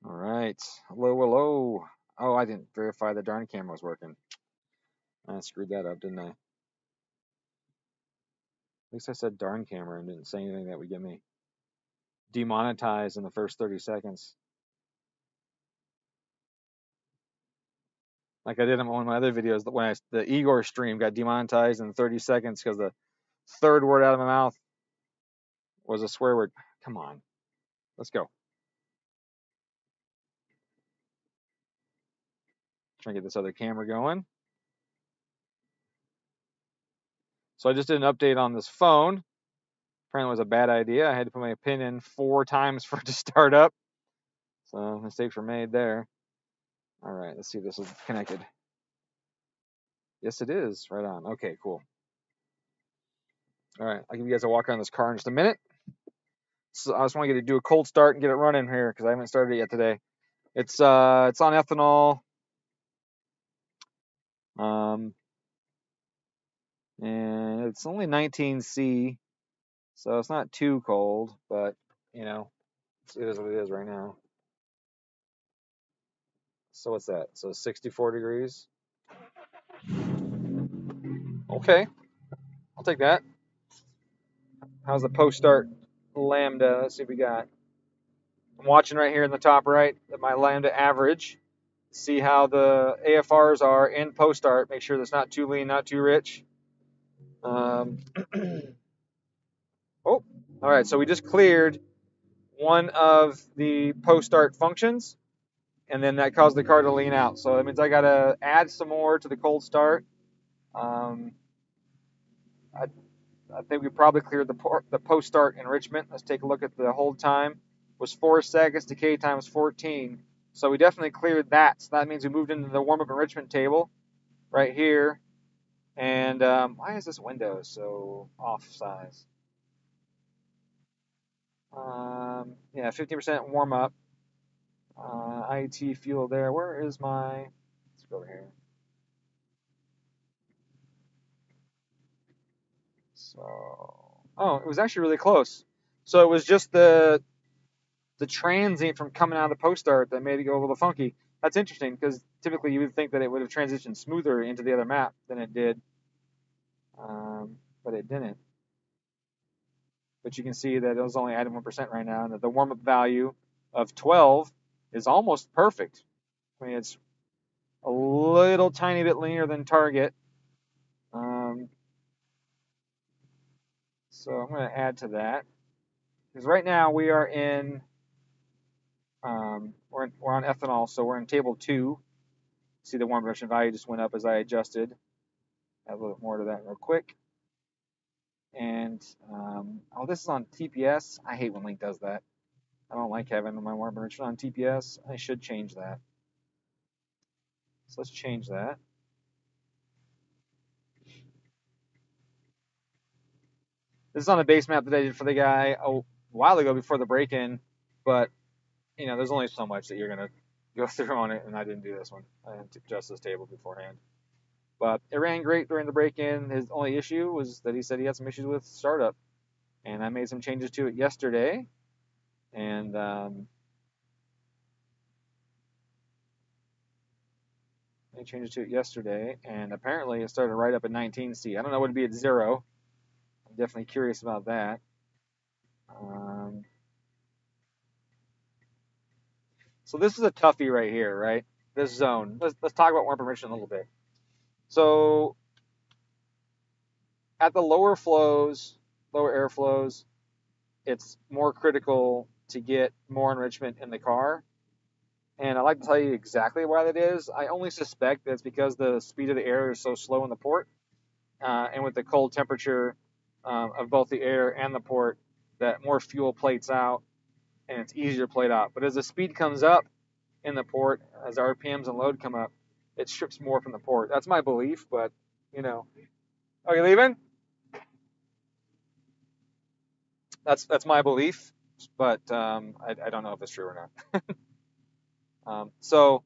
All right. Hello, hello. Oh, I didn't verify the darn camera was working. I screwed that up, didn't I? At least I said darn camera and didn't say anything that would get me demonetized in the first 30 seconds. Like I did in one of my other videos, when the Igor stream got demonetized in 30 seconds because the third word out of my mouth was a swear word. Come on. Let's go. Trying to get this other camera going. So I just did an update on this phone. Apparently it was a bad idea. I had to put my pin in 4 times for it to start up. So mistakes were made there. All right, let's see if this is connected. Yes, it is. Right on. Okay, cool. All right, I'll give you guys a walk around this car in just a minute. So I just want to do a cold start and get it running here because I haven't started it yet today. It's on ethanol. And it's only 19C, so it's not too cold, but you know, it is what it is right now. So what's that? So 64 degrees. Okay, I'll take that. How's the post-start lambda? Let's see what we got. I'm watching right here in the top right at my lambda average. See how the AFRs are in post-start. Make sure that's not too lean, not too rich. Oh, all right. So we just cleared one of the post-start functions, and then that caused the car to lean out. So that means I got to add some more to the cold start. I think we probably cleared the post-start enrichment. Let's take a look at the hold time. It was 4 seconds, decay time was 14. So we definitely cleared that. So that means we moved into the warm-up enrichment table right here. And why is this window so off size? Yeah, 50% warm-up. IT fuel there. Where is my... Let's go over here. So, oh, it was actually really close. So it was just the transient from coming out of the post start that made it go a little funky. That's interesting because typically you would think that it would have transitioned smoother into the other map than it did, but it didn't. But you can see that it was only adding 1% right now, and that the warm-up value of 12 is almost perfect. I mean, it's a little tiny bit leaner than target. So I'm going to add to that because right now we are in we're on ethanol, so we're in table 2. See the warm enrichment value just went up as I adjusted. Add a little bit more to that real quick. And oh, this is on TPS. I hate when Link does that. I don't like having my warm enrichment on TPS. I should change that. So let's change that. This is on a base map that I did for the guy a while ago before the break-in, but you know, there's only so much that you're gonna go through on it, and I didn't do this one. I didn't adjust this table beforehand. But it ran great during the break-in. His only issue was that he said he had some issues with startup, and I made some changes to it yesterday. And I made changes to it yesterday, and apparently it started right up at 19C. I don't know what it'd be at 0. I'm definitely curious about that. So this is a toughie right here, right? This zone. Let's talk about warm enrichment a little bit. So at the lower flows, lower airflows, it's more critical to get more enrichment in the car. And I'd like to tell you exactly why that is. I only suspect that it's because the speed of the air is so slow in the port. And with the cold temperature of both the air and the port, that more fuel plates out and it's easier to plate out. But as the speed comes up in the port, as RPMs and load come up, it strips more from the port. That's my belief, but you know. Are you leaving? That's my belief, but I don't know if it's true or not. So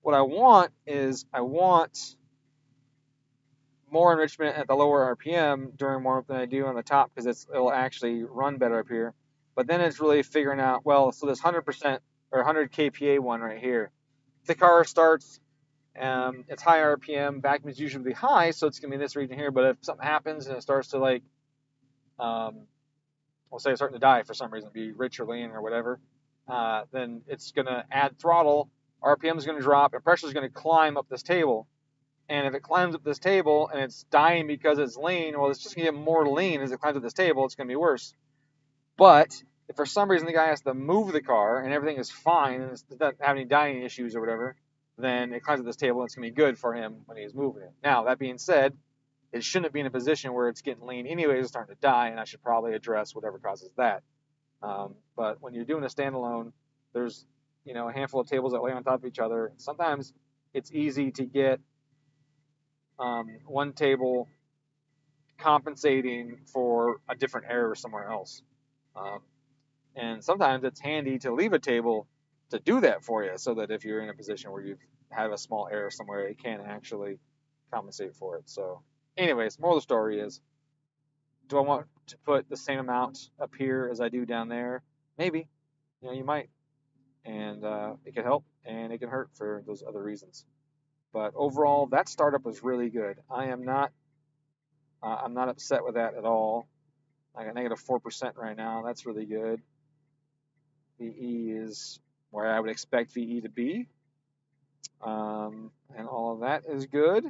what I want is more enrichment at the lower RPM during warm-up than I do on the top because it'll actually run better up here. But then it's really figuring out, well, so this 100% or 100 kPa one right here. If the car starts, it's high RPM, vacuum is usually high, so it's going to be in this region here. But if something happens and it starts to like, we'll say it's starting to die for some reason, be rich or lean or whatever, then it's going to add throttle, RPM is going to drop, and pressure is going to climb up this table. And if it climbs up this table and it's dying because it's lean, well, it's just going to get more lean as it climbs up this table. It's going to be worse. But if for some reason the guy has to move the car and everything is fine and it doesn't have any dying issues or whatever, then it climbs up this table and it's going to be good for him when he's moving it. Now, that being said, it shouldn't be in a position where it's getting lean anyways, it's starting to die, and I should probably address whatever causes that. But when you're doing a standalone, there's a handful of tables that lay on top of each other. Sometimes it's easy to get one table compensating for a different error somewhere else. And sometimes it's handy to leave a table to do that for you, so that if you're in a position where you have a small error somewhere, it can actually compensate for it. So anyways, moral of the story is, do I want to put the same amount up here as I do down there? Maybe. You might. And it can help and it can hurt for those other reasons. But overall, that startup was really good. I'm not upset with that at all. I got negative 4% right now. That's really good. VE is where I would expect VE to be. And all of that is good.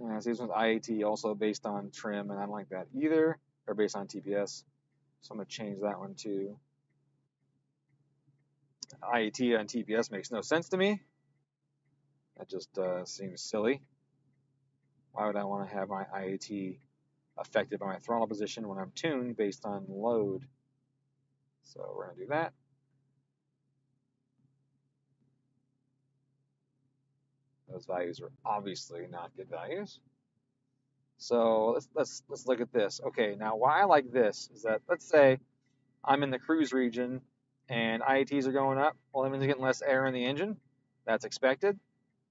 And this one's IAT, also based on trim, and I don't like that either, or based on TPS. So I'm going to change that one too. IAT on TPS makes no sense to me. That just seems silly. Why would I want to have my IAT affected by my throttle position when I'm tuned based on load? So we're going to do that. Those values are obviously not good values. So let's look at this. Okay, now why I like this is that, let's say I'm in the cruise region and IATs are going up. Well, that means I'm getting less air in the engine. That's expected.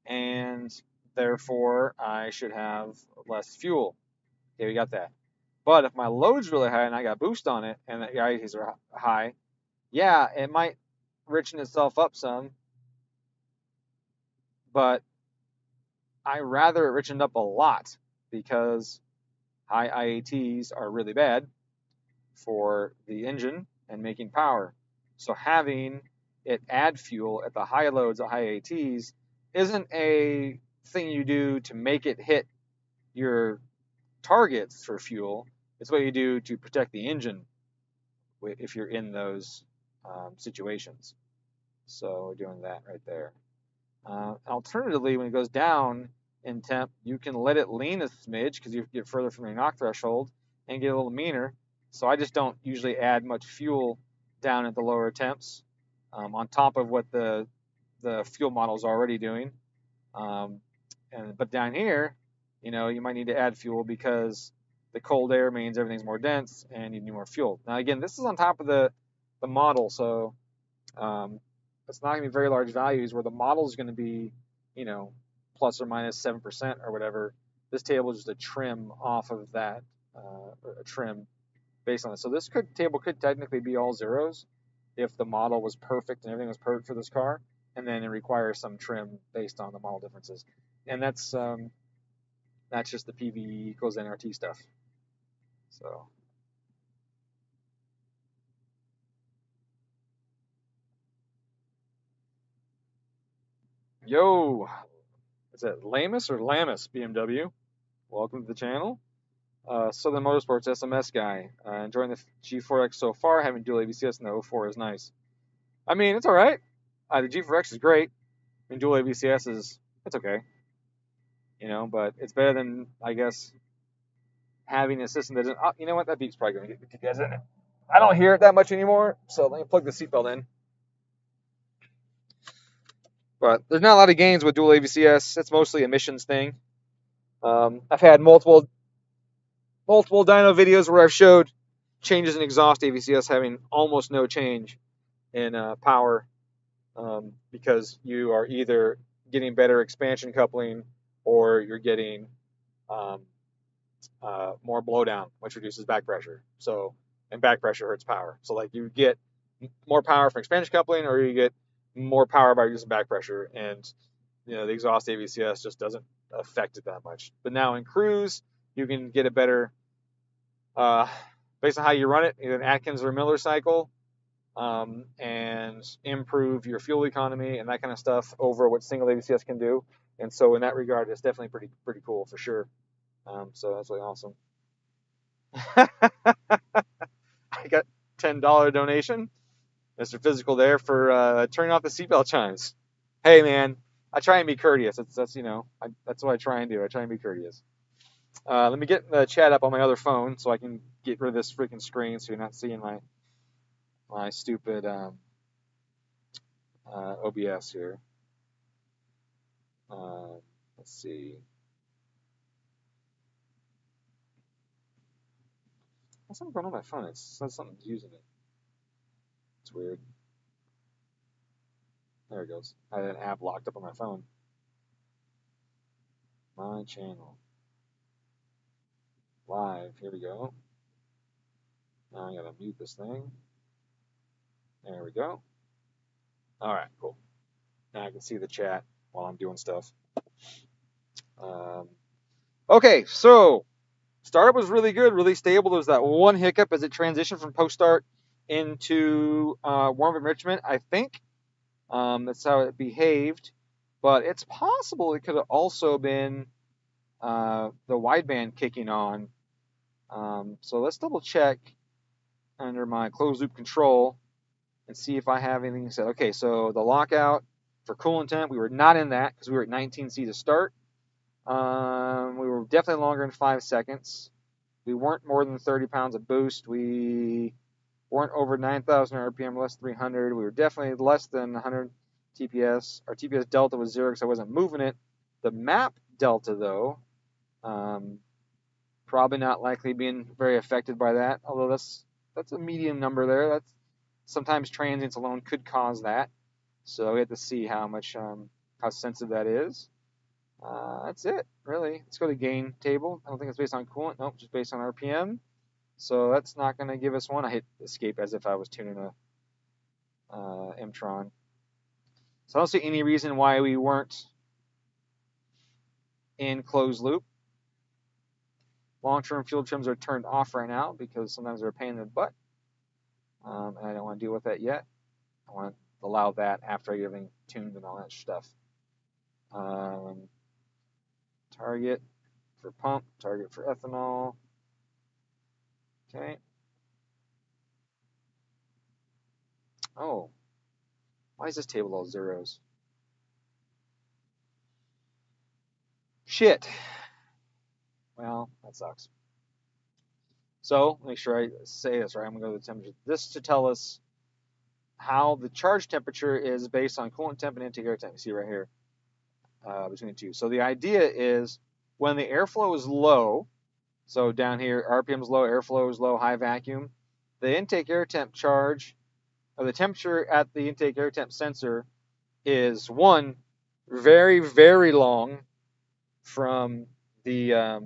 And therefore, I should have less fuel. Okay, we got that. But if my load's really high and I got boost on it and the IATs are high, yeah, it might richen itself up some. But I rather it richened up a lot, because high IATs are really bad for the engine and making power. So having it add fuel at the high loads at high IATs isn't a thing you do to make it hit your targets for fuel. It's what you do to protect the engine if you're in those situations. So we're doing that right there. Alternatively, when it goes down in temp, you can let it lean a smidge because you get further from your knock threshold and get a little meaner. So I just don't usually add much fuel down at the lower temps, on top of what the fuel model is already doing. But down here, you might need to add fuel because the cold air means everything's more dense and you need more fuel. Now again, this is on top of the model, so it's not going to be very large values where the model is going to be, plus or minus 7% or whatever. This table is just a trim off of that, a trim based on this. So this table could technically be all zeros if the model was perfect and everything was perfect for this car, and then it requires some trim based on the model differences. And that's just the PV equals NRT stuff. So. Yo, is that Lamus or Lamus BMW? Welcome to the channel. Southern Motorsports SMS guy. Enjoying the G4X so far. Having dual AVCS in the 04 is nice. I mean, it's all right. The G4X is great. I mean, dual AVCS it's okay. But it's better than, I guess, having a system that doesn't. You know what? That beep's probably going to get you guys in it. I don't hear it that much anymore, so let me plug the seatbelt in. But there's not a lot of gains with dual AVCS. It's mostly emissions thing. I've had multiple dyno videos where I've showed changes in exhaust AVCS having almost no change in power, because you are either getting better expansion coupling or you're getting more blowdown, which reduces back pressure. So, and back pressure hurts power. So like you get more power from expansion coupling, or you get more power by reducing back pressure. And the exhaust AVCS just doesn't affect it that much. But now in cruise, you can get a better, based on how you run it, either an Atkins or Miller cycle, and improve your fuel economy and that kind of stuff over what single AVCS can do. And so in that regard, it's definitely pretty cool for sure. So that's really awesome. I got $10 donation, Mr. Physical, there for turning off the seatbelt chimes. Hey man, I try and be courteous. That's what I try and do. I try and be courteous. Let me get the chat up on my other phone so I can get rid of this freaking screen so you're not seeing my stupid OBS here. Let's see. What's something going on my phone? It says something's using it. It's weird. There it goes. I had an app locked up on my phone. My channel. Live. Here we go. Now I gotta mute this thing. There we go. All right, cool. Now I can see the chat while I'm doing stuff. Okay, so startup was really good, really stable. There was that one hiccup as it transitioned from post-start into warm enrichment, I think. That's how it behaved. But it's possible it could have also been the wideband kicking on. So let's double check under my closed loop control and see if I have anything set. Okay, so the lockout for coolant temp, we were not in that because we were at 19C to start. We were definitely longer than 5 seconds. We weren't more than 30 pounds of boost. We weren't over 9,000 RPM, less 300. We were definitely less than 100 TPS. Our TPS delta was 0 because I wasn't moving it. The map delta, though, probably not likely being very affected by that, although that's a medium number there. That's sometimes transients alone could cause that. So we have to see how sensitive that is. That's it, really. Let's go to gain table. I don't think it's based on coolant. Nope, just based on RPM. So that's not going to give us one. I hit escape as if I was tuning a M-Tron. So I don't see any reason why we weren't in closed loop. Long-term fuel trims are turned off right now because sometimes they're a pain in the butt. And I don't want to deal with that yet. I want to allow that after I get everything tuned and all that stuff. Target for pump, target for ethanol. Okay. Oh, why is this table all zeros? Shit. Well, that sucks. So, make sure I say this right. I'm going to go to the temperature. This to tell us how the charge temperature is based on coolant temp and intake air temp. You see right here between the two. So the idea is when the airflow is low, so down here, RPM is low, airflow is low, high vacuum, the intake air temp charge, or the temperature at the intake air temp sensor is, one, very, very long from the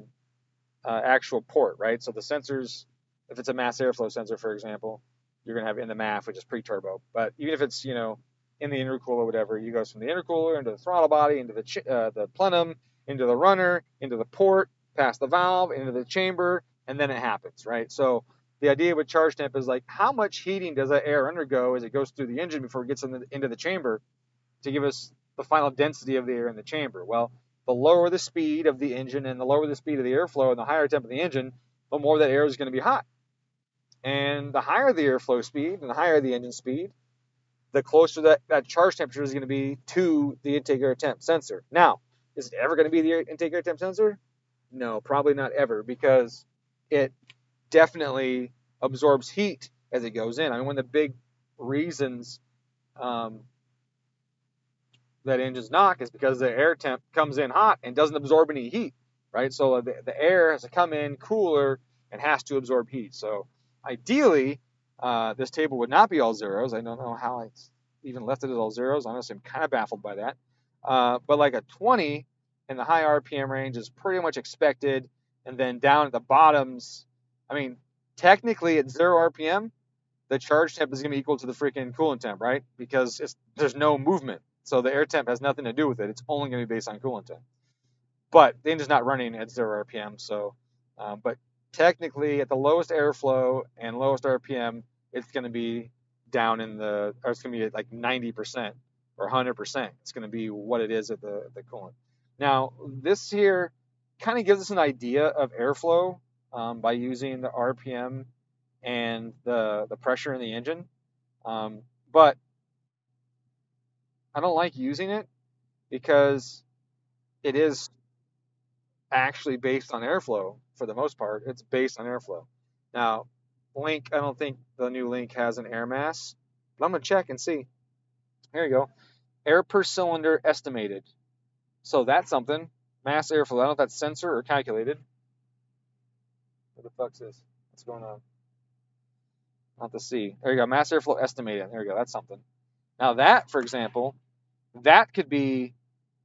actual port, right? So the sensors, if it's a mass airflow sensor, for example, you're going to have in the MAF, which is pre-turbo. But even if it's, in the intercooler or whatever, you go from the intercooler into the throttle body, into the plenum, into the runner, into the port, past the valve, into the chamber, and then it happens, right? So the idea with charge temp is like, how much heating does that air undergo as it goes through the engine before it gets into the chamber to give us the final density of the air in the chamber? Well, the lower the speed of the engine and the lower the speed of the airflow and the higher temp of the engine, the more that air is going to be hot. And the higher the airflow speed and the higher the engine speed, the closer that charge temperature is going to be to the intake air temp sensor. Now, is it ever going to be the intake air temp sensor? No, probably not ever, because it definitely absorbs heat as it goes in. I mean, one of the big reasons that engines knock is because the air temp comes in hot and doesn't absorb any heat, right? So the air has to come in cooler and has to absorb heat. So ideally, this table would not be all zeros. I don't know how I even left it as all zeros. Honestly, I'm kind of baffled by that. But like a 20 in the high RPM range is pretty much expected. And then down at the bottoms, I mean, technically at 0 RPM, the charge temp is going to be equal to the freaking coolant temp, right? Because there's no movement. So the air temp has nothing to do with it. It's only going to be based on coolant temp. But the engine's not running at 0 RPM. So, but technically at the lowest airflow and lowest RPM, it's going to be down in the, or it's going to be at like 90% or 100%. It's going to be what it is at the coolant. Now, this here kind of gives us an idea of airflow by using the RPM and the pressure in the engine. But I don't like using it because it is actually based on airflow for the most part. It's based on airflow. Now, Link, I don't think the new Link has an air mass, but I'm going to check and see. Here you go. Air per cylinder estimated. So that's something. Mass airflow. I don't know if that's sensor or calculated. What the fuck's this? What's going on? Not to see. There you go. Mass airflow estimated. There you go. That's something. Now that, for example, that could be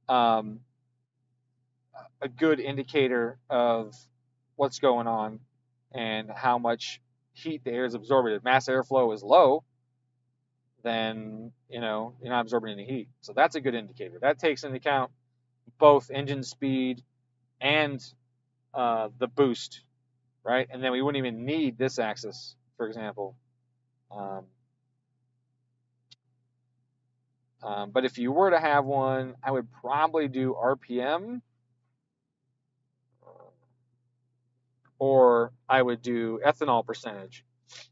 a good indicator of what's going on and how much heat the air is absorbing. If mass airflow is low, then you're not absorbing any heat. So that's a good indicator. That takes into account both engine speed and the boost, right? And then we wouldn't even need this axis, for example. But if you were to have one, I would probably do RPM, or I would do ethanol percentage,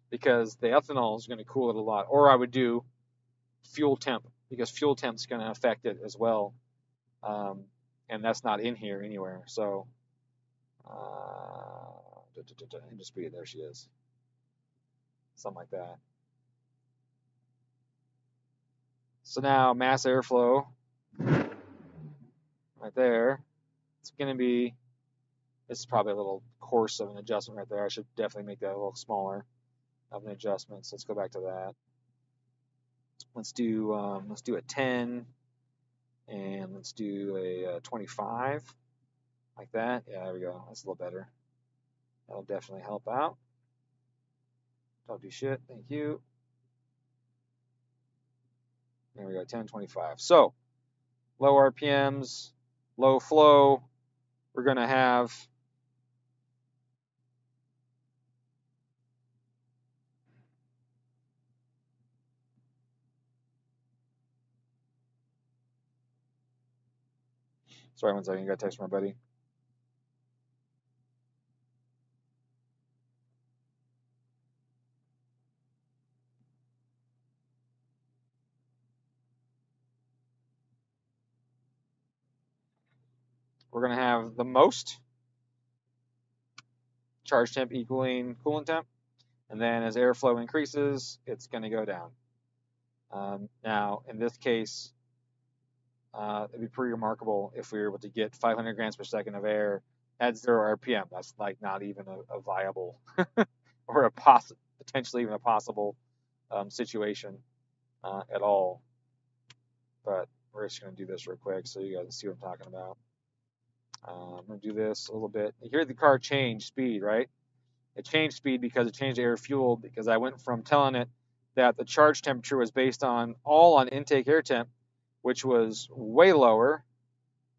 because the ethanol is going to cool it a lot. Or I would do fuel temp, because fuel temp is going to affect it as well. And that's not in here anywhere. So, engine speed, there she is. Something like that. So now mass airflow, right there, it's going to be, this is probably a little coarse of an adjustment right there. I should definitely make that a little smaller of an adjustment. So let's go back to that. Let's do a 10, and let's do a 25, like that. Yeah, there we go. That's a little better. That'll definitely help out. Don't do shit. Thank you. There we go, 10, 25. So, low RPMs, low flow. We're going to have sorry, one second. I got a text from my buddy. We're going to have the most charge temp equaling coolant temp. And then as airflow increases, it's going to go down. Now, in this case, it'd be pretty remarkable if we were able to get 500 grams per second of air at 0 RPM. That's like not even a viable or potentially even a possible situation at all. But we're just going to do this real quick so you guys see what I'm talking about. I'm going to do this a little bit. You hear the car change speed, right? It changed speed because it changed air fuel, because I went from telling it that the charge temperature was based on intake air temp, which was way lower.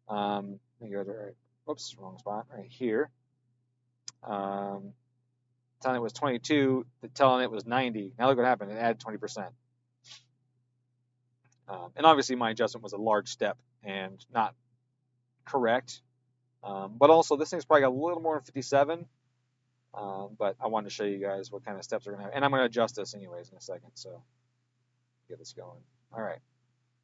Let me go to right. Whoops, wrong spot. Right here. Telling it was 22, telling it was 90. Now look what happened. It added 20%. And obviously my adjustment was a large step and not correct. But also this thing's probably got a little more than 57. But I wanted to show you guys what kind of steps we're going to have. And I'm going to adjust this anyways in a second. So get this going. All right.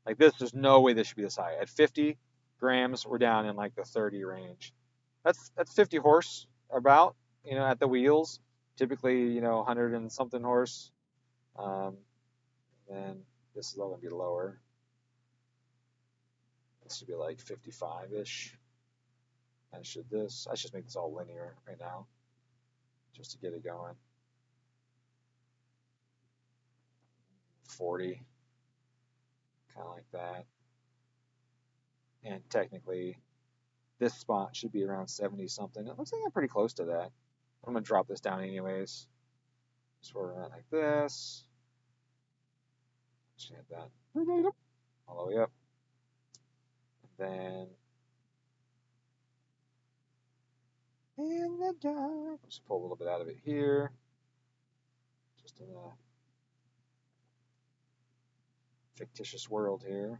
Like this, there's no way this should be this high. At 50 grams, we're down in like the 30 range. That's 50 horse about, at the wheels. Typically, 100 and something horse. Then this is all going to be lower. This should be like 55-ish. And I should make this all linear right now, just to get it going. 40, kind of like that. And technically, this spot should be around 70 something. It looks like I'm pretty close to that. I'm gonna drop this down anyways. So we're around like this. Just hit that all the way up. And then in the dark. Let's pull a little bit out of it here. Just in a fictitious world here.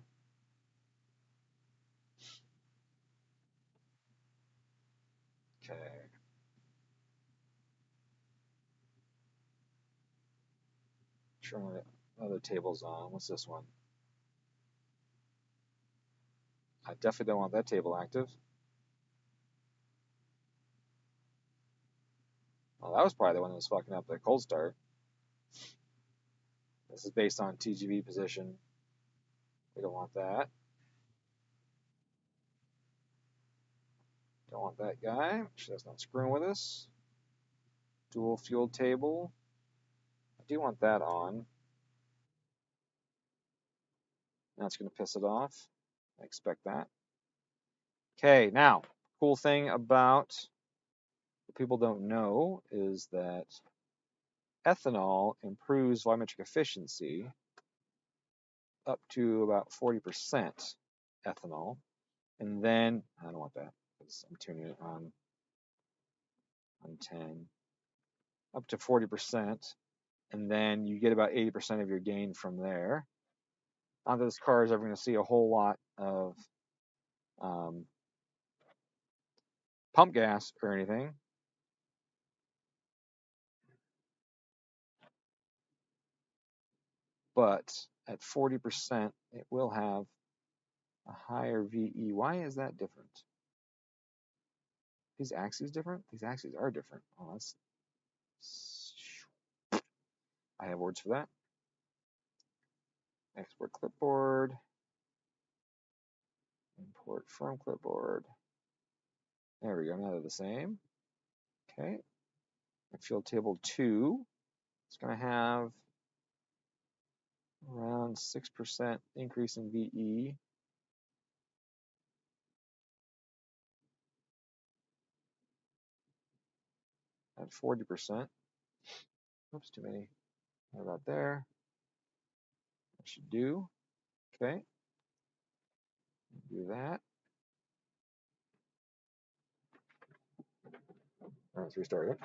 Okay. Sure, what other table's on. What's this one? I definitely don't want that table active. Well, that was probably the one that was fucking up the cold start. This is based on TGV position. We don't want that. Don't want that guy. Make sure that's not screwing with us. Dual fuel table. I do want that on. That's going to piss it off. I expect that. Okay, now, cool thing about what people don't know is that ethanol improves volumetric efficiency up to about 40% ethanol. And then, I don't want that because I'm tuning it on 10. Up to 40%. And then you get about 80% of your gain from there. Not that this car is ever going to see a whole lot of pump gas or anything. But at 40%, it will have a higher VE. Why is that different? These axes different? These axes are different. Oh, that's... I have words for that. Export clipboard. Import from clipboard. There we go. Now they're the same. Okay. Field table 2. It's going to have around 6% increase in VE. At 40%. Oops, too many. How about there? That should do. Okay. Do that. All right, let's restart it.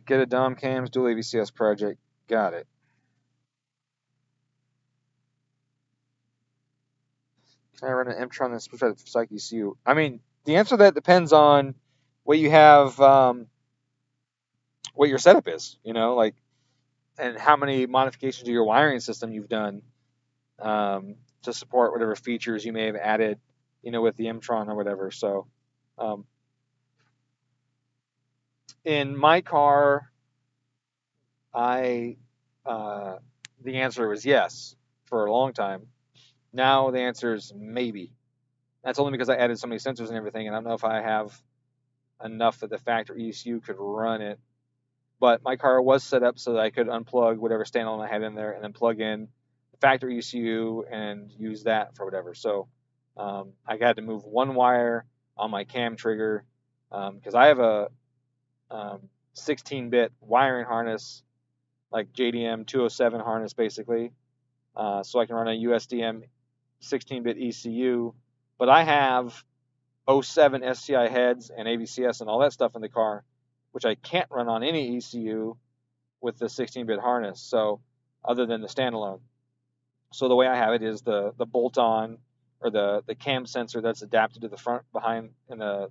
Get a Dom cams, dual AVCS project. Got it. Can I run an Mtron that's specified for Psych ECU? I mean, the answer to that depends on what you have, what your setup is, you know, like, and how many modifications to your wiring system you've done to support whatever features you may have added, you know, with the Mtron or whatever. So, in my car, the answer was yes for a long time. Now the answer is maybe. That's only because I added so many sensors and everything, and I don't know if I have enough that the factory ECU could run it. But my car was set up so that I could unplug whatever standalone I had in there and then plug in the factory ECU and use that for whatever. So I had to move one wire on my cam trigger because I have a 16-bit wiring harness, like JDM 207 harness basically, so I can run a USDM 16-bit ECU. But I have 07 SCI heads and AVCS and all that stuff in the car, which I can't run on any ECU with the 16-bit harness, so other than the standalone. So the way I have it is the bolt-on or the cam sensor that's adapted to the front behind in the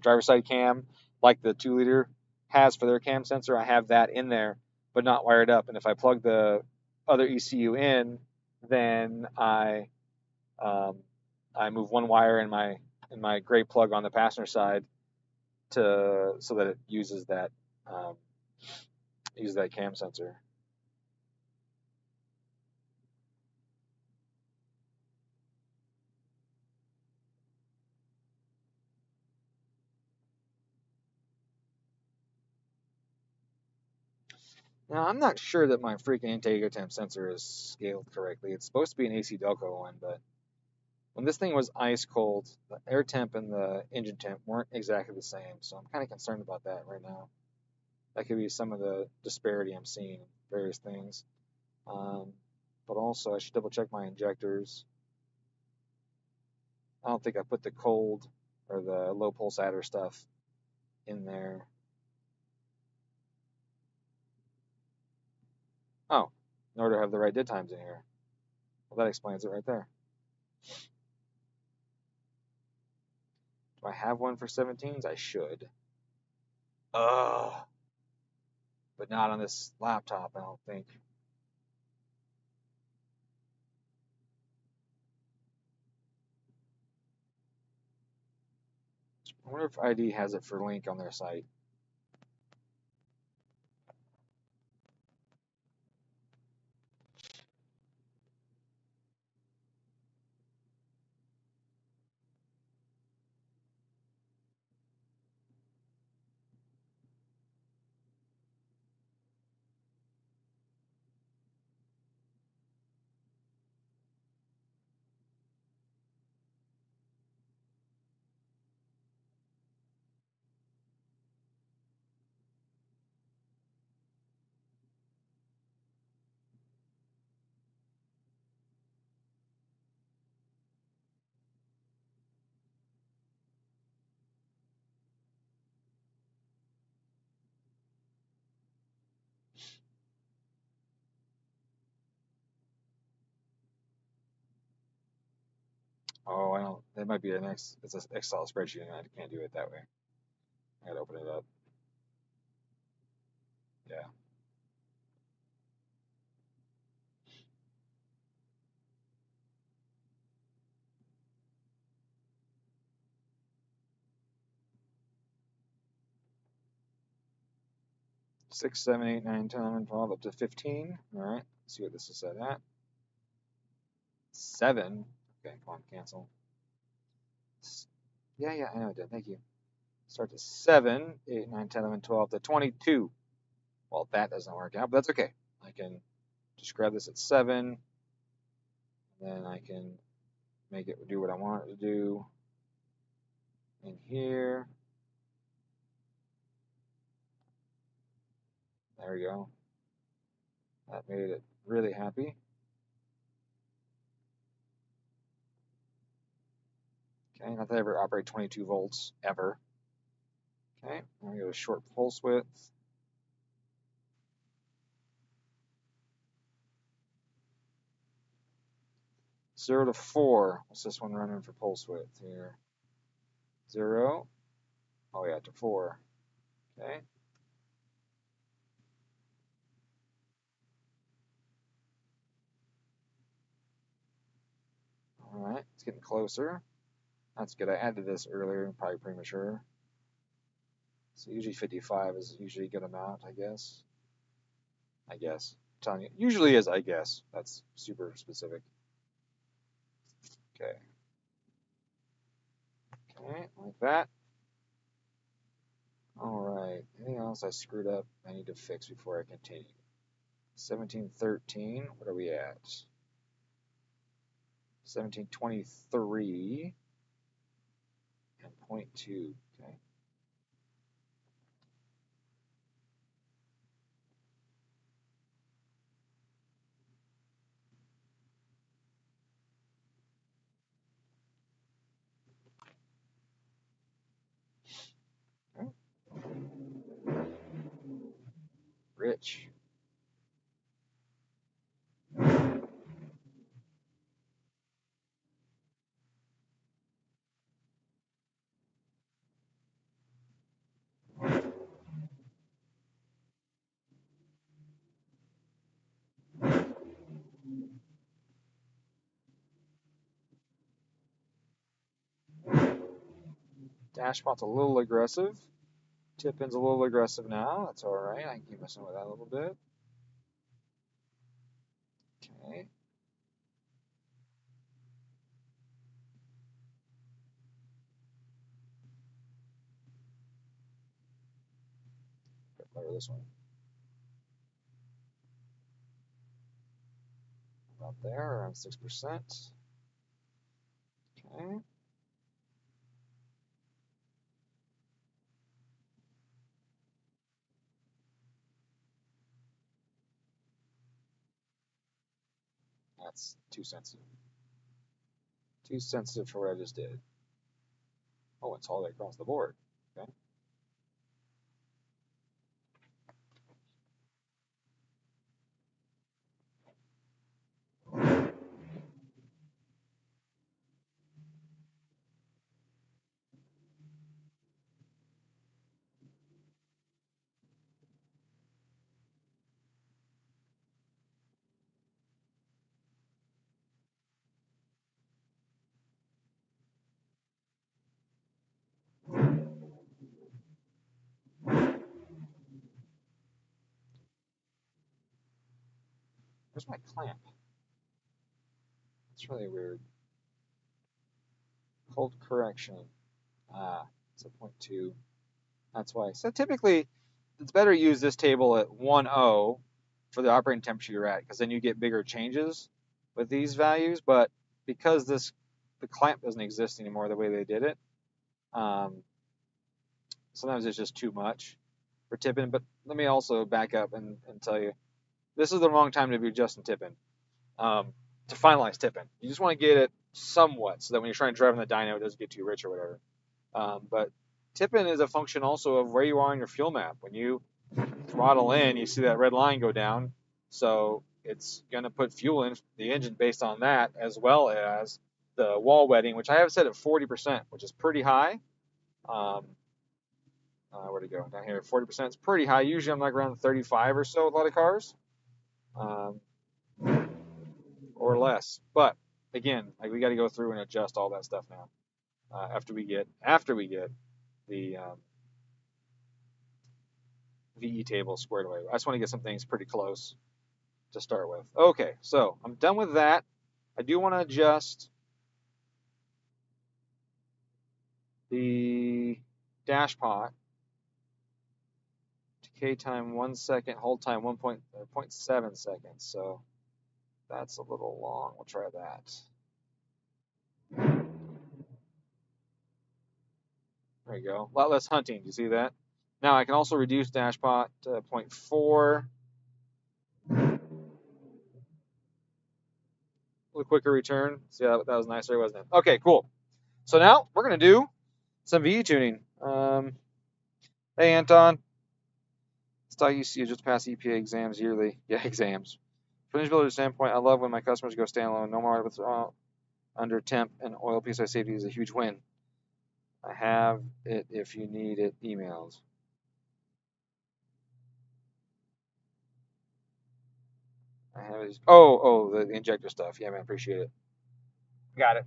driver's side cam, like the 2-liter has for their cam sensor. I have that in there, but not wired up. And if I plug the other ECU in, then I move one wire in my gray plug on the passenger side so that it uses that cam sensor. Now, I'm not sure that my freaking intake temp sensor is scaled correctly. It's supposed to be an AC Delco one, but when this thing was ice cold, the air temp and the engine temp weren't exactly the same. So I'm kind of concerned about that right now. That could be some of the disparity I'm seeing in various things. But also, I should double check my injectors. I don't think I put the cold or the low pulse adder stuff in there. Oh, in order to have the right dead times in here. Well, that explains it right there. Do I have one for 17s? I should. Ugh. But not on this laptop, I don't think. I wonder if ID has it for Link on their site. Oh, I don't. That might be it's an Excel spreadsheet, and I can't do it that way. I gotta open it up. Yeah. Six, 7, 8, 9, 10, 11, 12, up to 15. All right. Let's see what this is set at. 7. Okay, come on, cancel. Yeah, I know it did. Thank you. Start to 7, 8, 9, 10, 11, 12 to 22. Well, that doesn't work out, but that's okay. I can just grab this at 7, and then I can make it do what I want it to do in here. There we go. That made it really happy. Okay, not that I ever operate 22 volts, ever. Okay, I'm going to go to short pulse width. Zero to 4. What's this one running for pulse width here? 0. Oh yeah, to 4. Okay. All right, it's getting closer. That's good. I added this earlier, probably premature. So usually 55 is usually a good amount, I guess. I'm telling you, usually is, I guess. That's super specific. Okay. Okay, like that. All right. Anything else I screwed up I need to fix before I continue? 1713. What are we at? 1723 and 0.2. Okay. Okay. Rich. Dashpot's a little aggressive. Tip pin's a little aggressive now. That's all right. I can keep messing with that a little bit. Okay. Lower this one. About there, around 6%. Okay. That's too sensitive. Too sensitive for what I just did. Oh, it's all the way across the board. Okay. Where's my clamp? That's really weird. Cold correction. Ah, it's a 0.2. That's why. So typically, it's better to use this table at 1.0 for the operating temperature you're at, because then you get bigger changes with these values. But because the clamp doesn't exist anymore the way they did it, sometimes it's just too much for tipping. But let me also back up and tell you, this is the wrong time to be adjusting tipping. To finalize tipping, you just want to get it somewhat so that when you're trying to drive in the dyno, it doesn't get too rich or whatever. But tipping is a function also of where you are on your fuel map. When you throttle in, you see that red line go down, so it's going to put fuel in the engine based on that, as well as the wall wetting, which I have set at 40%, which is pretty high. Where'd it go? Down here, 40% is pretty high. Usually I'm like around 35 or so with a lot of cars, or less. But again, like, we got to go through and adjust all that stuff now after we get the VE table squared away. I just want to get some things pretty close to start with. Okay, so I'm done with that. I do want to adjust the dash pot. Decay time 1 second, hold time 1.7 seconds. So that's a little long. We'll try that. There you go. A lot less hunting. Do you see that? Now I can also reduce dash pot to 0.4. A little quicker return. See how that was nicer, wasn't it? Okay, cool. So now we're going to do some VE tuning. Hey, Anton. Stock UC just passed EPA exams yearly. Yeah, exams. From an usability standpoint, I love when my customers go standalone. No more withdrawal under temp and oil PSI safety is a huge win. I have it if you need it. Emails. I have it. Oh, the injector stuff. Yeah, man, appreciate it. Got it.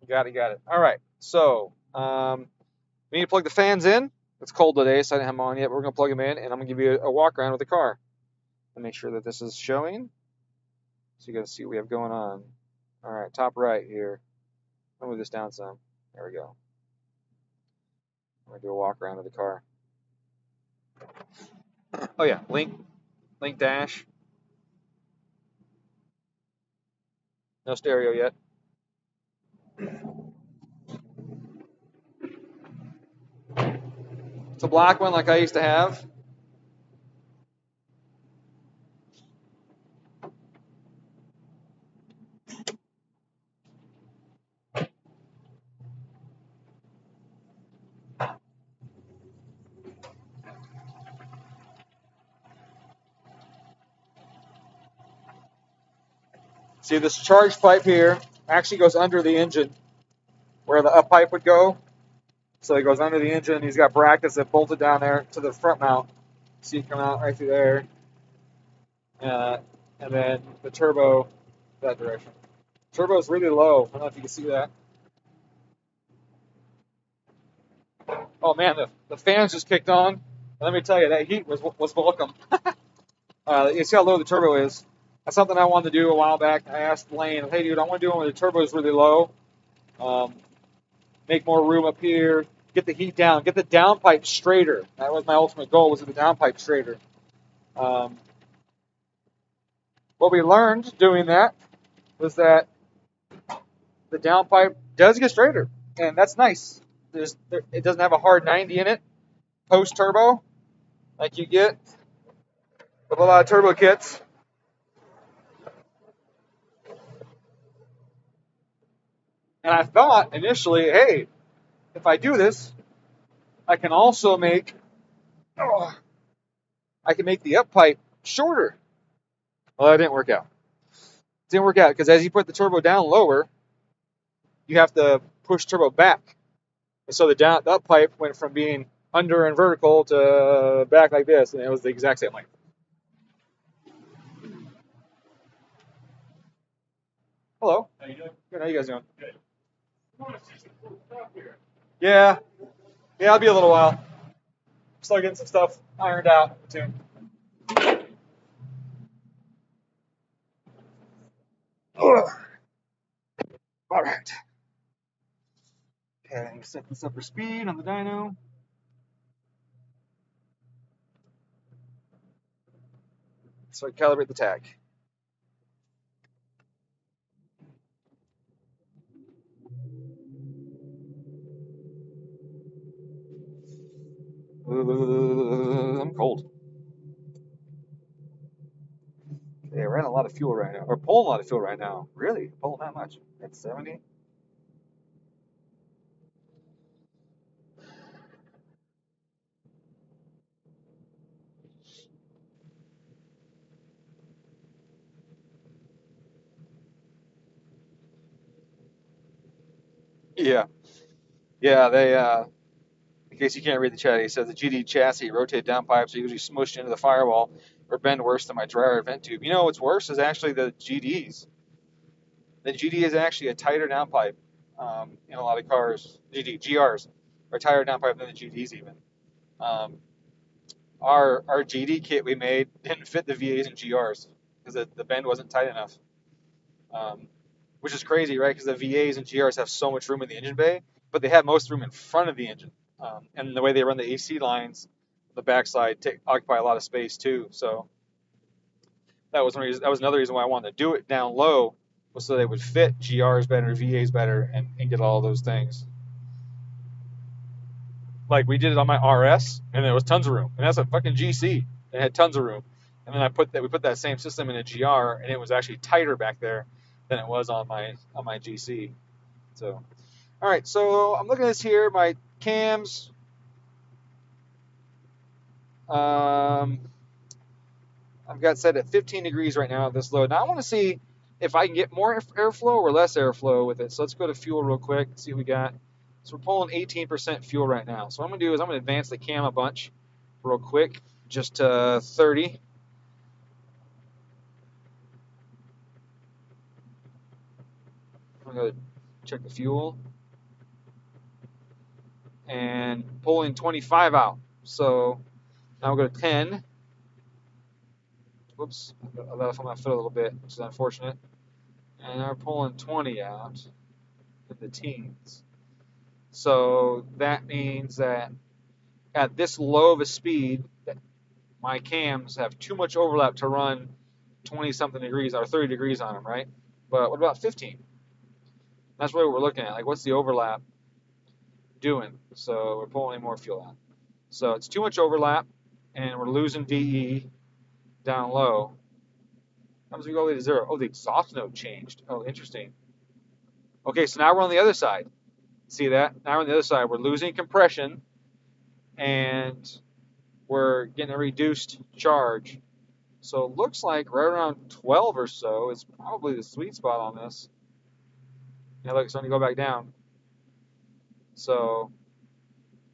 Got it. All right. So, we need to plug the fans in. It's cold today, so I didn't have them on yet. But we're going to plug them in, and I'm going to give you a walk around with the car and make sure that this is showing. So you guys see what we have going on. All right, top right here. I'll move this down some. There we go. I'm going to do a walk around of the car. Oh, yeah, link dash. No stereo yet. It's a black one like I used to have. See, this charge pipe here actually goes under the engine where the up pipe would go. So it goes under the engine. He's got brackets that bolted down there to the front mount. So you come out right through there. And then the turbo that direction. Turbo is really low. I don't know if you can see that. Oh man, the fans just kicked on. And let me tell you, that heat was welcome. You see how low the turbo is. That's something I wanted to do a while back. I asked Lane, hey dude, I want to do it when the turbo is really low. Make more room up here. Get the heat down. Get the downpipe straighter. That was my ultimate goal, was to get the downpipe straighter. What we learned doing that was that the downpipe does get straighter, and that's nice. It doesn't have a hard 90 in it post turbo like you get with a lot of turbo kits. And I thought initially, hey, if I do this, I can also make the up pipe shorter. Well, that didn't work out. It didn't work out because as you put the turbo down lower, you have to push turbo back. And so the up pipe went from being under and vertical to back like this, and it was the exact same length. Hello. How you doing? Good. How you guys doing? Good. Yeah. Yeah, I'll be a little while. Still getting some stuff ironed out too. All right. Okay, set this up for speed on the dyno. So I calibrate the tag. I'm cold. Okay, we're in a lot of fuel right now. We're pulling a lot of fuel right now. Really? Pulling that much? At 70? Yeah. Yeah, they, in case you can't read the chat, he says the GD chassis rotated downpipes are usually smushed into the firewall or bend worse than my dryer vent tube. You know what's worse is actually the GDs. The GD is actually a tighter downpipe in a lot of cars. GRs are tighter downpipe than the GDs even. Our GD kit we made didn't fit the VAs and GRs because the bend wasn't tight enough. Which is crazy, right? Because the VAs and GRs have so much room in the engine bay, but they have most room in front of the engine. And the way they run the AC lines, the backside occupy a lot of space too. So that was another reason why I wanted to do it down low, was so they would fit GRs better, VAs better, and get all those things. Like we did it on my RS, and there was tons of room, and that's a fucking GC. It had tons of room, and then we put that same system in a GR, and it was actually tighter back there than it was on my GC. So, all right, so I'm looking at this here, my cams. I've got set at 15 degrees right now at this load. Now I want to see if I can get more airflow or less airflow with it. So let's go to fuel real quick, see what we got. So we're pulling 18% fuel right now. So what I'm going to do is I'm going to advance the cam a bunch real quick, just to 30. I'm going to check the fuel. And pulling 25 out. So now we'll go to 10. Whoops, I let off on my foot a little bit, which is unfortunate. And now we're pulling 20 out in the teens. So that means that at this low of a speed, my cams have too much overlap to run 20-something degrees or 30 degrees on them, right? But what about 15? That's what we're looking at. Like, what's the overlap doing? So we're pulling more fuel out. So it's too much overlap, and we're losing VE down low. How does we go all the way to 0? Oh, the exhaust note changed. Oh, interesting. Okay, so now we're on the other side. See that? Now we're on the other side. We're losing compression, and we're getting a reduced charge. So it looks like right around 12 or so is probably the sweet spot on this. Yeah, look, it's starting to go back down. So,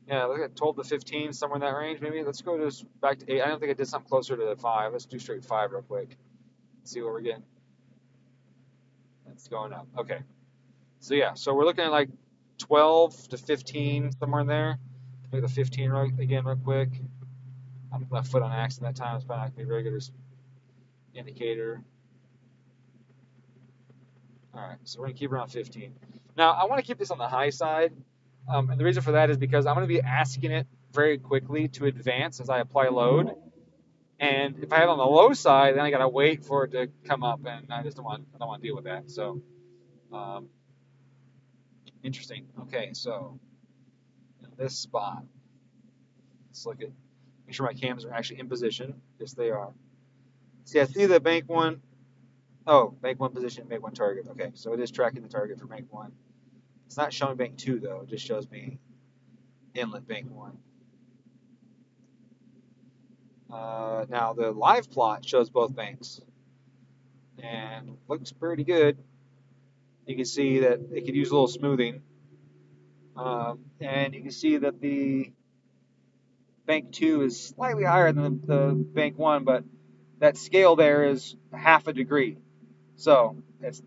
yeah, look at 12 to 15, somewhere in that range maybe. Let's go just back to 8. I don't think I did something closer to 5. Let's do straight 5 real quick. Let's see what we're getting. It's going up. Okay. So, yeah, so we're looking at like 12 to 15, somewhere in there. Look at the 15 again real quick. I put my foot on accident that time. It's probably not going to be a very good indicator. All right, so we're going to keep around 15. Now, I want to keep this on the high side, and the reason for that is because I'm going to be asking it very quickly to advance as I apply load. And if I have it on the low side, then I gotta wait for it to come up, and I don't want to deal with that. So, um, interesting. Okay, so in this spot, let's look at make sure my cams are actually in position. Yes, they are. See, I see the bank one. Oh, bank one position, bank one target. Okay, so it is tracking the target for bank one. It's not showing bank two though. It just shows me inlet bank one. Now the live plot shows both banks and looks pretty good. You can see that it could use a little smoothing, and you can see that the bank two is slightly higher than the bank one, but that scale there is half a degree, so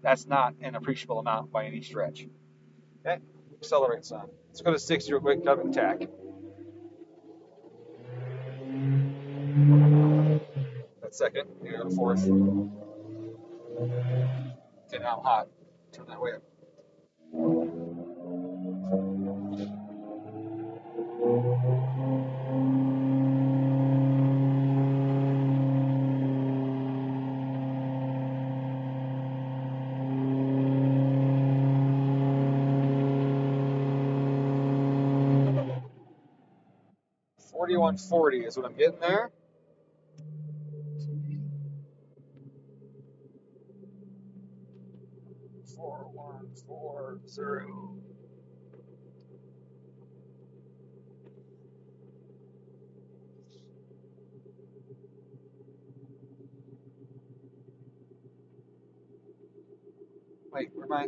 that's not an appreciable amount by any stretch. Okay, accelerate some. Let's go to 60 real quick, cut and tack. That second, you go to fourth. Okay, now I'm hot. Turn that way up. 4140 is what I'm getting there. 4140. Wait, where am I?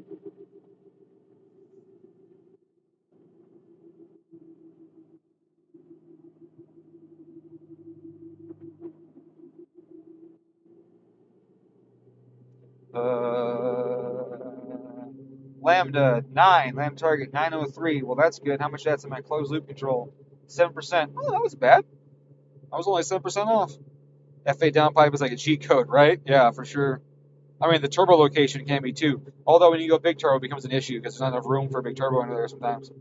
Lambda 9, lambda target 903. Well, that's good. How much that's in my closed loop control? 7%. Oh, that was bad. I was only 7% off. FA downpipe is like a cheat code, right? Yeah, for sure. I mean, the turbo location can be too. Although when you go big turbo, it becomes an issue because there's not enough room for a big turbo under there sometimes.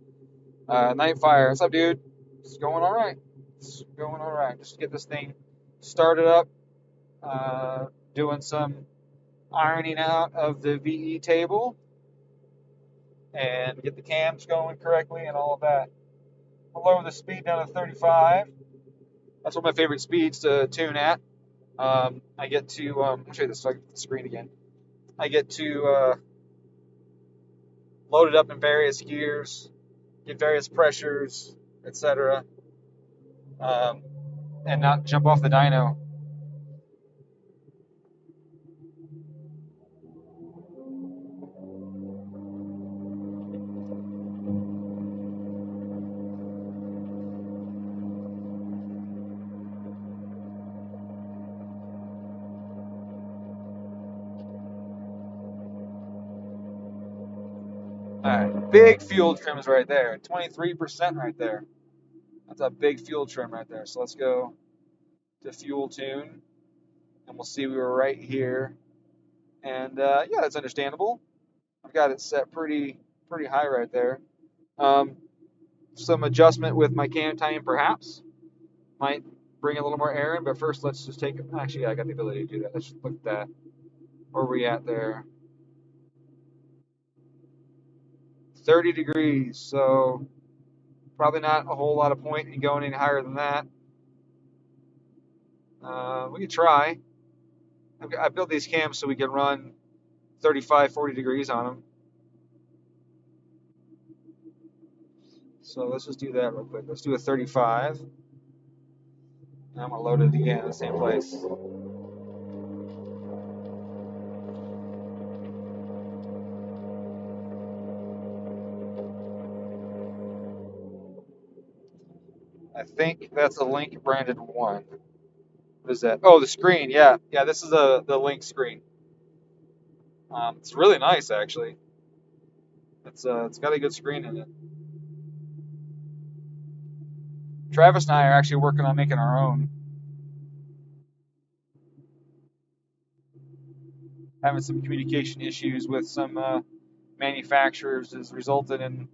Nightfire, what's up, dude? It's going all right. It's going all right. Just get this thing started up. Doing some ironing out of the VE table and get the cams going correctly and all of that. I'll lower the speed down to 35. That's one of my favorite speeds to tune at. I get to, I'll show you this so I can get the screen again. I get to load it up in various gears, get various pressures, etc., and not jump off the dyno. Alright, big fuel trims right there. 23% right there. That's a big fuel trim right there. So let's go to fuel tune, and we'll see we were right here. And yeah, that's understandable. I've got it set pretty high right there. Some adjustment with my cam time perhaps might bring a little more air in, but first let's just take it. Actually, yeah, I got the ability to do that. Let's just look at that. Where are we at there? 30 degrees, so probably not a whole lot of point in going any higher than that. We could try. I built these cams so we can run 35, 40 degrees on them. So let's just do that real quick. Let's do a 35. And I'm going to load it again in the same place. I think that's a Link branded one. What is that? Oh, the screen. Yeah, this is the Link screen. It's really nice, actually. It's got a good screen in it. Travis and I are actually working on making our own. Having some communication issues with some manufacturers has resulted in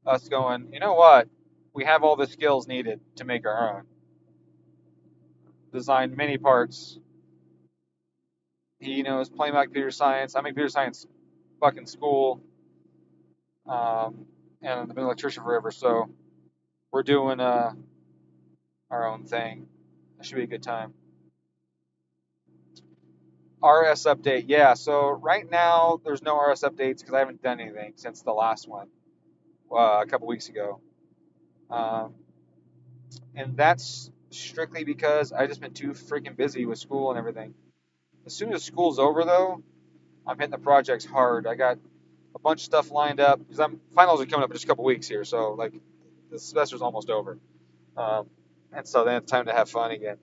us going, you know what? We have all the skills needed to make our own. designed many parts. He knows plenty about computer science. I'm in computer science fucking school, and I've been an electrician forever, so we're doing our own thing. It should be a good time. RS update, yeah. So right now there's no RS updates because I haven't done anything since the last one a couple weeks ago, and that's strictly because I just been too freaking busy with school and everything. As soon as school's over, though, I'm hitting the projects hard. I got a bunch of stuff lined up because finals are coming up in just a couple weeks here, so like the semester's almost over, and so then it's time to have fun again.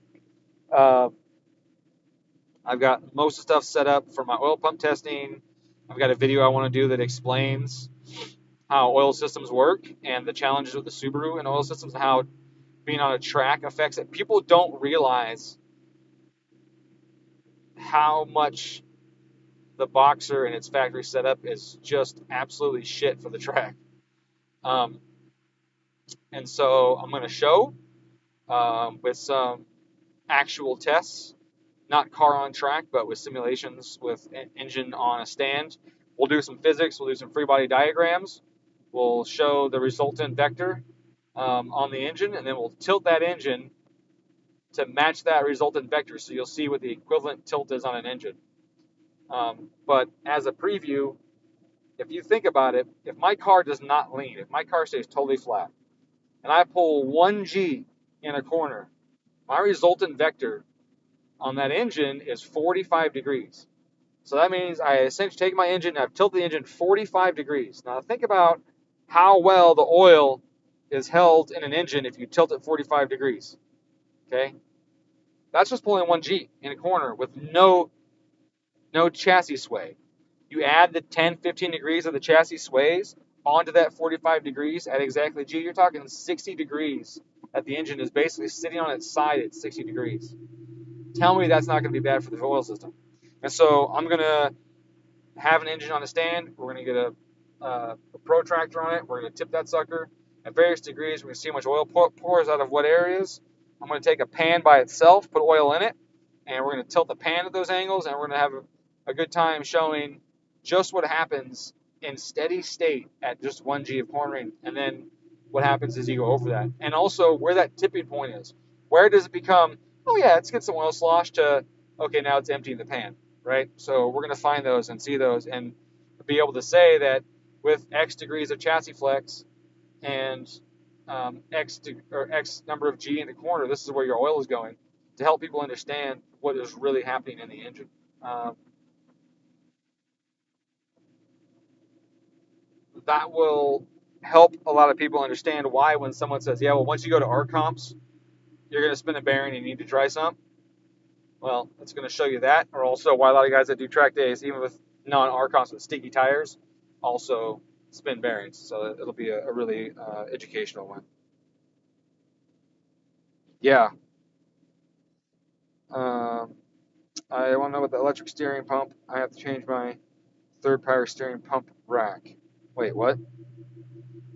I've got most of the stuff set up for my oil pump testing. I've got a video I want to do that explains how oil systems work and the challenges with the Subaru and oil systems and how being on a track affects it. People don't realize how much the Boxer and its factory setup is just absolutely shit for the track. And so I'm going to show with some actual tests, not car on track, but with simulations with an engine on a stand. We'll do some physics, we'll do some free body diagrams, we'll show the resultant vector on the engine, and then we'll tilt that engine to match that resultant vector, so you'll see what the equivalent tilt is on an engine. But as a preview, if you think about it, if my car does not lean, if my car stays totally flat, and I pull 1G in a corner, my resultant vector on that engine is 45 degrees. So that means I essentially take my engine and I've tilted the engine 45 degrees. Now think about how well the oil is held in an engine if you tilt it 45 degrees. Okay? That's just pulling 1G in a corner with no chassis sway. You add the 10, 15 degrees of the chassis sways onto that 45 degrees at exactly G, you're talking 60 degrees that the engine is basically sitting on its side at 60 degrees. Tell me that's not going to be bad for the oil system. And so I'm going to have an engine on a stand. We're going to get a protractor on it. We're going to tip that sucker at various degrees. We're going to see how much oil pours out of what areas. I'm going to take a pan by itself, put oil in it, and we're going to tilt the pan at those angles, and we're going to have a good time showing just what happens in steady state at just 1G of cornering, and then what happens as you go over that. And also where that tipping point is. Where does it become, oh yeah, let's get some oil slosh, to, okay, now it's emptying the pan, right? So we're going to find those and see those and be able to say that with X degrees of chassis flex and X number of G in the corner, this is where your oil is going, to help people understand what is really happening in the engine. That will help a lot of people understand why when someone says, yeah, well, once you go to R comps, you're going to spin a bearing and you need to dry sump. Well, it's going to show you that, or also why a lot of guys that do track days, even with non-R comps with sticky tires, also spin bearings. So it'll be a really educational one. Yeah. I want to know about the electric steering pump. I have to change my third power steering pump rack. Wait, what?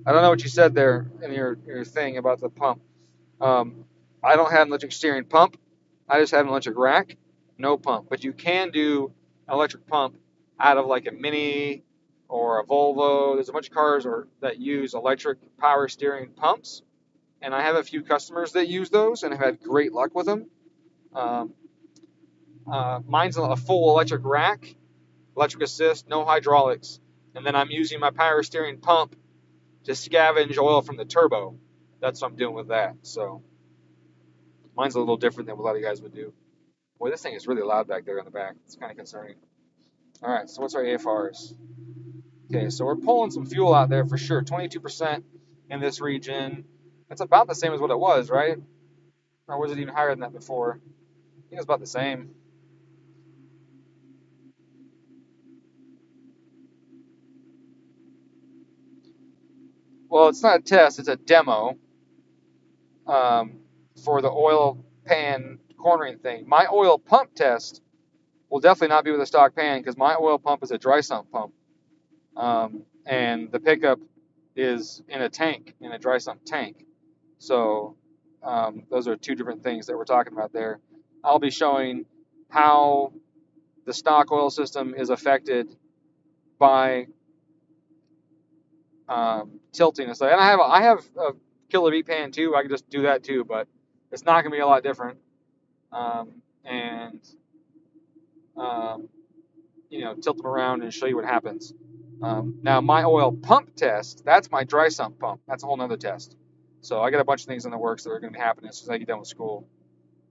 I don't know what you said there in your thing about the pump. I don't have an electric steering pump. I just have an electric rack, no pump. But you can do an electric pump out of like a Mini or a Volvo. There's a bunch of cars that use electric power steering pumps, and I have a few customers that use those and have had great luck with them. Mine's a full electric rack, electric assist, no hydraulics, and then I'm using my power steering pump to scavenge oil from the turbo. That's what I'm doing with that. So mine's a little different than what a lot of guys would do. Boy, this thing is really loud back there on the back. It's kind of concerning. All right, so what's our AFRs? Okay, so we're pulling some fuel out there for sure. 22% in this region. That's about the same as what it was, right? Or was it even higher than that before? I think it was about the same. Well, it's not a test, it's a demo for the oil pan cornering thing. My oil pump test will definitely not be with a stock pan because my oil pump is a dry sump pump. And the pickup is in a tank, in a dry sump tank. So those are two different things that we're talking about there. I'll be showing how the stock oil system is affected by tilting and stuff. And I have a killer V pan too. I can just do that too, but it's not going to be a lot different. And tilt them around and show you what happens. Now my oil pump test, that's my dry sump pump. That's a whole nother test. So I got a bunch of things in the works that are going to be happening as soon as I get done with school.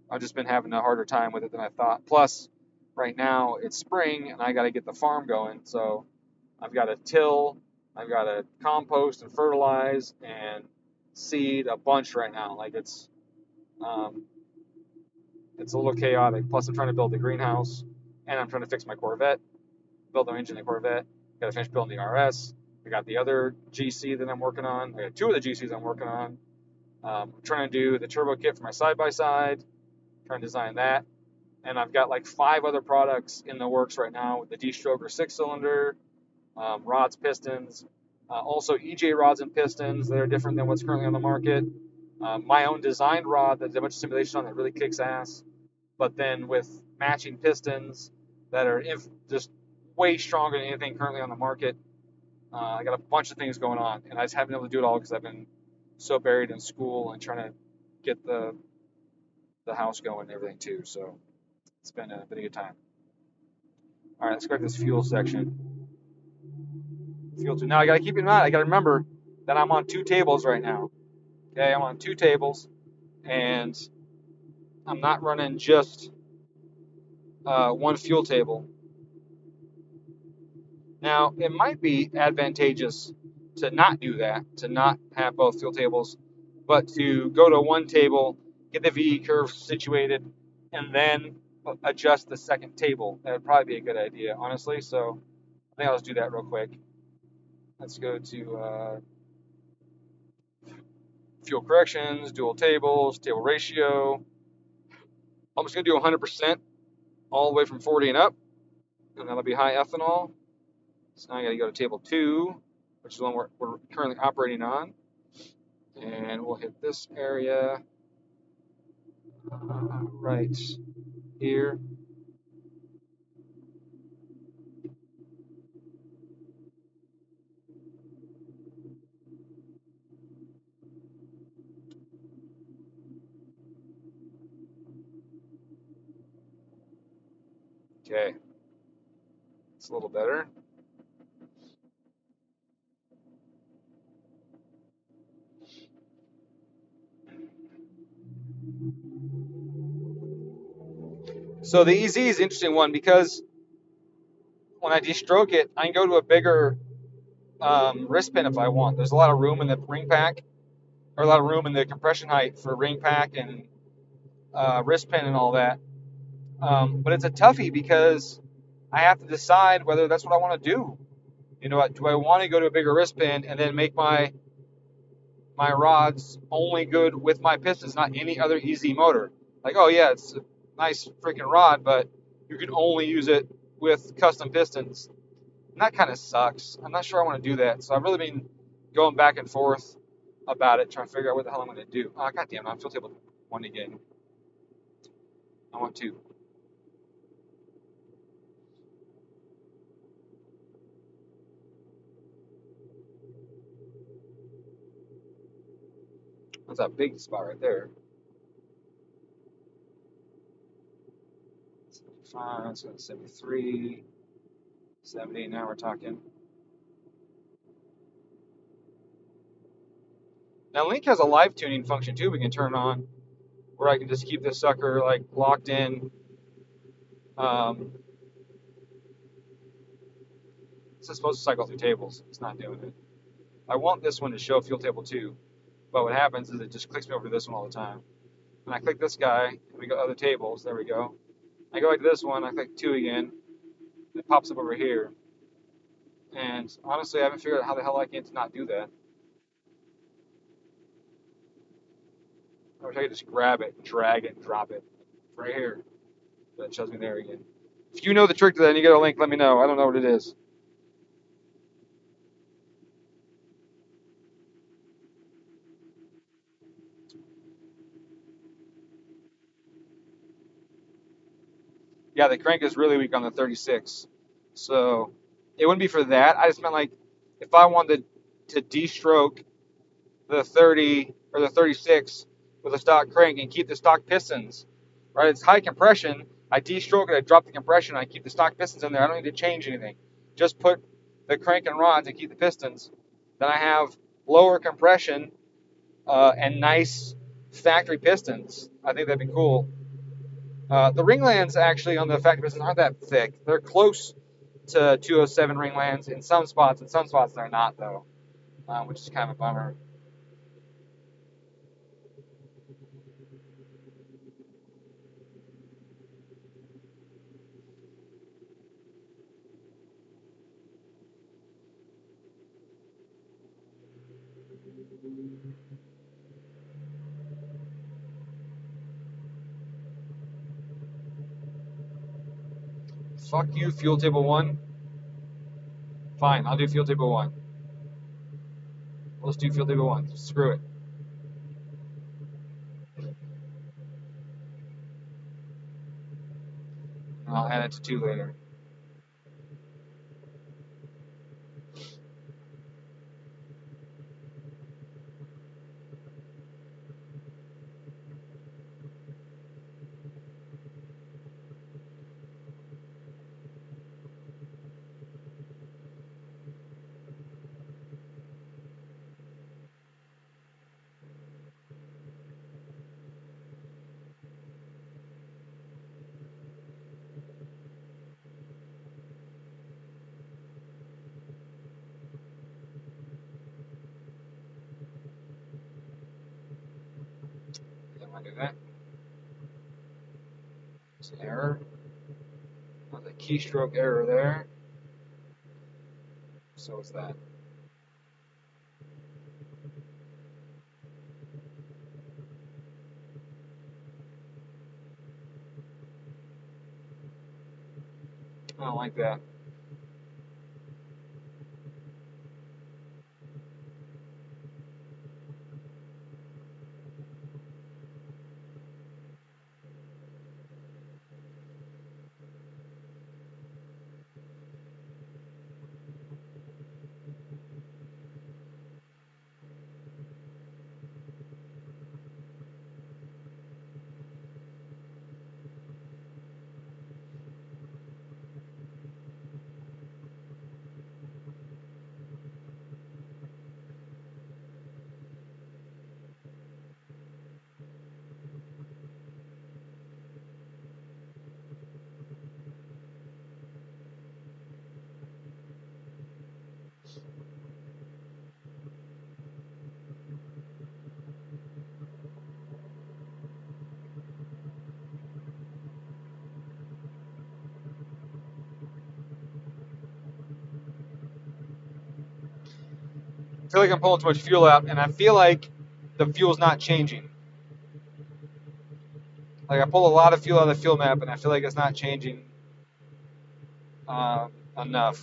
I've just been having a harder time with it than I thought. Plus, right now it's spring and I got to get the farm going. So I've got to till, I've got to compost and fertilize and seed a bunch right now. Like it's a little chaotic. Plus, I'm trying to build the greenhouse and I'm trying to fix my Corvette, build an engine in the Corvette. Got to finish building the RS. I got the other GC that I'm working on. I got two of the GCs I'm working on. I'm trying to do the turbo kit for my side-by-side, trying to design that. And I've got like 5 other products in the works right now with the D-stroker 6-cylinder, rods, pistons, also EJ rods and pistons that are different than what's currently on the market. My own designed rod that did a bunch of simulation on that really kicks ass, but then with matching pistons that are just way stronger than anything currently on the market. I got a bunch of things going on, and I just haven't been able to do it all because I've been so buried in school and trying to get the house going and everything too. So it's been a good time. All right, let's go to this fuel section. Fuel two. Now I got to keep in mind, I got to remember that I'm on 2 tables right now. Okay, I'm on 2 tables, and I'm not running just one fuel table. Now, it might be advantageous to not do that, to not have both fuel tables, but to go to one table, get the VE curve situated, and then adjust the second table. That would probably be a good idea, honestly. So I think I'll just do that real quick. Let's go to fuel corrections, dual tables, table ratio. I'm just going to do 100% all the way from 40 and up, and that'll be high ethanol. So now I got to go to table 2, which is the one we're currently operating on. And we'll hit this area right here. Okay, it's a little better. So the EZ is an interesting one because when I destroke it, I can go to a bigger wrist pin if I want. There's a lot of room in the ring pack, or a lot of room in the compression height for ring pack and wrist pin and all that. But it's a toughie because I have to decide whether that's what I want to do. You know, do I want to go to a bigger wrist pin and then make my rods only good with my pistons, not any other EZ motor? Like, oh yeah, it's a nice freaking rod, but you can only use it with custom pistons. And that kind of sucks. I'm not sure I want to do that. So I've really been going back and forth about it, trying to figure out what the hell I'm going to do. Oh, goddamn, I'm still table 1 again. I want 2. That's a big spot right there. 75, 73, 70. Now we're talking. Now Link has a live tuning function too we can turn on, where I can just keep this sucker like locked in. It's supposed to cycle through tables. It's not doing it. I want this one to show fuel table 2, but what happens is it just clicks me over to this one all the time. And I click this guy, and we go other tables. There we go. I go back to this one, I click 2 again, and it pops up over here. And honestly, I haven't figured out how the hell I can not do that. I wish I could just grab it, drag it, and drop it. Right here. But it shows me there again. If you know the trick to that and you get a link, let me know. I don't know what it is. Yeah, the crank is really weak on the 36. So it wouldn't be for that. I just meant like if I wanted to de-stroke the 30 or the 36 with a stock crank and keep the stock pistons, right? It's high compression. I de-stroke it, I drop the compression, I keep the stock pistons in there. I don't need to change anything. Just put the crank and rods and keep the pistons. Then I have lower compression and nice factory pistons. I think that'd be cool. The ringlands actually on the factory pistons aren't that thick. They're close to 207 ringlands in some spots. In some spots they're not though, which is kind of a bummer. Fuck you, fuel table 1. Fine, I'll do fuel table 1. Let's do fuel table 1. Screw it. I'll add it to 2 later. Didn't want to do that. It's an error. There's a keystroke error there. So is that. I don't like that. I feel like I'm pulling too much fuel out, and I feel like the fuel's not changing. Like I pull a lot of fuel out of the fuel map, and I feel like it's not changing enough.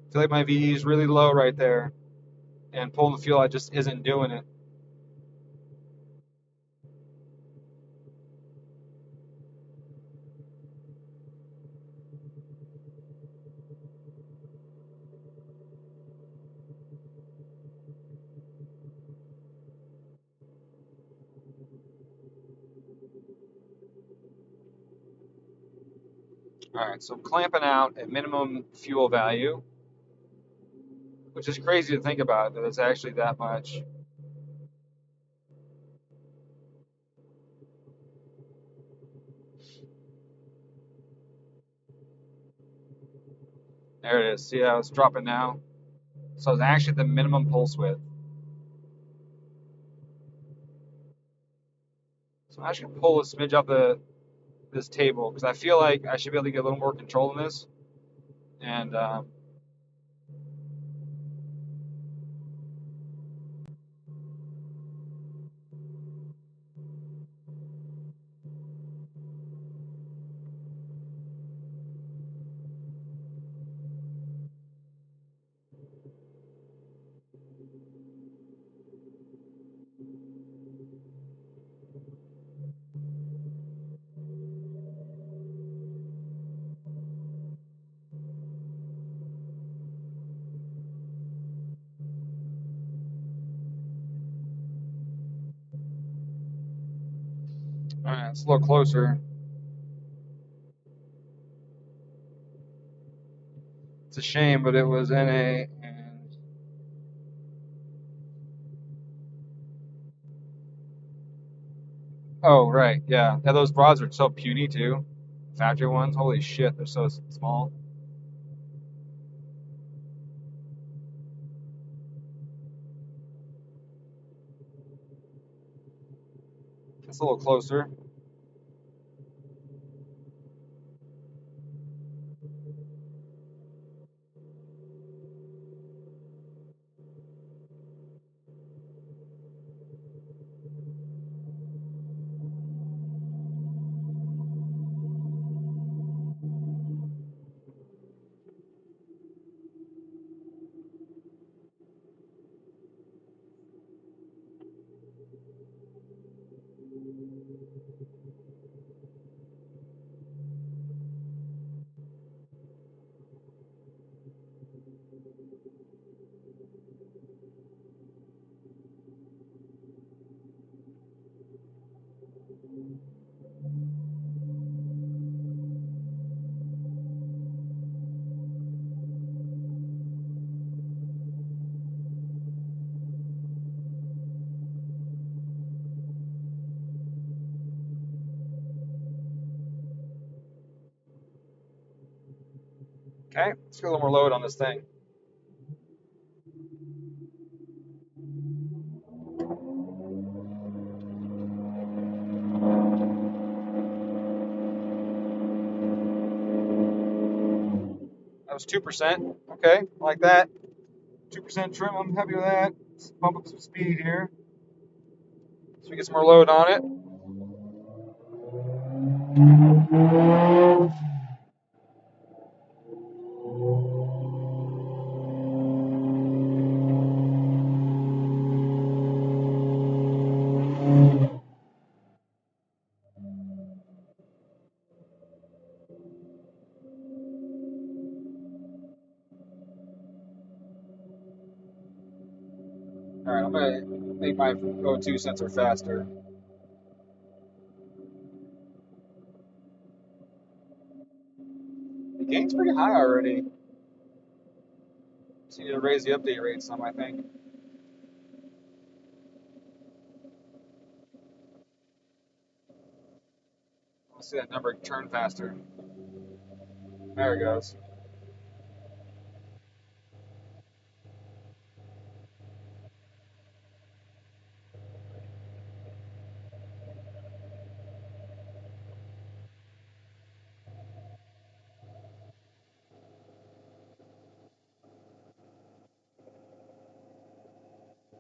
I feel like my VE is really low right there, and pulling the fuel out just isn't doing it. Alright, so I'm clamping out at minimum fuel value, which is crazy to think about, that it's actually that much. There it is. See how it's dropping now? So it's actually the minimum pulse width. So I'm actually going to pull a smidge off this table, because I feel like I should be able to get a little more control in this. And Alright, it's a little closer. It's a shame, but it was NA and oh right, yeah. Yeah, those rods are so puny too. Factory ones, holy shit, they're so small. It's a little closer. Okay, let's get a little more load on this thing. That was 2%. Okay, like that. 2% trim, I'm happy with that. Let's bump up some speed here so we get some more load on it. Alright, I'm gonna make my O2 sensor faster. The gain's pretty high already. Just need to raise the update rate some, I think. Let's see that number turn faster. There it goes.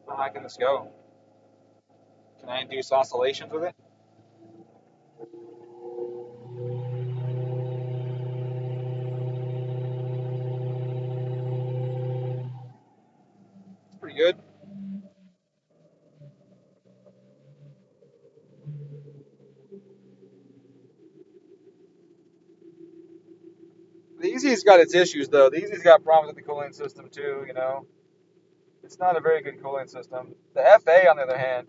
How high can this go? Can I induce oscillations with it? It's pretty good. The Easy's got its issues though. The Easy's got problems with the cooling system too, you know. It's not a very good cooling system. The FA, on the other hand,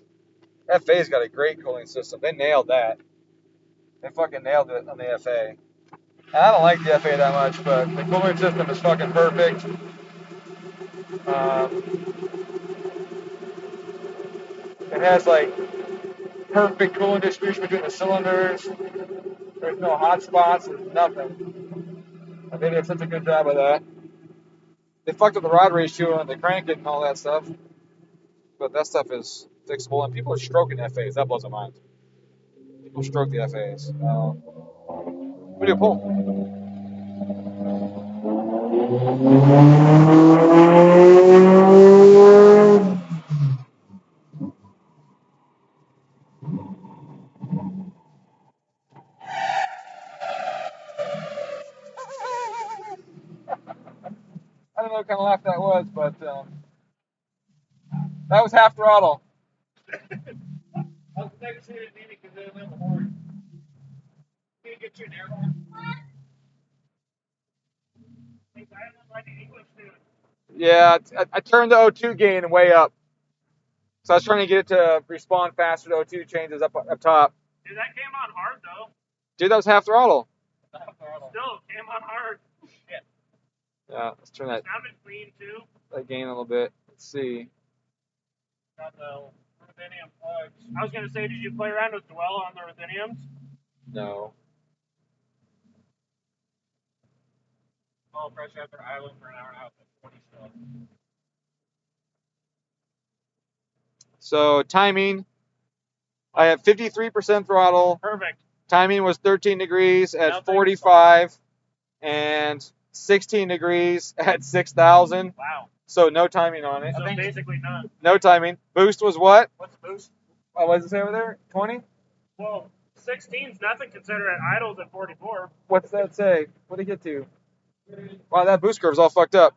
FA's got a great cooling system. They nailed that. They fucking nailed it on the FA. And I don't like the FA that much, but the cooling system is fucking perfect. It has like perfect cooling distribution between the cylinders. There's no hot spots. There's nothing. They did such a good job of that. They fucked up the rod ratio and the crank it and all that stuff. But that stuff is fixable. And people are stroking FAs. That blows my mind. People stroke the FAs. We do a pull. I don't know what kind of laugh that was, but that was half throttle. I was next to it because they went horn. Can you get you an air horn? Yeah, I turned the O2 gain way up. So I was trying to get it to respond faster to O2 changes up top. Dude, that came on hard though. Dude, that was half throttle. Still came on hard. Shit. Yeah, let's turn that Sounded clean too. gain a little bit. Let's see. Got the ruthenium plugs. I was gonna say, did you play around with dwell on the rutheniums? No. All pressure after idling for an hour and a half at 20 still. So timing, I have 53% throttle. Perfect. Timing was 13 degrees at Nothing. 45 and 16 degrees at 6,000. Wow. So no timing on it. So basically none. No timing. Boost was what? What's the boost? What does it say over there? 20? Well, 16's nothing considering idles at 44. What's that say? What did it get to? Wow, that boost curve's all fucked up.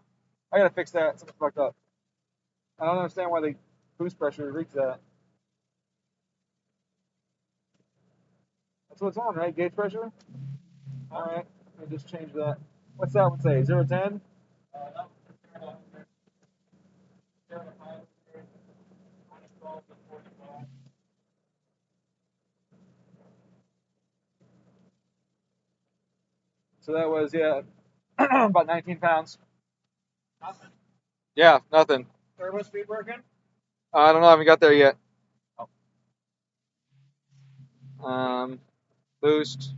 I gotta fix that. Something's fucked up. I don't understand why the boost pressure reads that. That's what it's on, right? Gauge pressure? Alright, let me just change that. What's that one say? 0 to 10? So that was, yeah, about 19 pounds. Nothing. Yeah, nothing. Turbo speed working? I don't know, I haven't got there yet. Boost.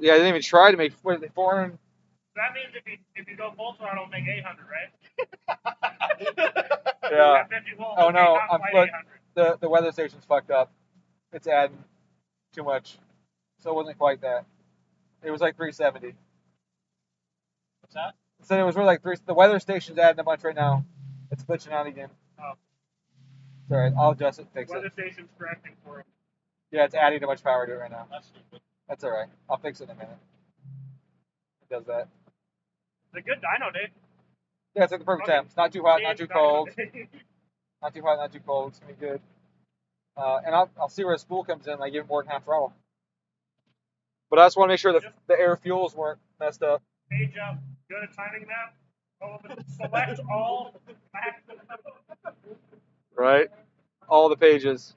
Yeah, I didn't even try to make, what is it, 400? That means if you go full throttle, make 800, right? Yeah. At 50 volts, Oh no, not quite look, 800. the weather station's fucked up. It's adding too much. So it wasn't quite that. It was like 370. What's that? I said it was really like the weather station's adding a bunch right now. It's glitching out again. Oh. It's alright, I'll adjust it and fix Weather it. station's correcting for it. Yeah, it's adding too much power to it right now. That's stupid. That's alright. I'll fix it in a minute. It does that. It's a good dyno, Dave. Yeah, it's at the perfect temp. It's not too hot, not too cold. Dyno. Not too hot, not too cold. It's gonna be good. And I'll see where the spool comes in. I give it more than half throttle. But I just want to make sure that the air fuels weren't messed up. Page up. Go to timing map. Select all. Right? All the pages.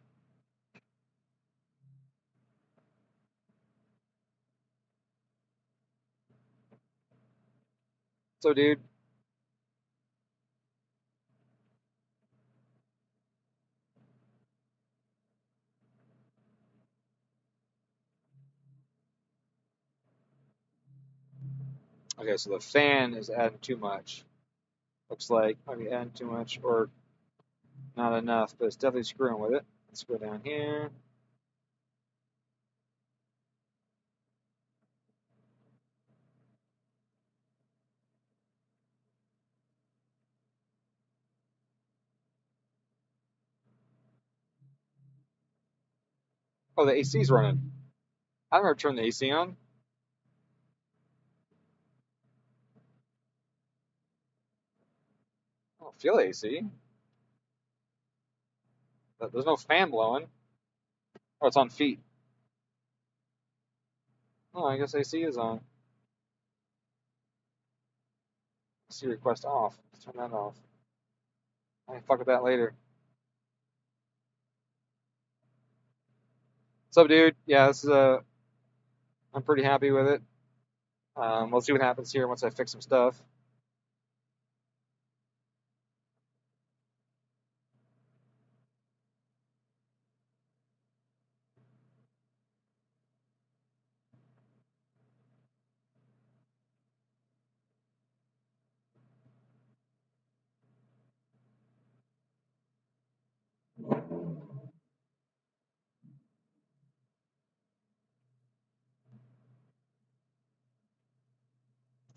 So, dude. Okay, so the fan is adding too much. Looks like maybe adding too much or not enough, but it's definitely screwing with it. Let's go down here. Oh, the AC's running. I've never turned the AC on. I don't feel the AC. There's no fan blowing. Oh, it's on feet. Oh, I guess AC is on. AC request off. Let's turn that off. I can fuck with that later. What's up, dude? Yeah, this is I'm pretty happy with it. We'll see what happens here once I fix some stuff.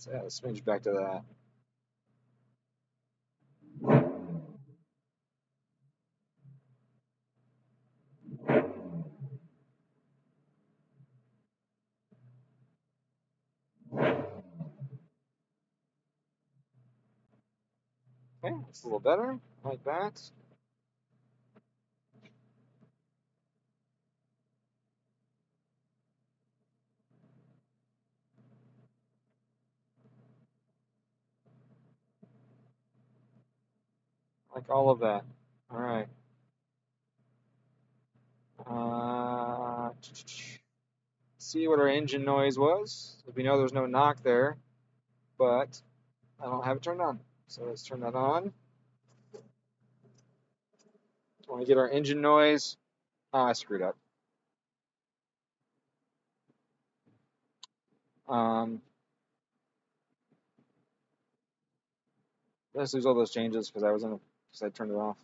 Let's add a smidge back to that. Okay, it's a little better, like that. Like all of that. All right. see what our engine noise was. We know there's no knock there, but I don't have it turned on. So let's turn that on. I want to get our engine noise. Oh, I screwed up. Let's lose all those changes because I turned it off.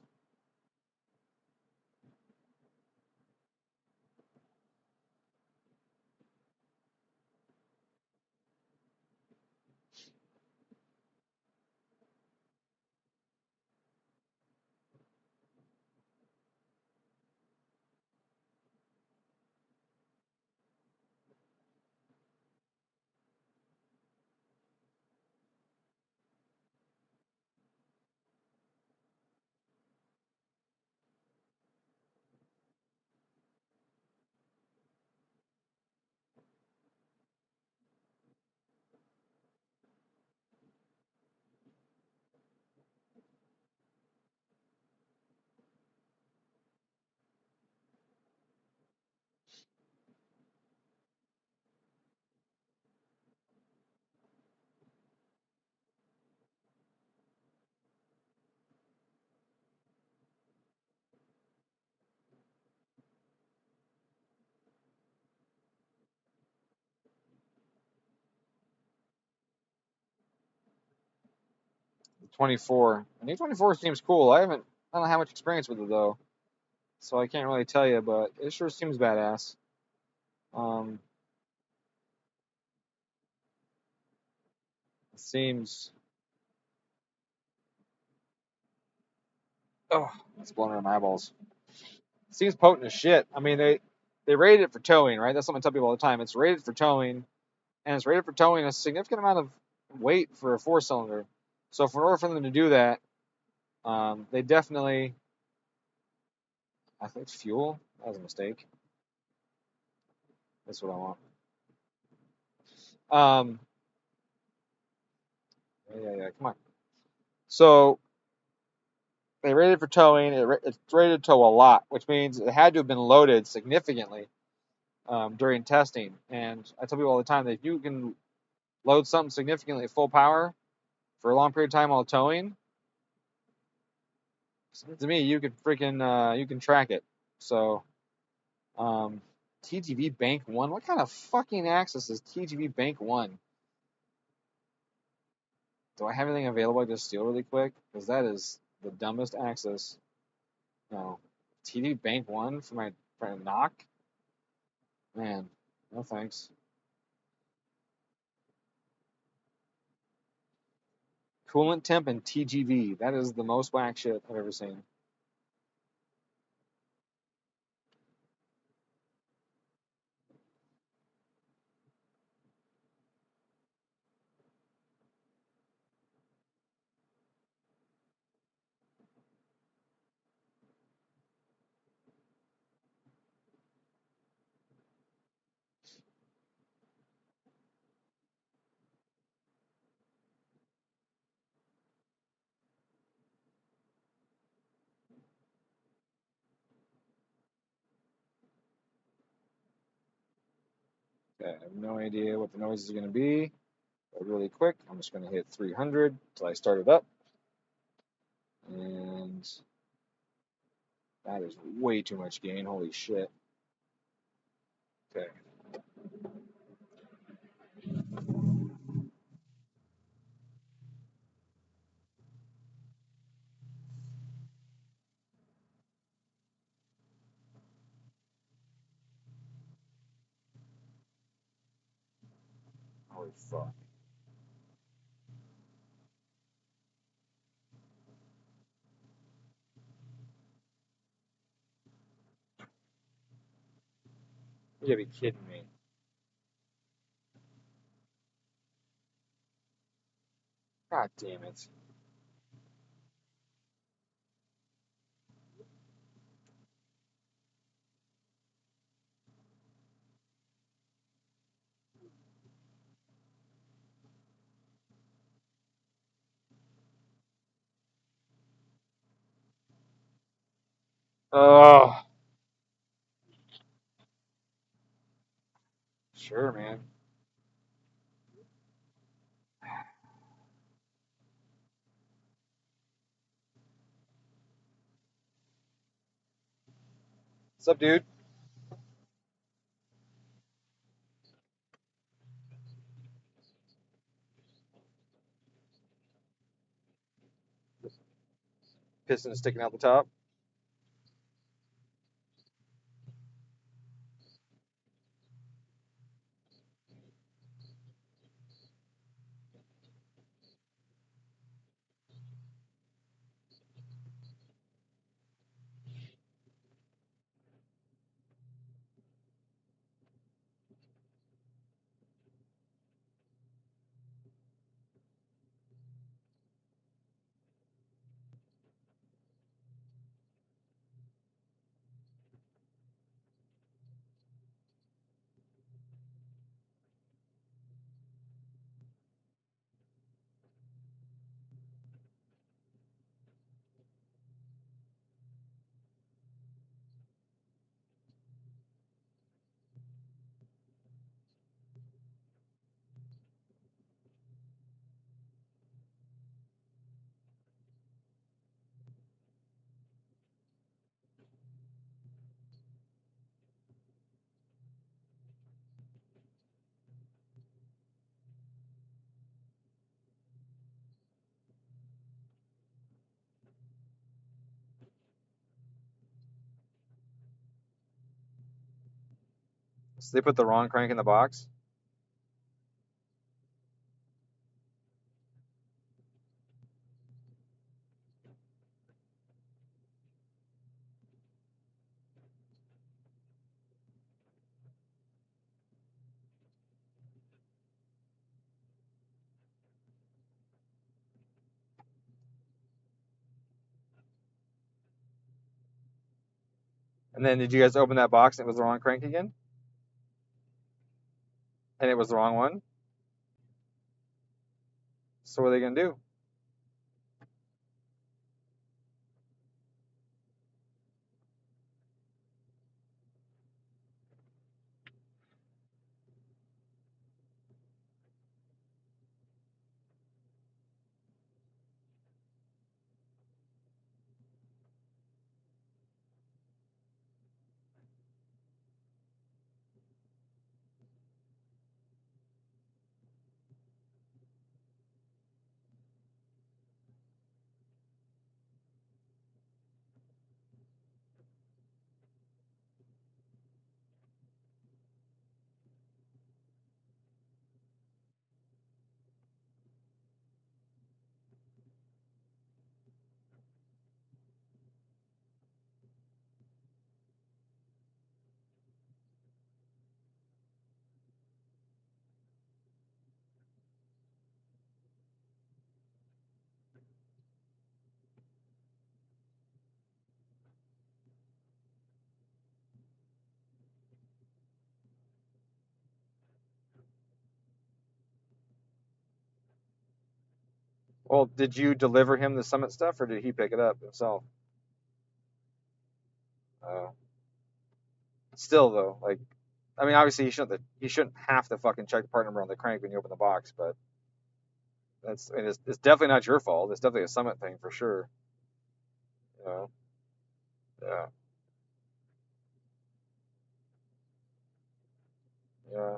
The 24. The E24 seems cool. I don't have much experience with it though, so I can't really tell you, but it sure seems badass. It seems. Oh, it's blowing around my eyeballs. It seems potent as shit. I mean, they rated it for towing, right? That's something I tell people all the time. It's rated for towing, and it's rated for towing a significant amount of weight for a 4-cylinder. So, in order for them to do that, they definitely. I think it's fuel. That was a mistake. That's what I want. Yeah. Come on. So they rated for towing. It's rated to tow a lot, which means it had to have been loaded significantly during testing. And I tell people all the time that if you can load something significantly at full power for a long period of time while towing, to me, you could freaking you can track it. So TGV Bank 1? What kind of fucking access is TGV Bank 1? Do I have anything available I can just steal really quick? Because that is the dumbest access. No. TGV Bank 1 for my knock? Man, no thanks. Coolant temp and TGV. That is the most whack shit I've ever seen. Okay, I have no idea what the noise is going to be. But really quick, I'm just going to hit 300 until I start it up. And that is way too much gain. Holy shit. Okay. Holy fuck. You gotta be kidding me. God damn it. Oh, Sure, man. What's up, dude? Piston sticking out the top. So they put the wrong crank in the box. And then did you guys open that box and it was the wrong crank again? And it was the wrong one? So what are they going to do? Well, did you deliver him the Summit stuff or did he pick it up himself? Oh. Still though, like, I mean, obviously he shouldn't have to fucking check the part number on the crank when you open the box, but I mean, it's definitely not your fault. It's definitely a Summit thing for sure. You know? Yeah. Yeah.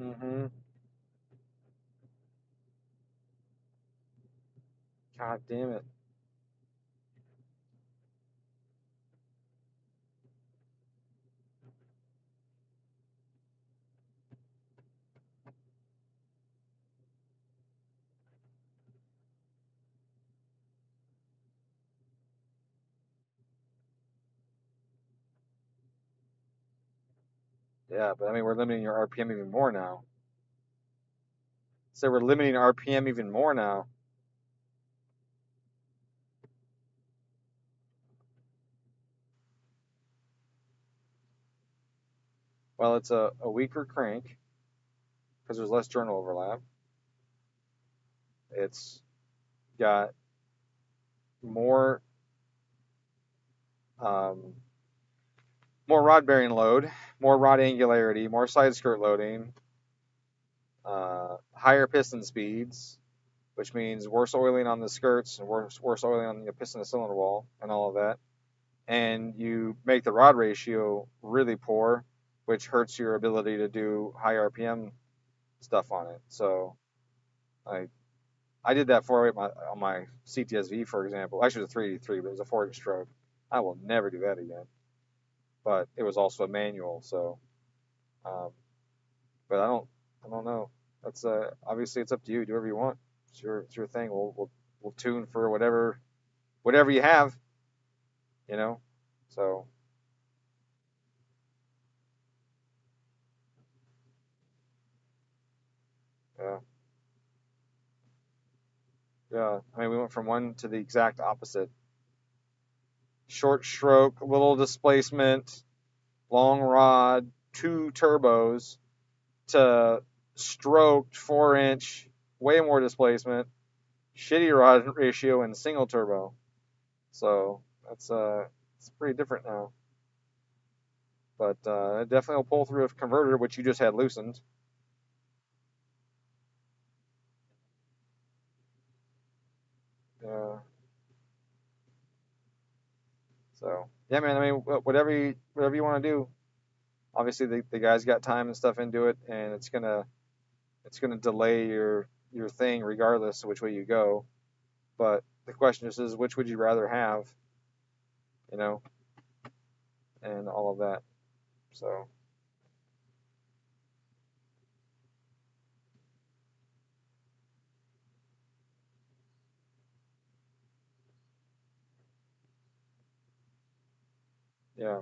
Mm-hmm. God damn it. Yeah, but I mean, we're limiting your RPM even more now. So we're limiting RPM even more now. Well, it's a weaker crank because there's less journal overlap. It's got more more rod bearing load, more rod angularity, more side skirt loading, higher piston speeds, which means worse oiling on the skirts and worse oiling on the piston and cylinder wall and all of that. And you make the rod ratio really poor, which hurts your ability to do high RPM stuff on it. So, like, I did that on my CTSV, for example. Actually, it was a 383, but it was a 4-inch stroke. I will never do that again. But it was also a manual, so. But I don't know. That's obviously it's up to you. Do whatever you want. It's your thing. We'll tune for whatever you have. You know. So. Yeah. Yeah. I mean, we went from one to the exact opposite. Short stroke, little displacement, long rod, 2 turbos, to stroked 4-inch, way more displacement, shitty rod ratio, and single turbo. So that's it's pretty different now. But it definitely will pull through a converter, which you just had loosened. Yeah. So yeah, man. I mean, whatever you want to do. Obviously, the guy's got time and stuff into it, and it's gonna delay your thing regardless of which way you go. But the question is which would you rather have? You know, and all of that. So yeah,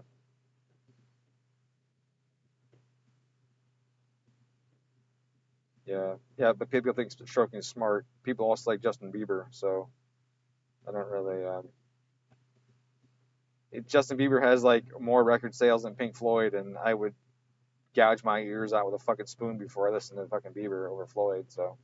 yeah, yeah. But people think stroking is smart. People also like Justin Bieber, so I don't really. Justin Bieber has like more record sales than Pink Floyd, and I would gouge my ears out with a fucking spoon before I listen to fucking Bieber over Floyd. So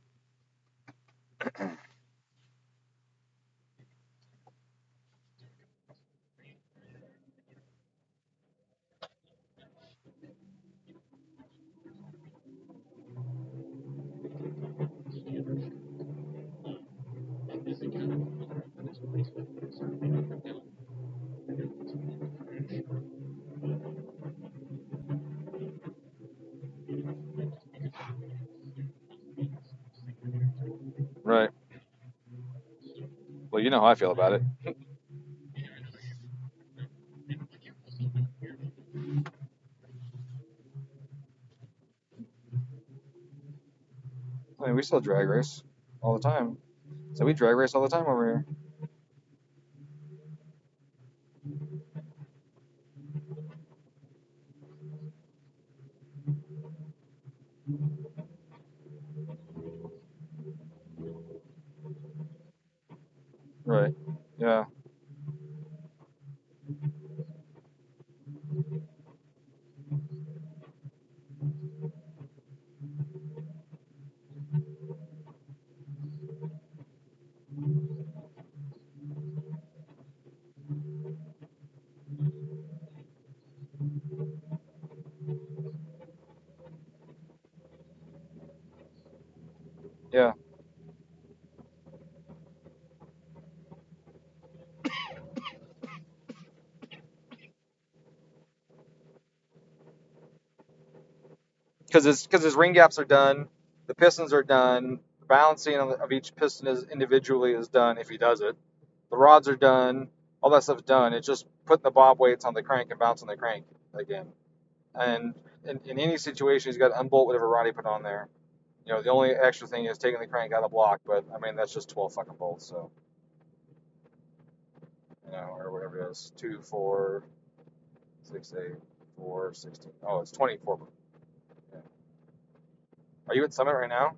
right. Well, you know how I feel about it. I mean, we still drag race all the time. So we drag race all the time over here. Right. Yeah. Yeah. Because his ring gaps are done, the pistons are done, the balancing of each piston is individually is done if he does it. The rods are done, all that stuff's done. It's just putting the bob weights on the crank and bouncing the crank again. And in any situation, he's got to unbolt whatever rod he put on there. You know, the only extra thing is taking the crank out of the block, but I mean that's just 12 fucking bolts, so you know, or whatever it is, 2, 4, 6, 8, 4, 16. Oh, it's 24. Yeah. Are you at Summit right now?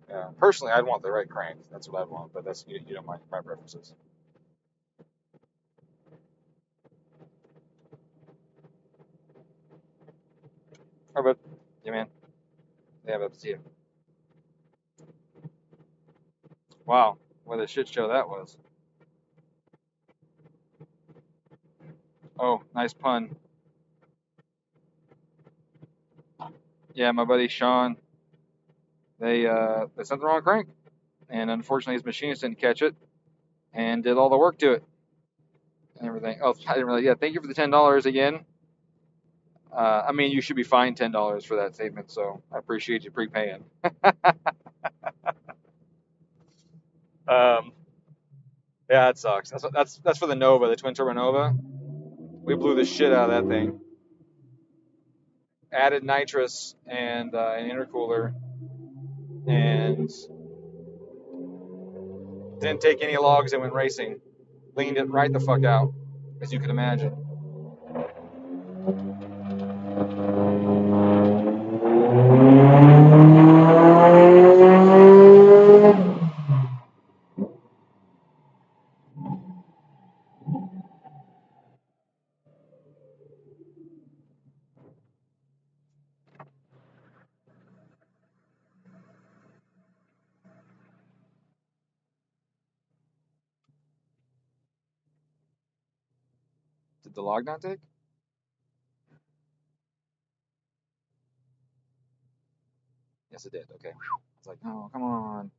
Yeah. Personally, I'd want the right crank. That's what I'd want, but that's you know my preferences. Oh, but yeah, man. Yeah, but see you. Wow, what a shit show that was. Oh, nice pun. Yeah, my buddy Sean. They sent the wrong crank, and unfortunately his machinist didn't catch it and did all the work to it and everything. Oh, I didn't really. Yeah, thank you for the $10 again. I mean, you should be fined $10 for that statement, so I appreciate you prepaying. Um, yeah, it sucks. That's for the Nova, the twin turbo Nova. We blew the shit out of that thing. Added nitrous and an intercooler, and didn't take any logs and went racing. Leaned it right the fuck out, as you can imagine. Did the log not take? Yes, it did. Okay. It's like, no, come on.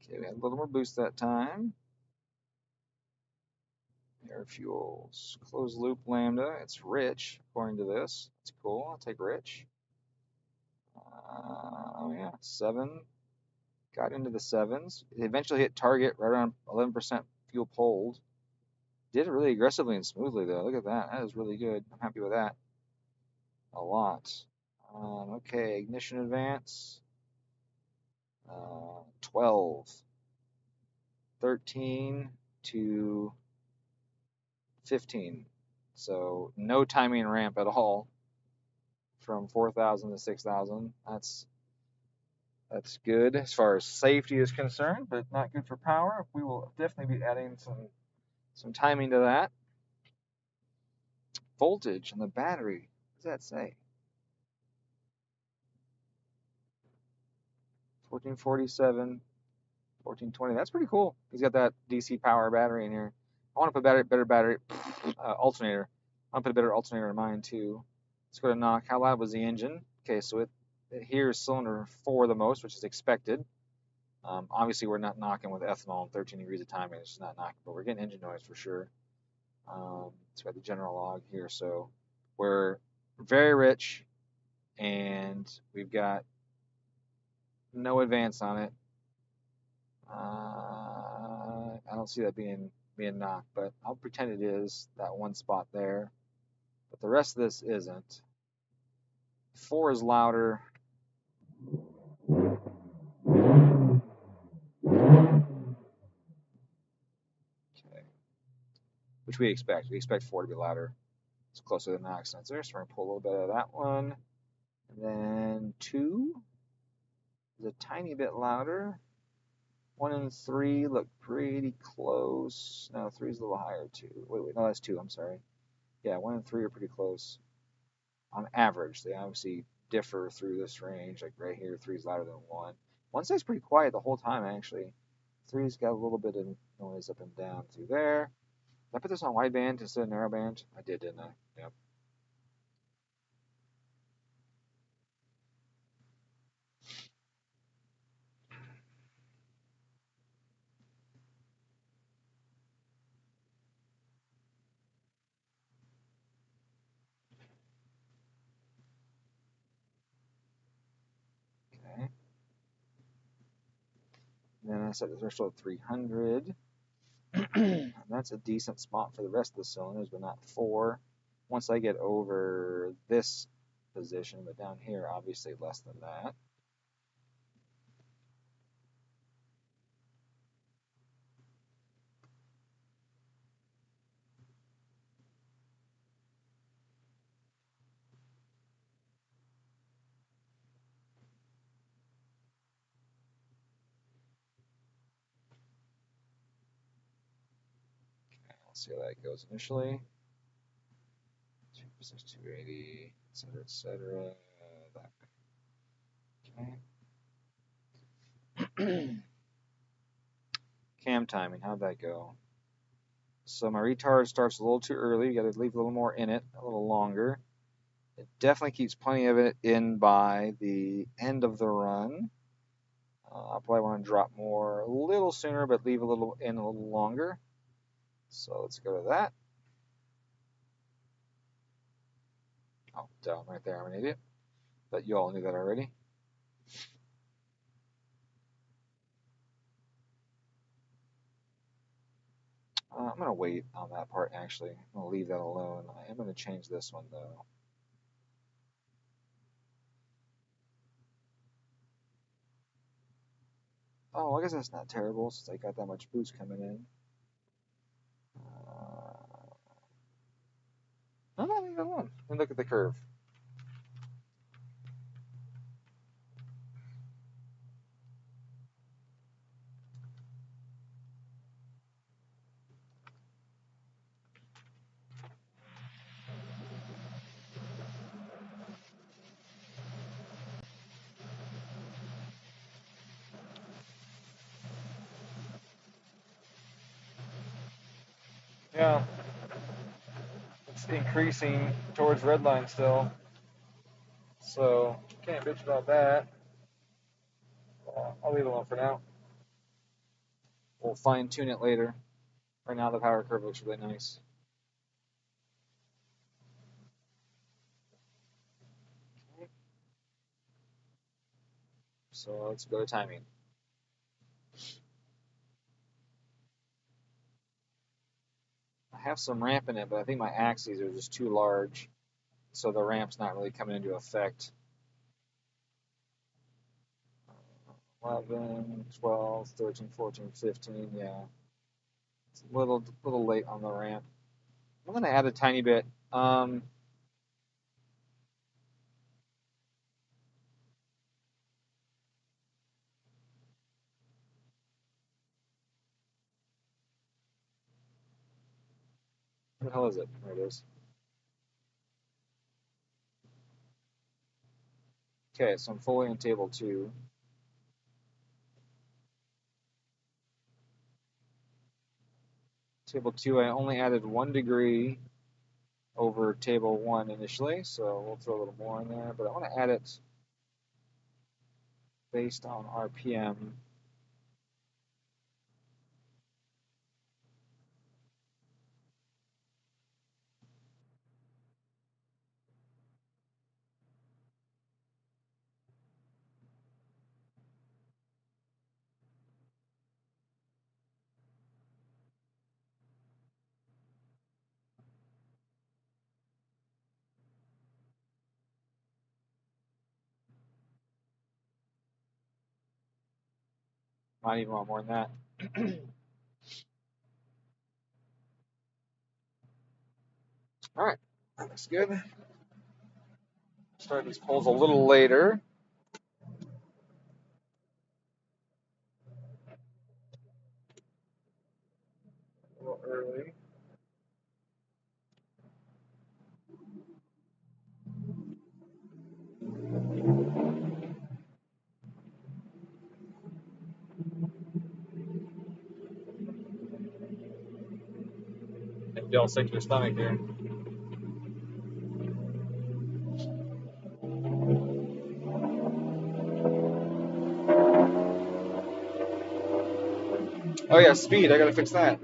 Okay, we had a little more boost that time. Air fuels, closed loop lambda. It's rich, according to this. It's cool. I'll take rich. Oh yeah, 7. Got into the 7s. It eventually hit target right around 11% fuel pulled. Did it really aggressively and smoothly though. Look at that. That is really good. I'm happy with that. A lot. Okay, ignition advance. 12. 13 to 15. So no timing ramp at all from 4,000 to 6,000. That's good as far as safety is concerned, but not good for power. We will definitely be adding some timing to that. Voltage on the battery. What does that say? 1447, 1420. That's pretty cool. He's got that DC power battery in here. I want to put better battery alternator. I want to put a better alternator in mine too. Let's go to knock. How loud was the engine? Okay, so it here's cylinder 4 the most, which is expected. Obviously, we're not knocking with ethanol and 13 degrees of timing. It's just not knocking, but we're getting engine noise for sure. It's got the general log here, so we're very rich, and we've got no advance on it. I don't see that being knocked, but I'll pretend it is that one spot there. But the rest of this isn't. 4 is louder. Okay. Which we expect. We expect 4 to be louder. It's closer than knock sensor, so we're going to pull a little bit of that one. And then 2 is a tiny bit louder. 1 and 3 look pretty close. No, 3 is a little higher too. Wait, no, that's 2. I'm sorry. Yeah, 1 and 3 are pretty close on average. They obviously differ through this range. Like right here, 3 is louder than 1. 1 stays pretty quiet the whole time actually. 3's got a little bit of noise up and down through there. Did I put this on wideband instead of narrowband? I did, didn't I? Yep. Okay. And then I set the threshold at 300. That's a decent spot for the rest of the cylinders, but not 4. Once I get over this position, but down here, obviously less than that. Let's see how that goes initially. 280, etc., etc. Okay. Cam timing, how'd that go? So my retard starts a little too early. You got to leave a little more in it, a little longer. It definitely keeps plenty of it in by the end of the run. I'll probably want to drop more a little sooner, but leave a little in a little longer. So let's go to that. Oh, down right there, I'm an idiot. But you all knew that already. I'm going to wait on that part, actually. I'm going to leave that alone. I am going to change this one, though. Oh, I guess that's not terrible since I got that much boost coming in. No, leave it alone. And look at the curve. Yeah, it's increasing towards red line still. So, can't bitch about that. I'll leave it alone for now. We'll fine tune it later. Right now the power curve looks really nice. So let's go to timing. I have some ramp in it, but I think my axes are just too large. So the ramp's not really coming into effect. 11, 12, 13, 14, 15, yeah. It's a little late on the ramp. I'm going to add a tiny bit. What the hell is it? There it is. Okay, so I'm fully in table 2. Table 2, I only added 1 degree over table 1 initially, so we'll throw a little more in there, but I want to add it based on RPM. Might even want more than that. All right, looks good. Start these pulls a little later. A little early. And don't stick to your stomach here. Oh yeah, speed. I gotta fix that.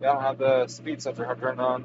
Yeah, I don't have the speed sensor turned on.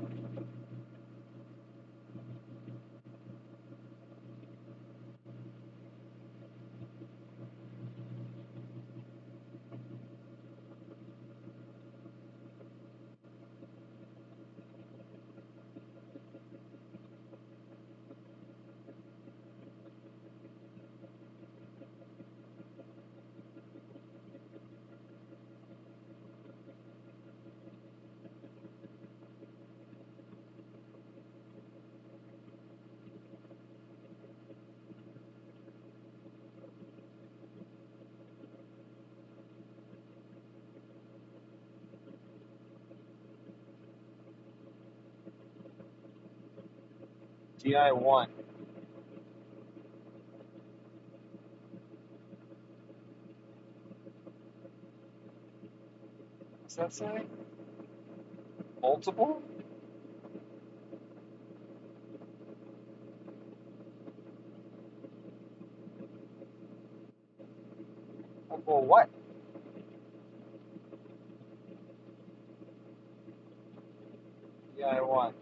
GI1. What's that say? Multiple? Multiple what? GI1.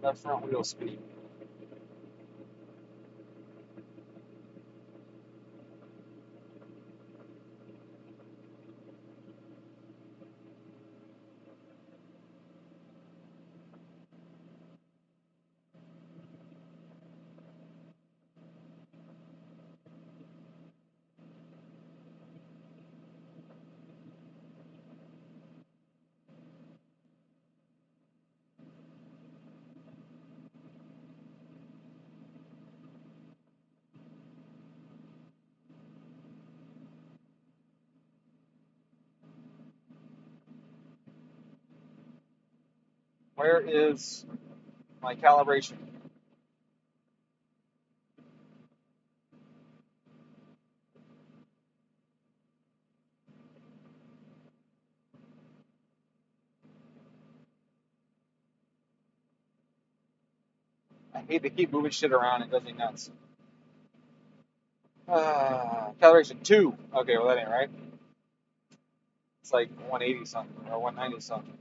Left front wheel speed. Where is my calibration? I hate to keep moving shit around. It does me nuts. Calibration 2. Okay, well that ain't right. It's like 180 something or 190 something.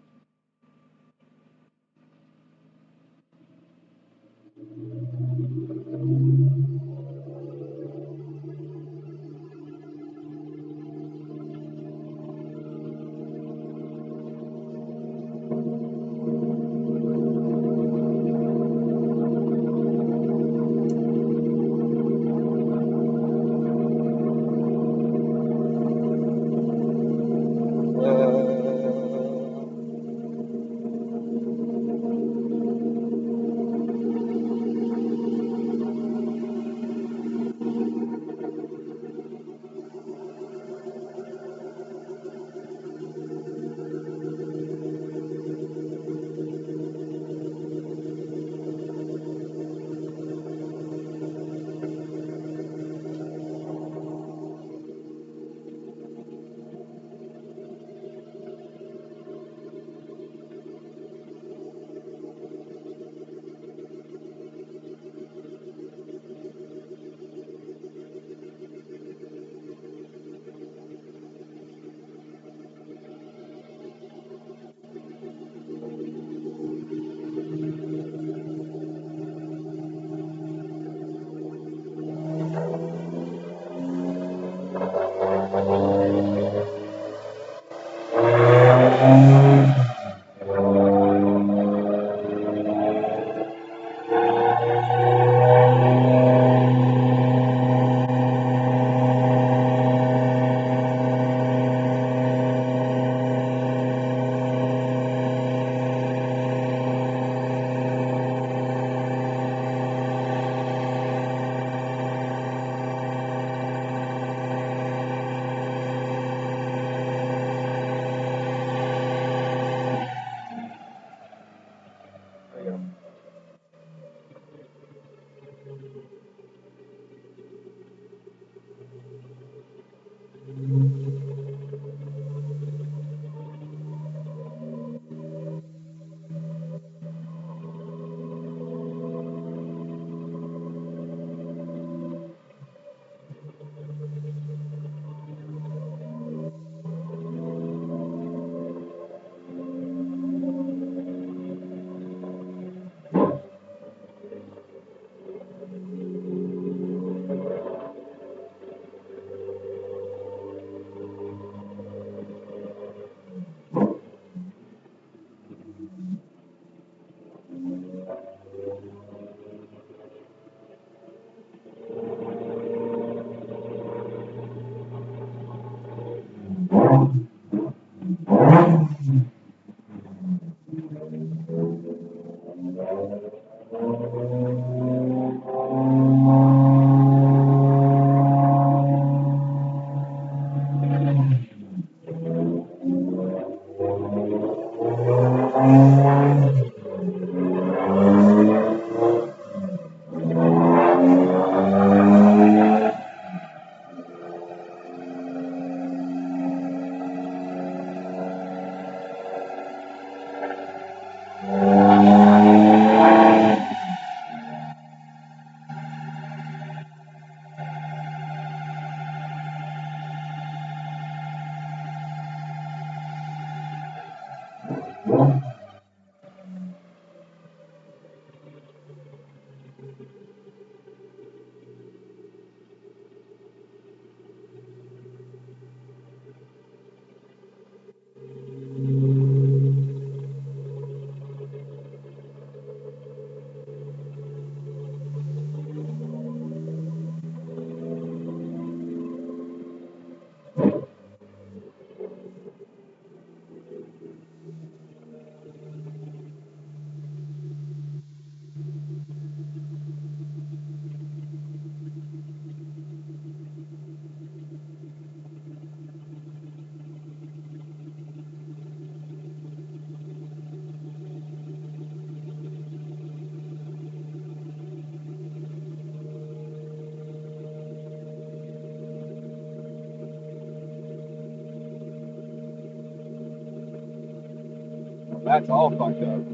That's all fucked up.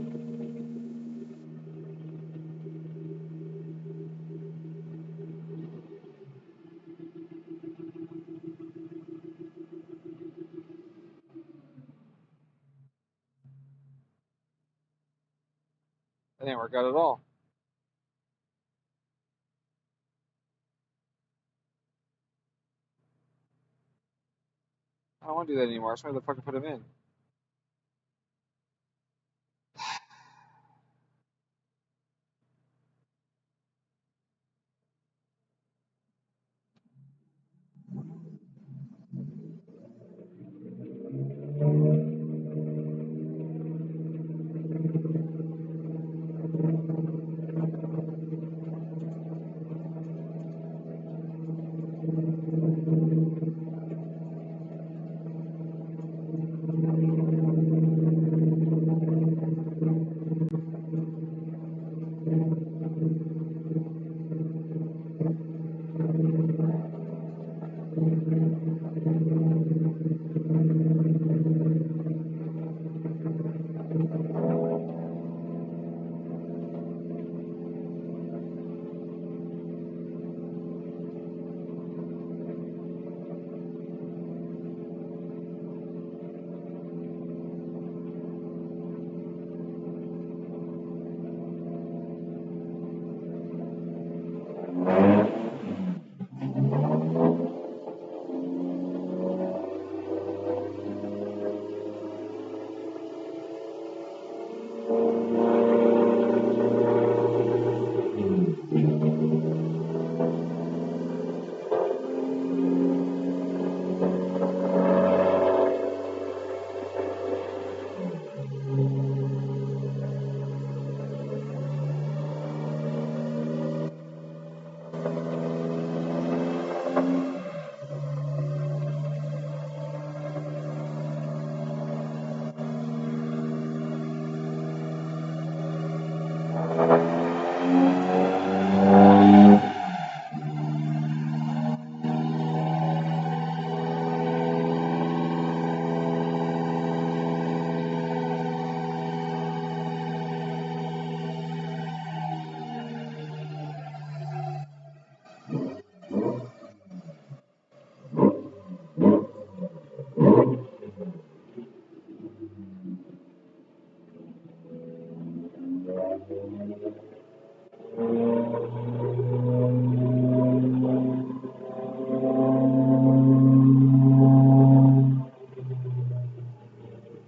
That didn't work out at all. I don't want to do that anymore. I just want to fucking put him in.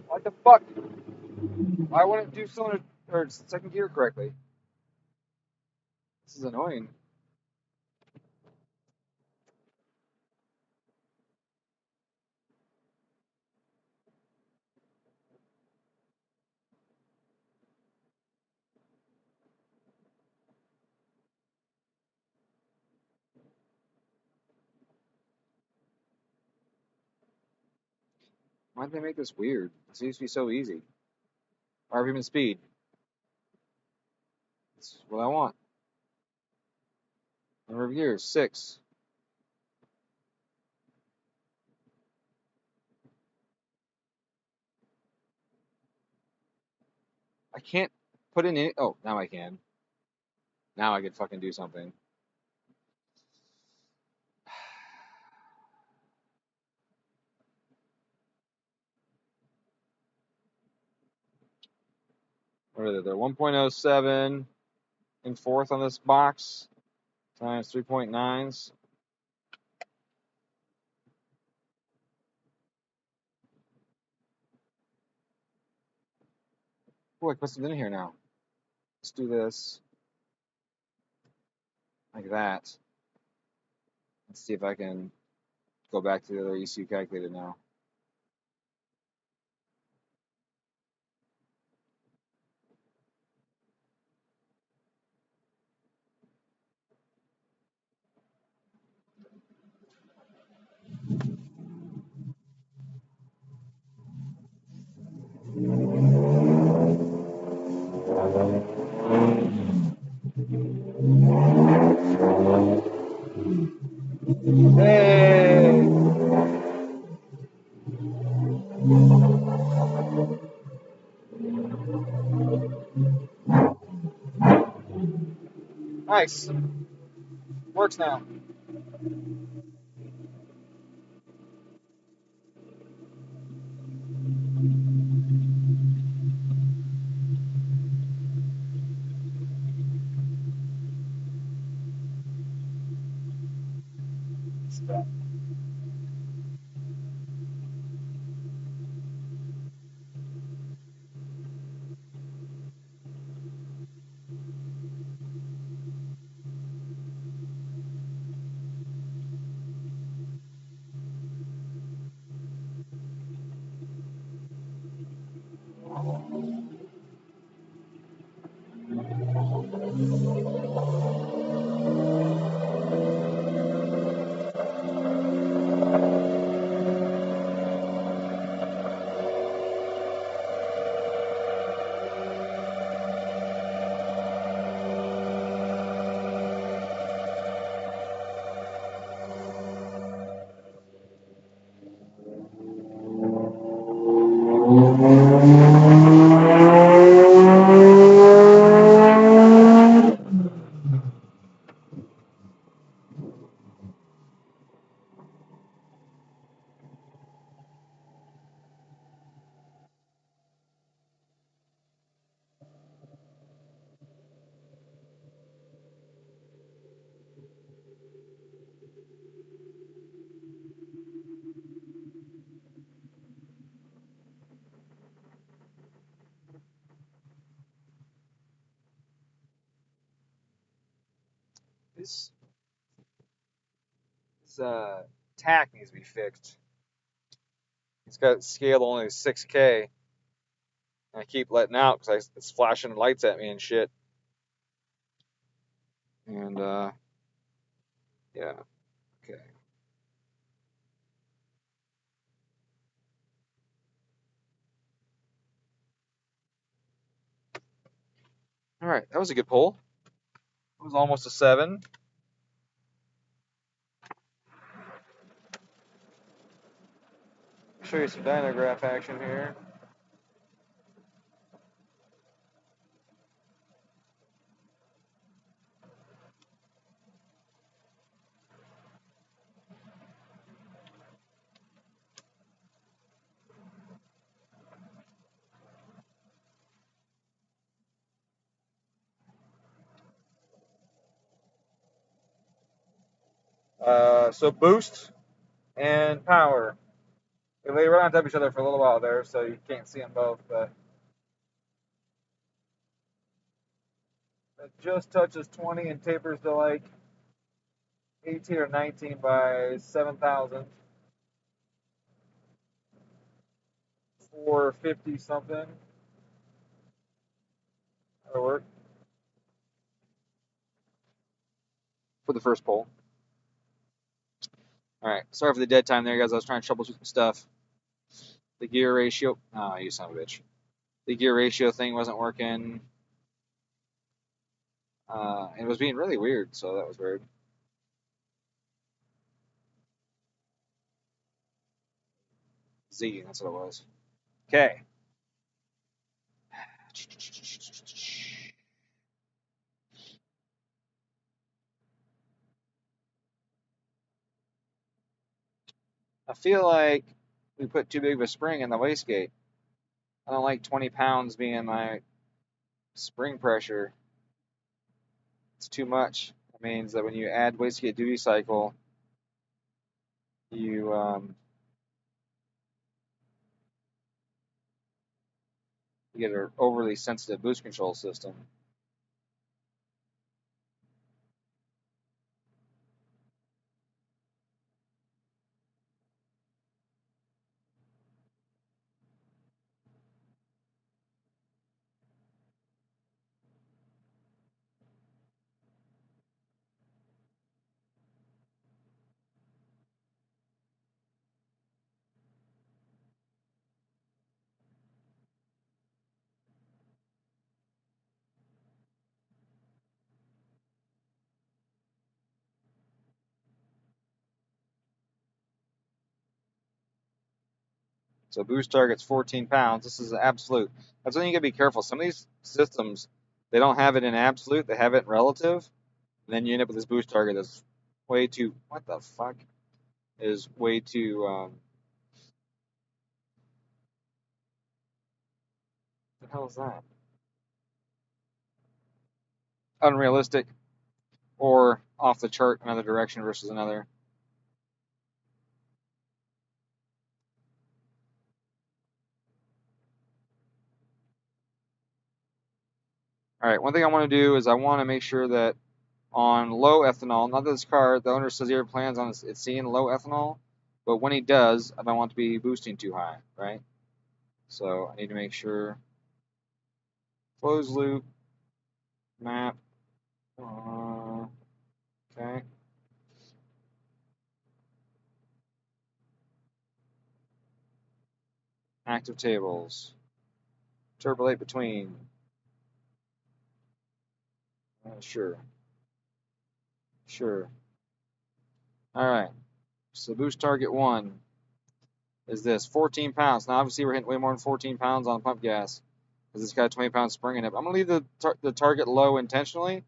What the fuck? I wouldn't do cylinder or second gear correctly. This is annoying. Why did they make this weird? It seems to be so easy. RPM and speed. That's what I want. Number of gears, 6. I can't put in any. Oh, now I can. Now I can fucking do something. What are they? They're 1.07 in fourth on this box times 3.9s. Oh, I put something in here now. Let's do this like that. Let's see if I can go back to the other ECU calculator now. Hey! Nice. Works now. This tack needs to be fixed. It's got scale only 6K. And I keep letting out because it's flashing lights at me and shit. And, yeah. Okay. All right. That was a good pull. It was almost a 7. Show you some dynograph action here. So boost and power. They lay right on top of each other for a little while there, so you can't see them both, but it just touches 20 and tapers to like 18 or 19 by 7,000. 450 something. That'll work. For the first pull. Alright, sorry for the dead time there, guys. I was trying to troubleshoot some stuff. The gear ratio. Oh, you son of a bitch. The gear ratio thing wasn't working. It was being really weird, so that was weird. Z, that's what it was. Okay. I feel like we put too big of a spring in the wastegate. I don't like 20 pounds being my spring pressure. It's too much. It means that when you add wastegate duty cycle, you get an overly sensitive boost control system. So boost target's 14 pounds. This is absolute. That's when you gotta be careful. Some of these systems, they don't have it in absolute, they have it in relative. And then you end up with this boost target that's way too, what the fuck? Is way too, what the hell is that? Unrealistic or off the chart another direction versus another. All right, one thing I want to do is I want to make sure that on low ethanol, not that this car, the owner says he ever plans on it seeing low ethanol, but when he does, I don't want to be boosting too high, right? So I need to make sure closed loop, map, okay. Active tables, turbulate between, sure, sure. All right, so boost target 1 is this, 14 pounds. Now obviously we're hitting way more than 14 pounds on pump gas because it's got a 20 pound spring in it. I'm gonna leave the target low intentionally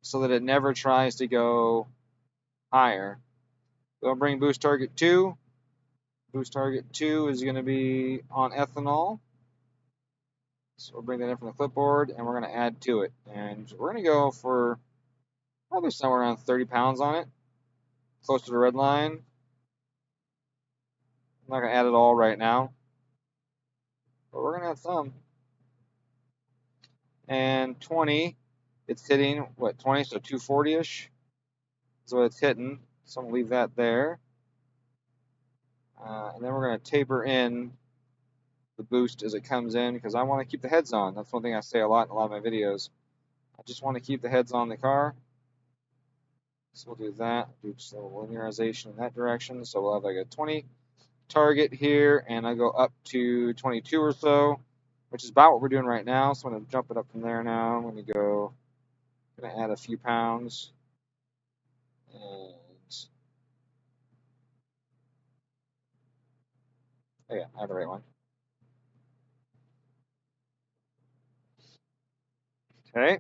so that it never tries to go higher. We'll bring boost target 2. Boost target 2 is going to be on ethanol. So we'll bring that in from the clipboard and we're going to add to it. And we're going to go for probably somewhere around 30 pounds on it, close to the red line. I'm not going to add it all right now, but we're going to add some. And 20, it's hitting, what, 20, so 240-ish is what it's hitting. So I'm going to leave that there. And then we're going to taper in the boost as it comes in because I want to keep the heads on. That's one thing I say a lot in a lot of my videos. I just want to keep the heads on the car. So we'll do that, do just a little linearization in that direction. So we'll have like a 20 target here, and I go up to 22 or so, which is about what we're doing right now. So I'm going to jump it up from there now. I'm going to add a few pounds. And oh yeah, I have the right one. Okay.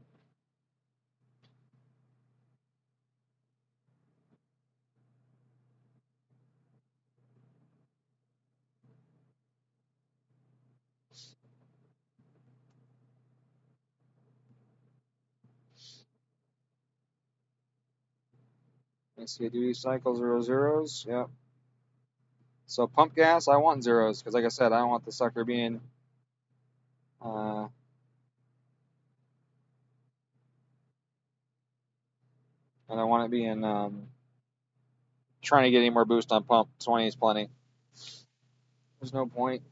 Let's see, duty cycle 0 zeros. Yep. So pump gas, I want zeros because, like I said, I don't want the sucker being and I want it being trying to get any more boost on pump. 20 is plenty. There's no point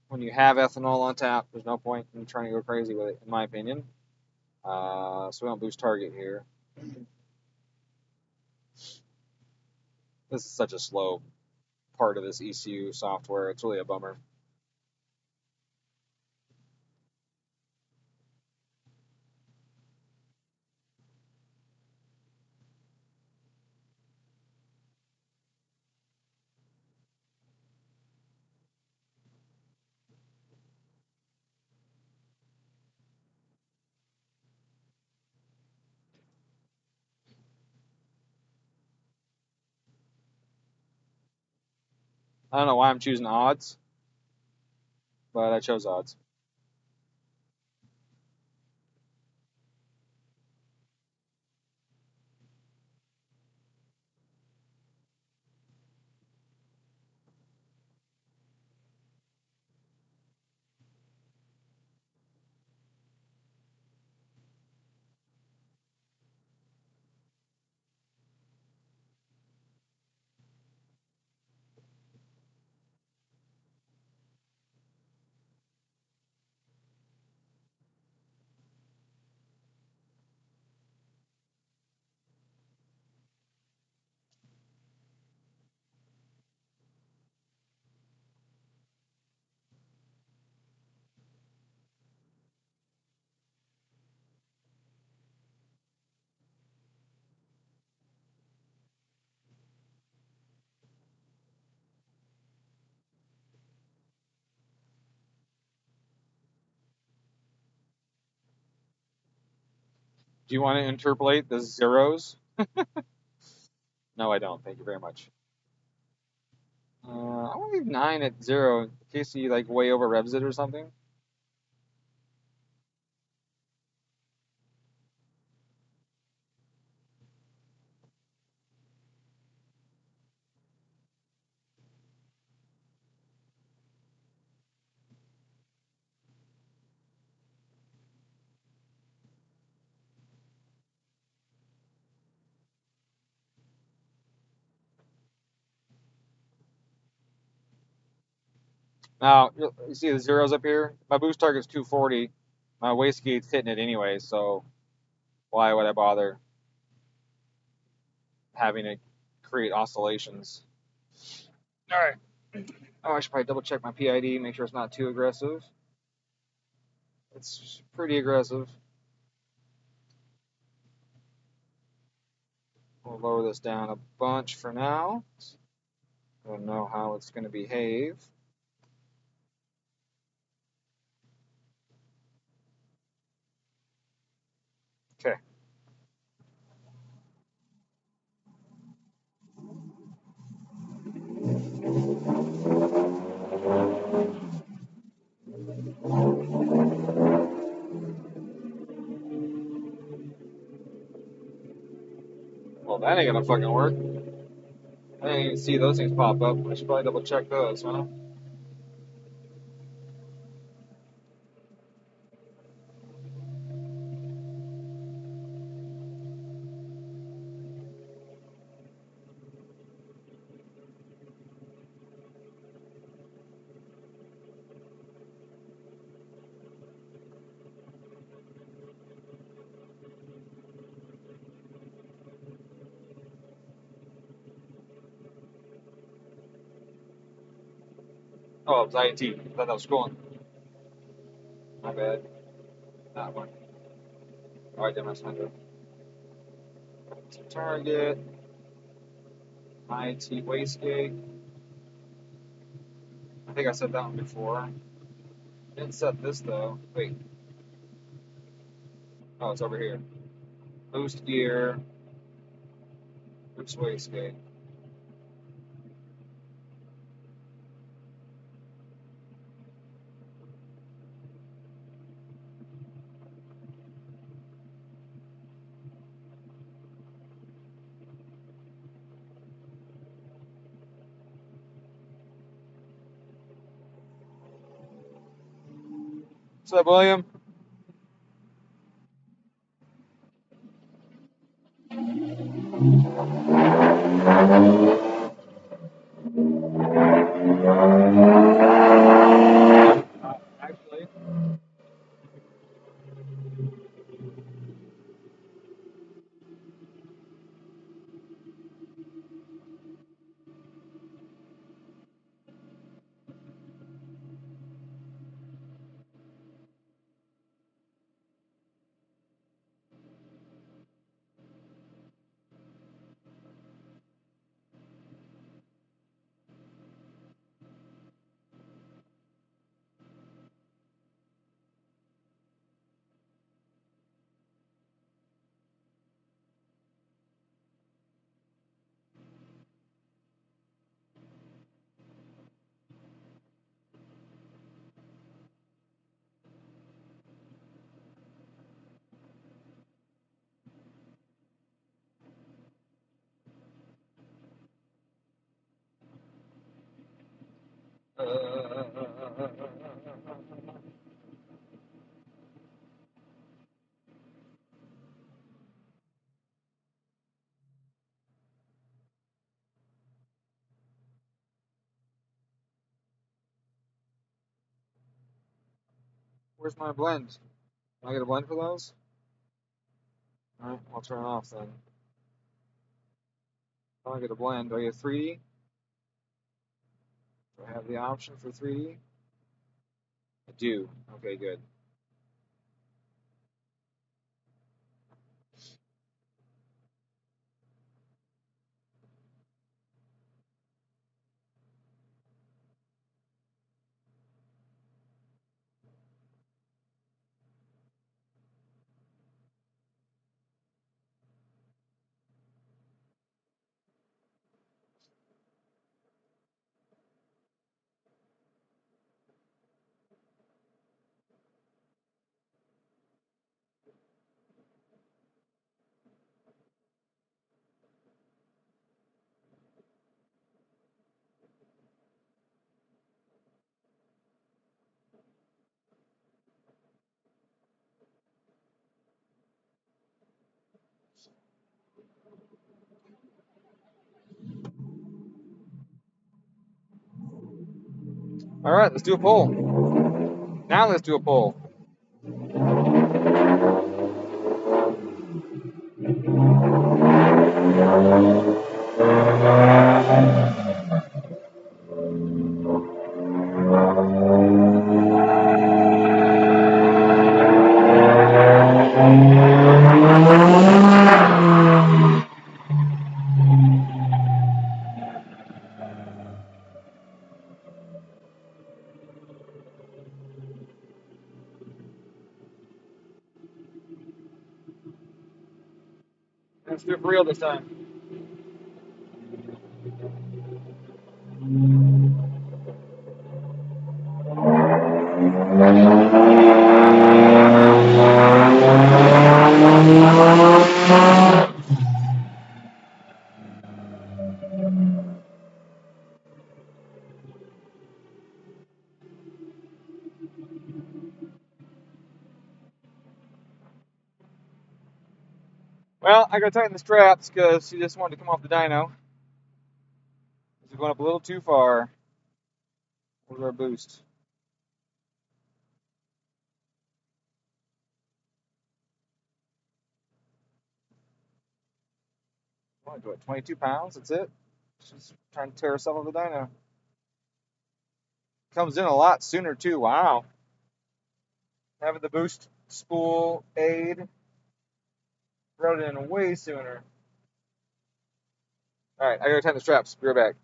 when you have ethanol on tap. There's no point in trying to go crazy with it, in my opinion. So we don't boost target here. This is such a slow part of this ECU software. It's really a bummer. I don't know why I'm choosing odds, but I chose odds. Do you want to interpolate the zeros? No, I don't. Thank you very much. I want to leave 9 at 0 in case he like way over revs it or something. Now, you see the zeros up here? My boost target's 240. My wastegate's hitting it anyway, so why would I bother having it create oscillations? All right. Oh, I should probably double check my PID, make sure it's not too aggressive. It's pretty aggressive. We'll lower this down a bunch for now. Don't know how it's going to behave. Okay. Well, that ain't gonna fucking work. I didn't even see those things pop up. I should probably double check those, huh? Oh, it was INT. I thought that was scrolling. My bad. That one. Alright, then that's not good. Target. IT wastegate. I think I said that one before. Didn't set this though. Wait. Oh, it's over here. Boost gear. Boost wastegate. What's up, William? Actually. Where's my blend? Can I get a blend for those? Alright, I'll turn it off then. If I get a blend, do I get 3D? Do I have the option for 3D? I do. Okay, good. All right, let's do a pull. Now let's do a pull. Let's do it for real this time. Well, I gotta tighten the straps because she just wanted to come off the dyno. It's going up a little too far. Where's our boost? What, 22 pounds? That's it? She's trying to tear herself off the dyno. Comes in a lot sooner too. Wow. Having the boost spool aid brought it in way sooner. All right, I gotta tighten the straps. Be right back.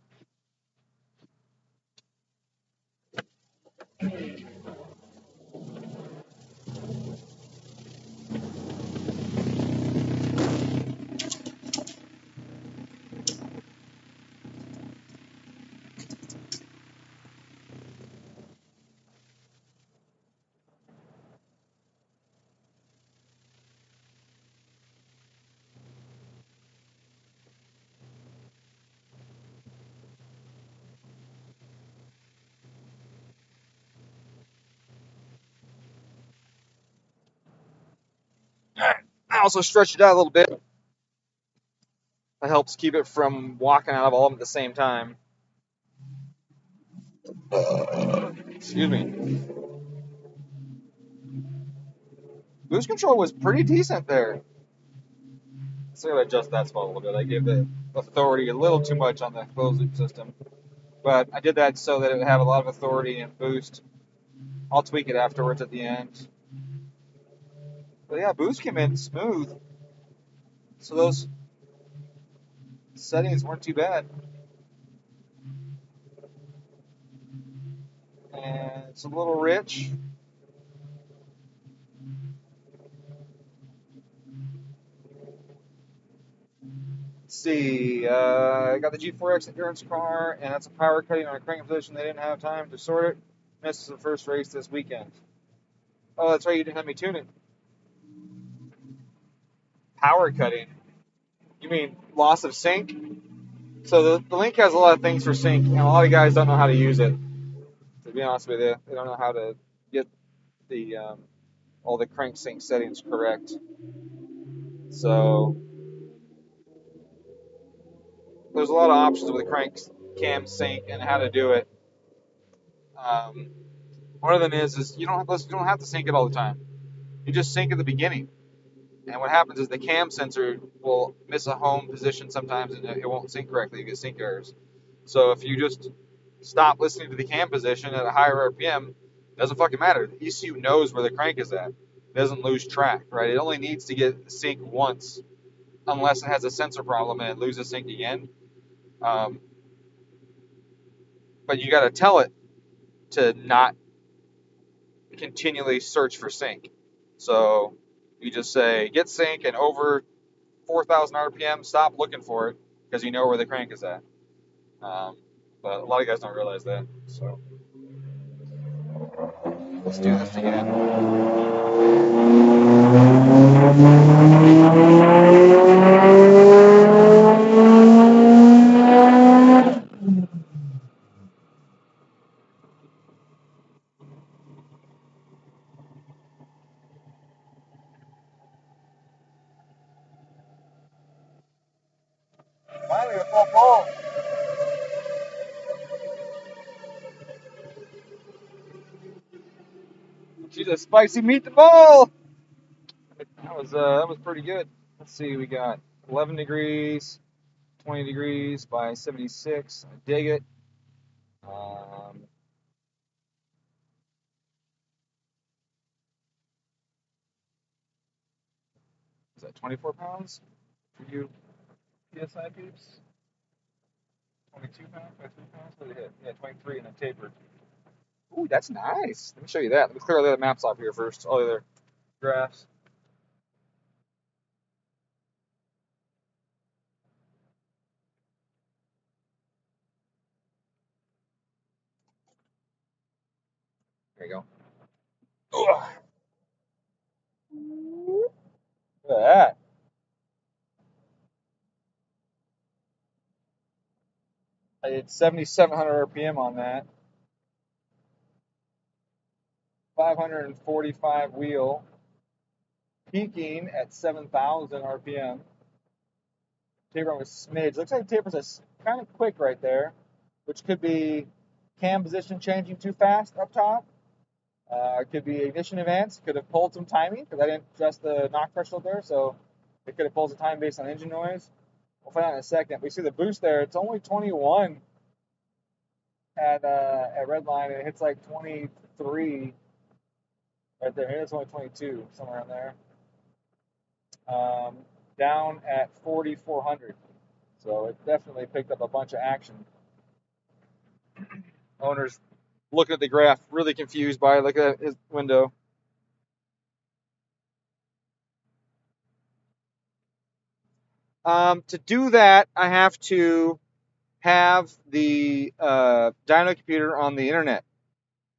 All right. I also stretched it out a little bit. That helps keep it from walking out of all of them at the same time. Excuse me. Boost control was pretty decent there. So I'm gonna adjust that spot a little bit. I gave the authority a little too much on the closed loop system, but I did that so that it would have a lot of authority and boost. I'll tweak it afterwards at the end. But yeah, boost came in smooth, so those settings weren't too bad. And it's a little rich. Let's see, I got the G4x endurance car, and that's a power cutting on a cranking position. They didn't have time to sort it. This is the first race this weekend. Oh, that's right, you didn't have me tune it. Power cutting? You mean loss of sync? So the Link has a lot of things for sync, and a lot of guys don't know how to use it. To be honest with you, they don't know how to get the all the crank sync settings correct. So there's a lot of options with the crank cam sync and how to do it. One of them is you don't have to sync it all the time. You just sync at the beginning, and what happens is the cam sensor will miss a home position sometimes, and it won't sync correctly. You get sync errors. So if you just stop listening to the cam position at a higher RPM, it doesn't fucking matter. The ECU knows where the crank is at. It doesn't lose track, right? It only needs to get sync once, unless it has a sensor problem and it loses sync again. But you got to tell it to not continually search for sync. So you just say get sync, and over 4,000 RPM, stop looking for it because you know where the crank is at. But a lot of guys don't realize that. So let's do this again. Finally, a full pull. the spicy meatball. That was pretty good. Let's see, we got 11 degrees, 20 degrees by 76. I dig it. Is that 24 pounds for you PSI peeps? 22 pounds, 23 pounds? What did it hit? Yeah, 23 and then tapered. Ooh, that's nice. Let me show you that. Let me clear all the other maps off here first. All the other graphs. There you go. Ugh. Look at that. I did 7,700 RPM on that. 545 wheel. Peaking at 7,000 RPM. Taper was smidge. Looks like taper's kind of quick right there, which could be cam position changing too fast up top. It could be ignition events. Could have pulled some timing because I didn't adjust the knock threshold there, so it could have pulled some time based on engine noise. We'll find out in a second. We see the boost there. It's only 21 at redline, and it hits like 23 right there. It's only 22, somewhere around there. Down at 4,400. So it definitely picked up a bunch of action. Owner's looking at the graph, really confused by it. Look at his window. To do that, I have to have the Dyno computer on the internet,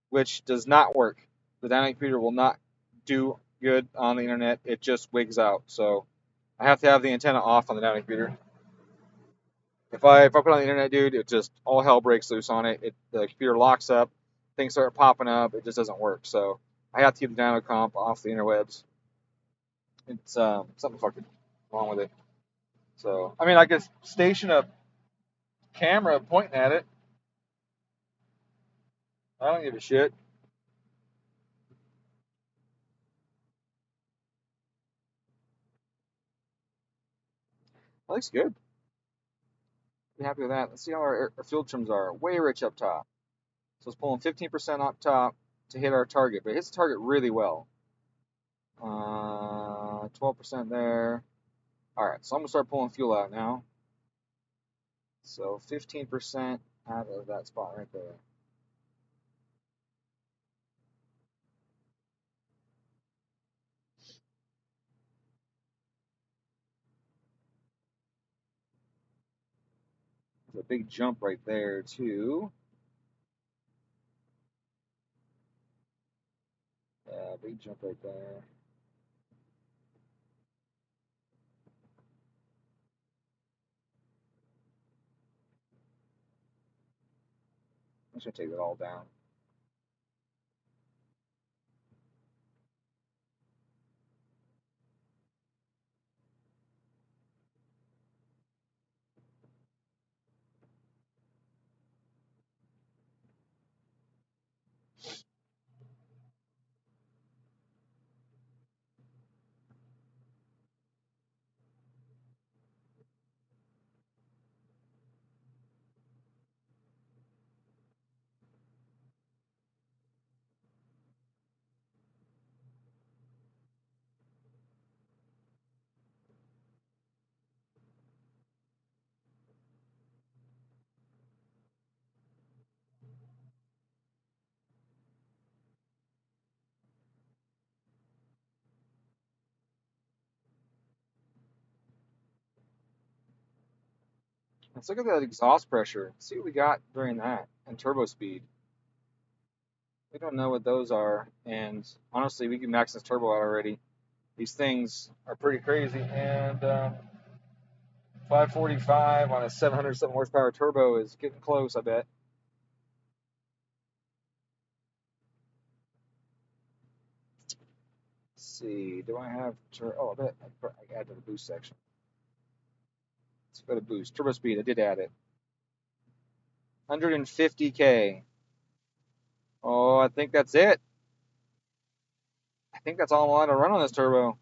which does not work. The Dyno computer will not do good on the internet. It just wigs out. So I have to have the antenna off on the Dyno computer. If I put it on the internet, dude, it just all hell breaks loose on it. The computer locks up, things start popping up. It just doesn't work. So I have to keep the Dyno comp off the interwebs. It's something fucking wrong with it. So I mean, I could station a camera pointing at it. I don't give a shit. That looks good. Be happy with that. Let's see how our fuel trims are. Way rich up top. So it's pulling 15% up top to hit our target, but it hits the target really well. 12% there. All right, so I'm gonna start pulling fuel out now. So 15% out of that spot right there. There's a big jump right there too. Yeah, big jump right there. I'm just gonna take that all down. Let's look at that exhaust pressure. See what we got during that and turbo speed. We don't know what those are, and honestly, we can max this turbo out already. These things are pretty crazy, and 545 on a 700-something horsepower turbo is getting close, I bet. Let's see, do I have oh, I bet I add to the boost section. Let's go to boost. Turbo speed, I did add it. 150K. Oh, I think that's it. think that's all I'm allowed to run on this turbo.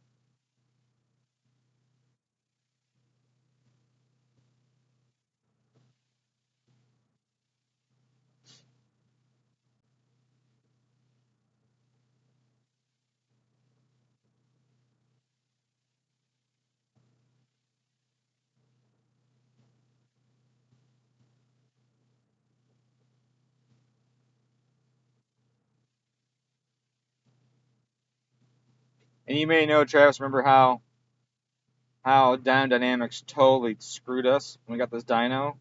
And you may know, Travis, remember how Dyno Dynamics totally screwed us when we got this dyno?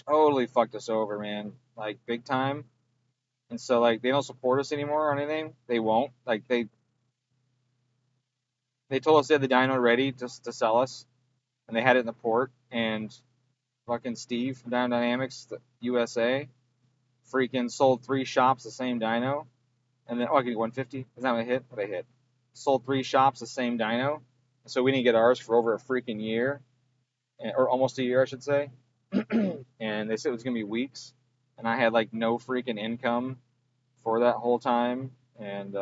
Totally fucked us over, man. Like, big time. And so, like, they don't support us anymore or anything. They won't. Like, they told us they had the dyno ready just to sell us, and they had it in the port. And fucking Steve from Dyno Dynamics, the USA, freaking sold 3 shops the same dyno. And then, oh, I could get 150. Is that what I hit? What I hit? Sold 3 shops the same dyno. So we didn't get ours for over a freaking year, or almost a year, I should say. And they said it was gonna be weeks, and I had like no freaking income for that whole time, and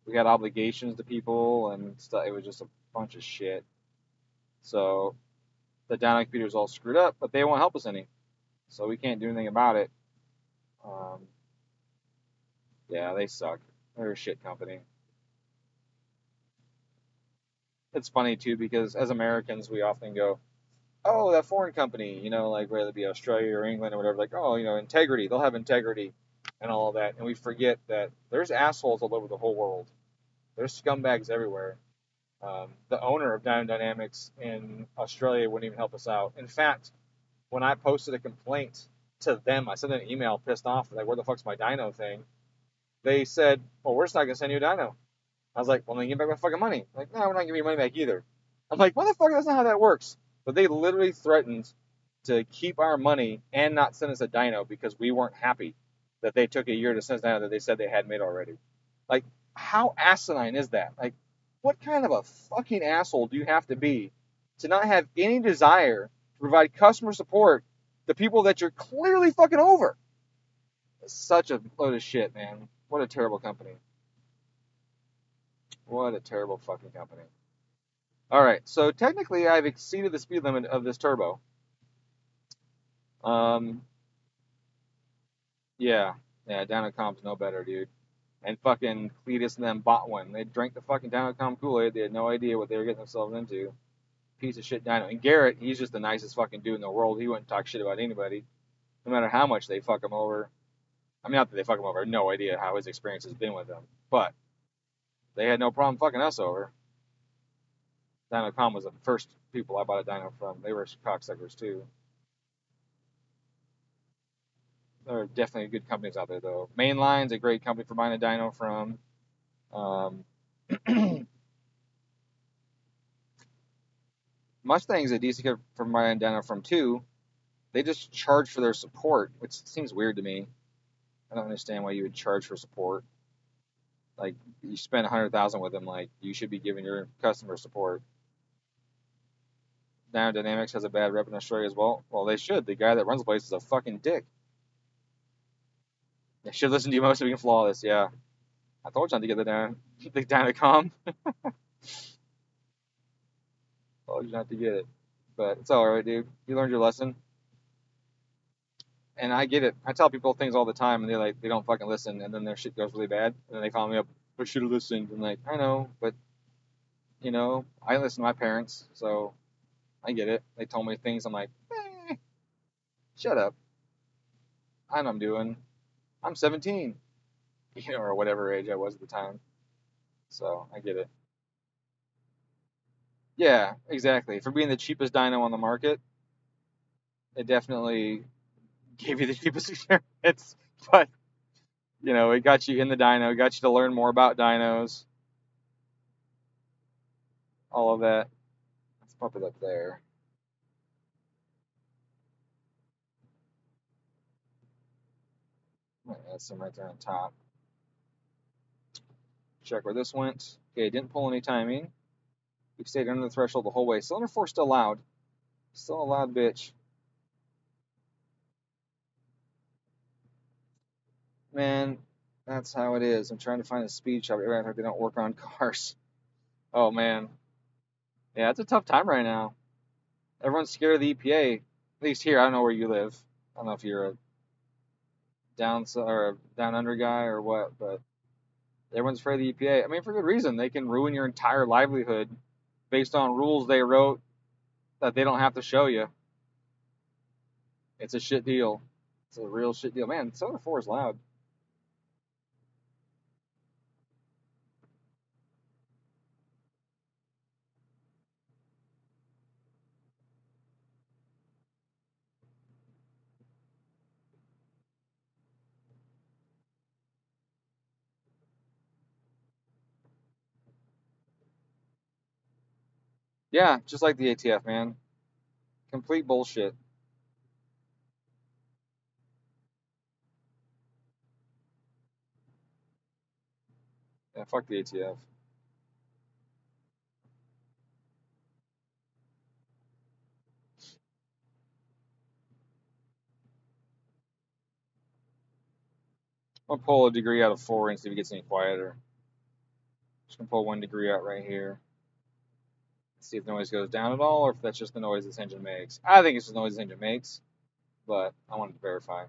we got obligations to people and stuff. It was just a bunch of shit. So the dyno computer is all screwed up, but they won't help us any, so we can't do anything about it. Yeah, they suck. They're a shit company. It's funny too because as Americans we often go, oh, that foreign company, like whether it be Australia or England or whatever, like, oh, integrity, they'll have integrity and all of that. And we forget that there's assholes all over the whole world. There's scumbags everywhere. The owner of Dyno Dynamics in Australia wouldn't even help us out. In fact, when I posted a complaint to them, I sent an email pissed off, like, where the fuck's my dyno thing? They said, well, we're just not going to send you a dyno. I was like, well, then give me back my fucking money. Like, no, we're not giving you money back either. I'm like, motherfucker, that's not how that works. But they literally threatened to keep our money and not send us a dyno because we weren't happy that they took a year to send us a dyno that they said they had made already. Like, how asinine is that? Like, what kind of a fucking asshole do you have to be to not have any desire to provide customer support to people that you're clearly fucking over? It's such a load of shit, man. What a terrible company. What a terrible fucking company. All right, so technically I've exceeded the speed limit of this turbo. Yeah, Dynocom's no better, dude. And fucking Cletus and them bought one. They drank the fucking Dynocom Kool-Aid. They had no idea what they were getting themselves into. Piece of shit dyno. And Garrett, he's just the nicest fucking dude in the world. He wouldn't talk shit about anybody, no matter how much they fuck him over. I mean, not that they fuck him over. I have no idea how his experience has been with them. But they had no problem fucking us over. Dynocom was the first people I bought a dyno from. They were cocksuckers too. There are definitely good companies out there though. Mainline's a great company for buying a dyno from. Mustang's a decent company for buying a dyno from too. They just charge for their support, which seems weird to me. I don't understand why you would charge for support. Like, you spend $100,000 with them, like, you should be giving your customer support. Dyno Dynamics has a bad rep in Australia as well. Well, they should. The guy that runs the place is a fucking dick. They should listen to you most so we can flawless. Yeah, I told you not to get the Dynacom. Told you not to get it, but it's all right, dude. You learned your lesson, and I get it. I tell people things all the time, and they don't fucking listen, and then their shit goes really bad, and then they follow me up. I should have listened. And like, I know, but I listen to my parents, so I get it. They told me things. I'm like, shut up. I know what I'm doing. I'm 17, or whatever age I was at the time. So I get it. Yeah, exactly. For being the cheapest dyno on the market, it definitely gave you the cheapest experience. But it got you in the dyno, got you to learn more about dynos, all of that. Let's pump it up there. Might add some right there on top. Check where this went. Okay, it didn't pull any timing. We stayed under the threshold the whole way. Cylinder 4 still loud. Still a loud bitch. Man, That's how it is. I'm trying to find a speed shop. They don't work on cars. Oh man, yeah, it's a tough time right now. Everyone's scared of the EPA. At least here, I don't know where you live. I don't know if you're a down or a down under guy or what, but everyone's afraid of the EPA. I mean, for good reason. They can ruin your entire livelihood based on rules they wrote that they don't have to show you. It's a shit deal. It's a real shit deal. Man, 704 is loud. Yeah, just like the ATF, man. Complete bullshit. Yeah, fuck the ATF. I'm gonna pull a degree out of 4 and see if it gets any quieter. Just gonna pull 1 degree out right here. See if the noise goes down at all, or if that's just the noise this engine makes. I think it's the noise this engine makes, but I wanted to verify.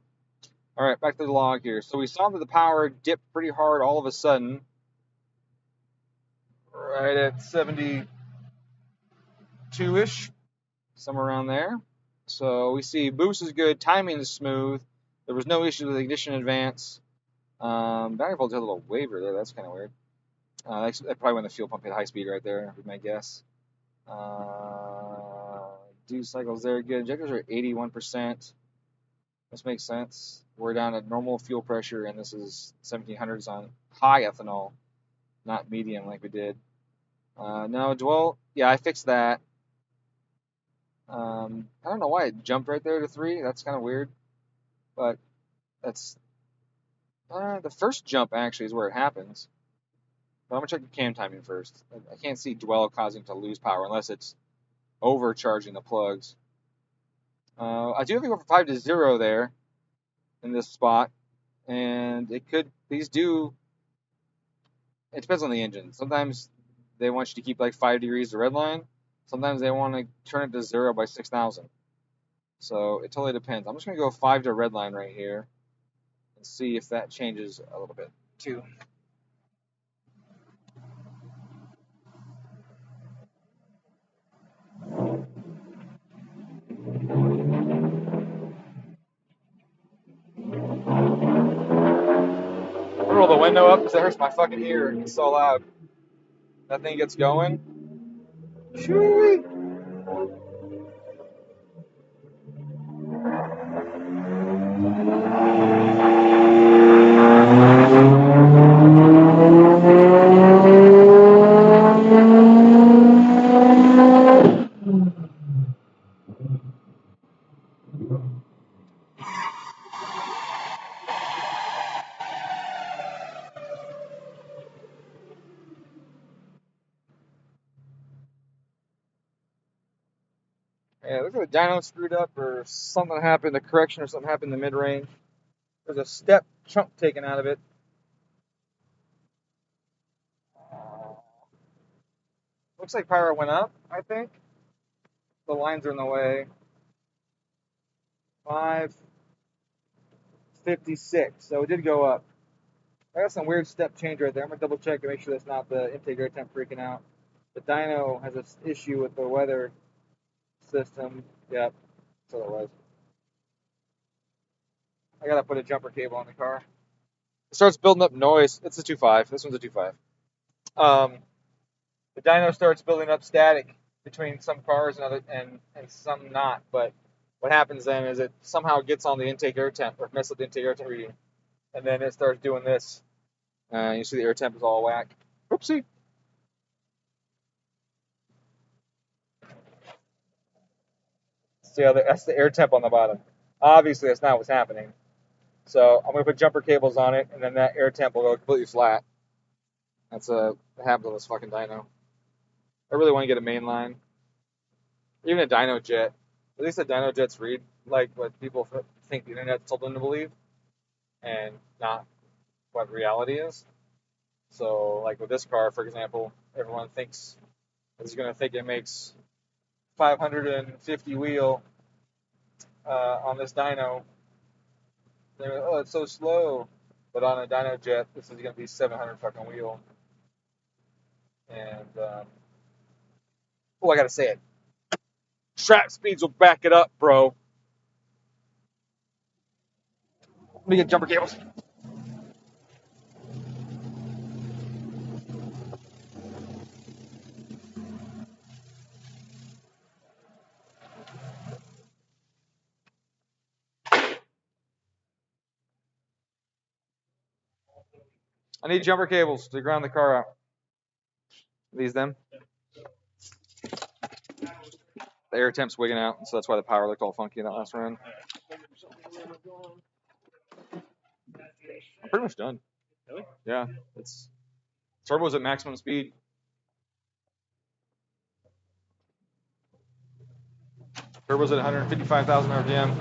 All right, back to the log here. So we saw that the power dipped pretty hard all of a sudden, right at 72-ish, somewhere around there. So we see boost is good, timing is smooth. There was no issue with ignition advance. Battery voltage had a little waver there. That's kind of weird. That probably went the fuel pump hit high speed right there, would be my guess. Dew cycles there good. Injectors are 81%. This makes sense. We're down at normal fuel pressure, and this is 1700s on high ethanol, not medium like we did. No, dwell. Yeah, I fixed that. I don't know why it jumped right there to 3. That's kind of weird. But that's the first jump actually is where it happens. But I'm gonna check the cam timing first. I can't see dwell causing to lose power unless it's overcharging the plugs. I do have to go from 5 to 0 there in this spot, and it could. These do. It depends on the engine. Sometimes they want you to keep like 5 degrees to red line. Sometimes they want to turn it to 0 by 6,000. So it totally depends. I'm just gonna go 5 to red line right here and see if that changes a little bit too. I'm gonna roll the window up because it hurts my fucking ear. It's so loud. That thing gets going. Shoo-wee. Yeah, look at the dyno screwed up or something happened, a correction or something happened in the mid-range. There's a step chunk taken out of it. Looks like power went up, I think. The lines are in the way. 556, so it did go up. I got some weird step change right there. I'm gonna double check to make sure that's not the intake air temp freaking out. The dyno has an issue with the weather system. Yep, that's what it was. I gotta put a jumper cable on the car. It starts building up noise. It's a 2.5. This one's a 2.5. The dyno starts building up static between some cars and some not. But what happens then is it somehow gets on the intake air temp or messes with the intake air temp reading, and then it starts doing this. You see the air temp is all whack. Oopsie. See how that's the air temp on the bottom. Obviously, that's not what's happening. So I'm going to put jumper cables on it, and then that air temp will go completely flat. That's what happens on this fucking dyno. I really want to get a main line. Even a dyno jet. At least the dyno jets read like what people think the internet told them to believe, and not what reality is. So, like with this car, for example, everyone thinks is going to think it makes 550 wheel on this dyno. They're like, oh, it's so slow. But on a dyno jet, this is going to be 700 fucking wheel. And I gotta say it. Track speeds will back it up, bro. Let me get jumper cables. I need jumper cables to ground the car out. These them. The air temp's wigging out, so that's why the power looked all funky in that last run. I'm pretty much done. Really? Yeah, it's turbo's at maximum speed. Turbo's at 155,000 RPM.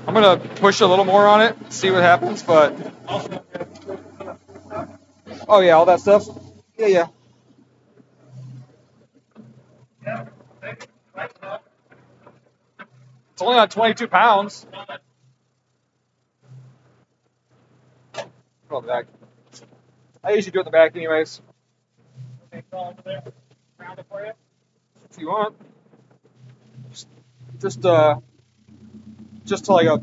I'm gonna push a little more on it, see what happens, but oh yeah, all that stuff. Yeah. It's only on 22 pounds. Go back. I usually do it in the back, anyways. Okay, go over there. Round it for you. If you want, just till I go.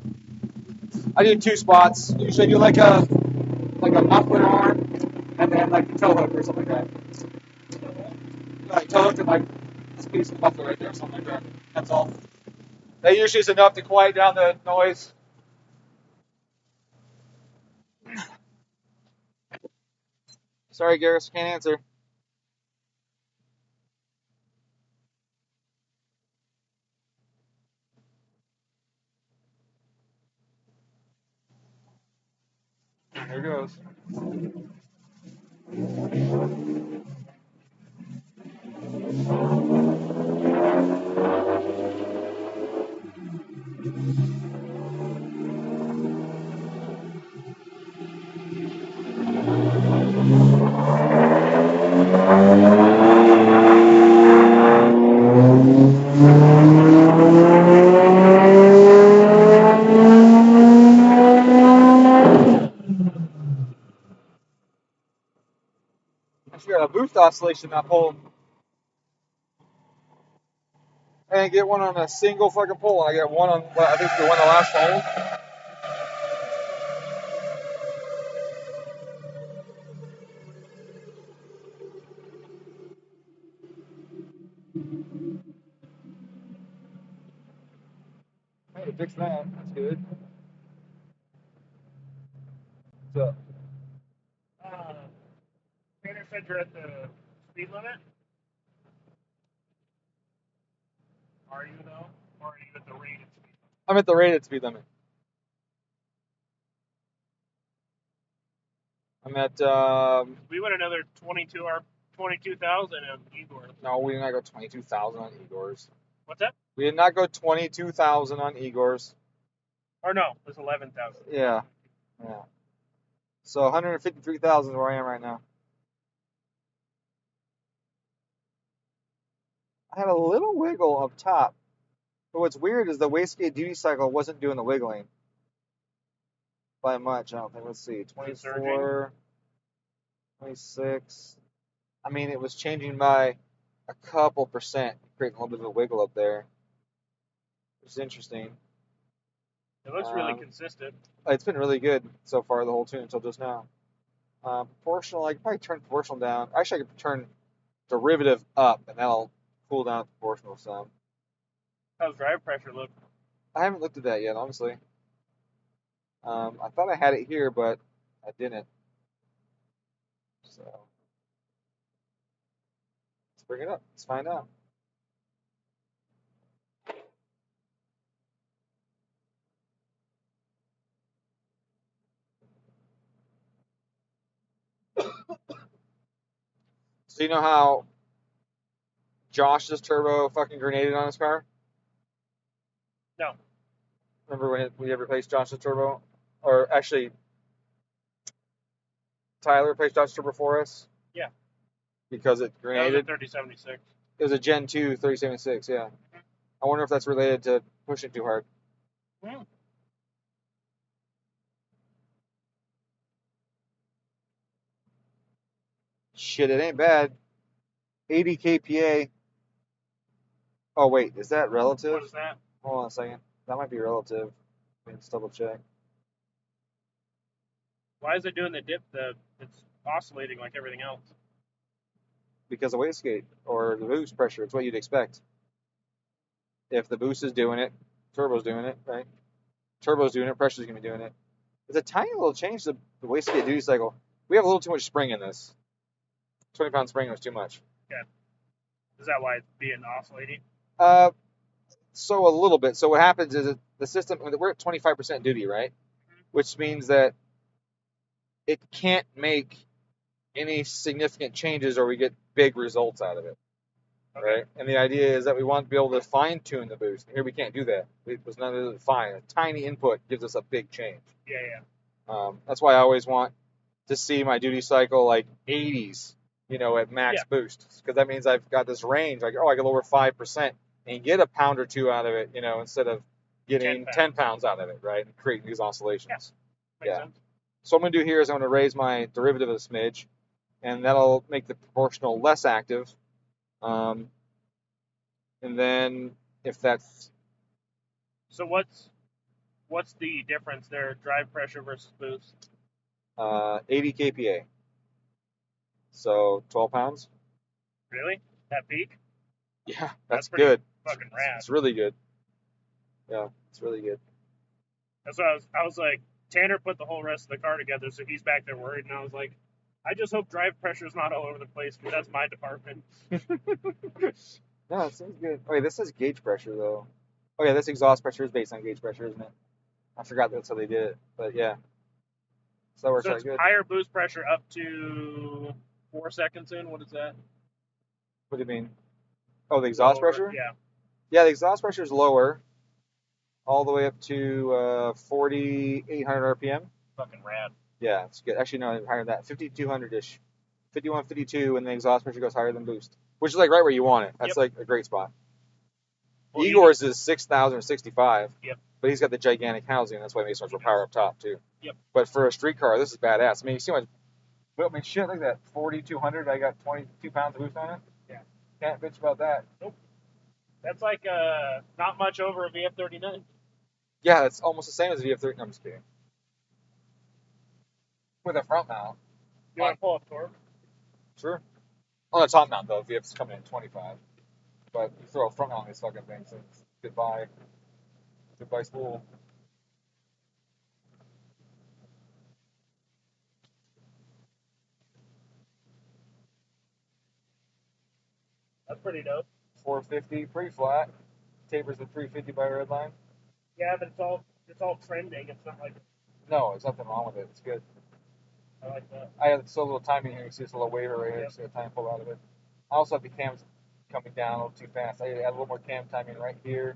I do 2 spots. Usually I do like a muffler arm, and then like a toe hook or something like that. Like toe hook and like this piece of muffler right there, or something like that. That's all. That usually is enough to quiet down the noise. Sorry, Garrett, can't answer. Here goes. Actually got a boost oscillation not pulled. I didn't get one on a single fucking pull. I got one on, I think the one the last hole. Hey, fix that. That's good. What's up? Tanner said you're at the speed limit. Are you though? Or are you at the rated speed limit? I'm at the rated speed limit. I'm at, We went another 22,000 in Igor. no, we did not go 22,000 on Igor's. What's that? We did not go 22,000 on Igor's. Or no, it was 11,000. Yeah. So 153,000 is where I am right now. I had a little wiggle up top. But what's weird is the wastegate duty cycle wasn't doing the wiggling by much, I don't think. Let's see, 24, 26. I mean, it was changing by a couple percent, creating a little bit of a wiggle up there. It's interesting. It looks really consistent. It's been really good so far, the whole tune until just now. Proportional, I could probably turn proportional down. Actually, I could turn derivative up, and that'll cool down proportional some. How's drive pressure look? I haven't looked at that yet, honestly. I thought I had it here, but I didn't. So let's bring it up. Let's find out. So you know how Josh's turbo fucking grenaded on his car? No. Remember when we ever replaced Josh's turbo? Or actually, Tyler replaced Josh's turbo for us? Yeah. Because it That was a grenaded? 3076. It was a Gen 2 3076, yeah. I wonder if that's related to pushing too hard. Hmm. Shit, it ain't bad. 80 kPa. Oh, wait, is that relative? What is that? Hold on a second. That might be relative. Let's double check. Why is it doing the dip? It's oscillating like everything else. Because of wastegate or the boost pressure. It's what you'd expect. If the boost is doing it, turbo's doing it, right? Turbo's doing it, pressure's going to be doing it. It's a tiny little change to the wastegate duty cycle. We have a little too much spring in this. 20-pound spring was too much. Okay. Is that why it's being oscillating? So a little bit. So what happens is that the system, we're at 25% duty, right? Which means that it can't make any significant changes or we get big results out of it. Okay. Right? And the idea is that we want to be able to fine tune the boost. Here we can't do that. It was none of the fine. A tiny input gives us a big change. Yeah. That's why I always want to see my duty cycle like 80s, at max boost. Because that means I've got this range. Like, I can lower 5% and get a pound or two out of it, instead of getting 10 pounds out of it, right? And creating these oscillations. Makes sense. So what I'm going to do here is I'm going to raise my derivative a smidge, and that'll make the proportional less active. And then if that's... So what's the difference there, drive pressure versus boost? 80 kPa. So 12 pounds. Really? That peak? Yeah, that's pretty good. Fucking rad. It's really good. Yeah, it's really good. That's what I was like, Tanner put the whole rest of the car together, so he's back there worried, and I was like, I just hope drive pressure's not all over the place, because that's my department. No, it seems good. Okay, this is gauge pressure, though. Oh, yeah, this exhaust pressure is based on gauge pressure, isn't it? I forgot that's how they did it, but yeah. So that works out good. Higher boost pressure up to 4 seconds in? What is that? What do you mean? Oh, the exhaust pressure? Yeah. Yeah, the exhaust pressure is lower, all the way up to 4,800 RPM. Fucking rad. Yeah, it's good. Actually, no, higher than that. 5,200-ish. 51, 52, and the exhaust pressure goes higher than boost, which is like right where you want it. That's like a great spot. Well, Igor's is 6,065. Yep. But he's got the gigantic housing. That's why he makes so much power up top, too. Yep. But for a street car, this is badass. I mean, you see what... I mean, shit, look at that. 4,200, I got 22 pounds of boost on it. Yeah. Can't bitch about that. Nope. That's like not much over a VF39. Yeah, it's almost the same as a VF30. No, I'm just kidding. With a front mount. You want to pull up torque? Sure. On the top mount, though, VF's coming in 25. But you throw a front mount on these fucking things, and it's goodbye. Goodbye, spool. That's pretty dope. 450, pretty flat. Tapers at 350 by red line. Yeah, but it's all trending. It's not like... No, there's nothing wrong with it. It's good. I like that. I have so little timing here. You see this little waiver right here. Yep. See the time pull out of it. I also have the cams coming down a little too fast. I add a little more cam timing right here,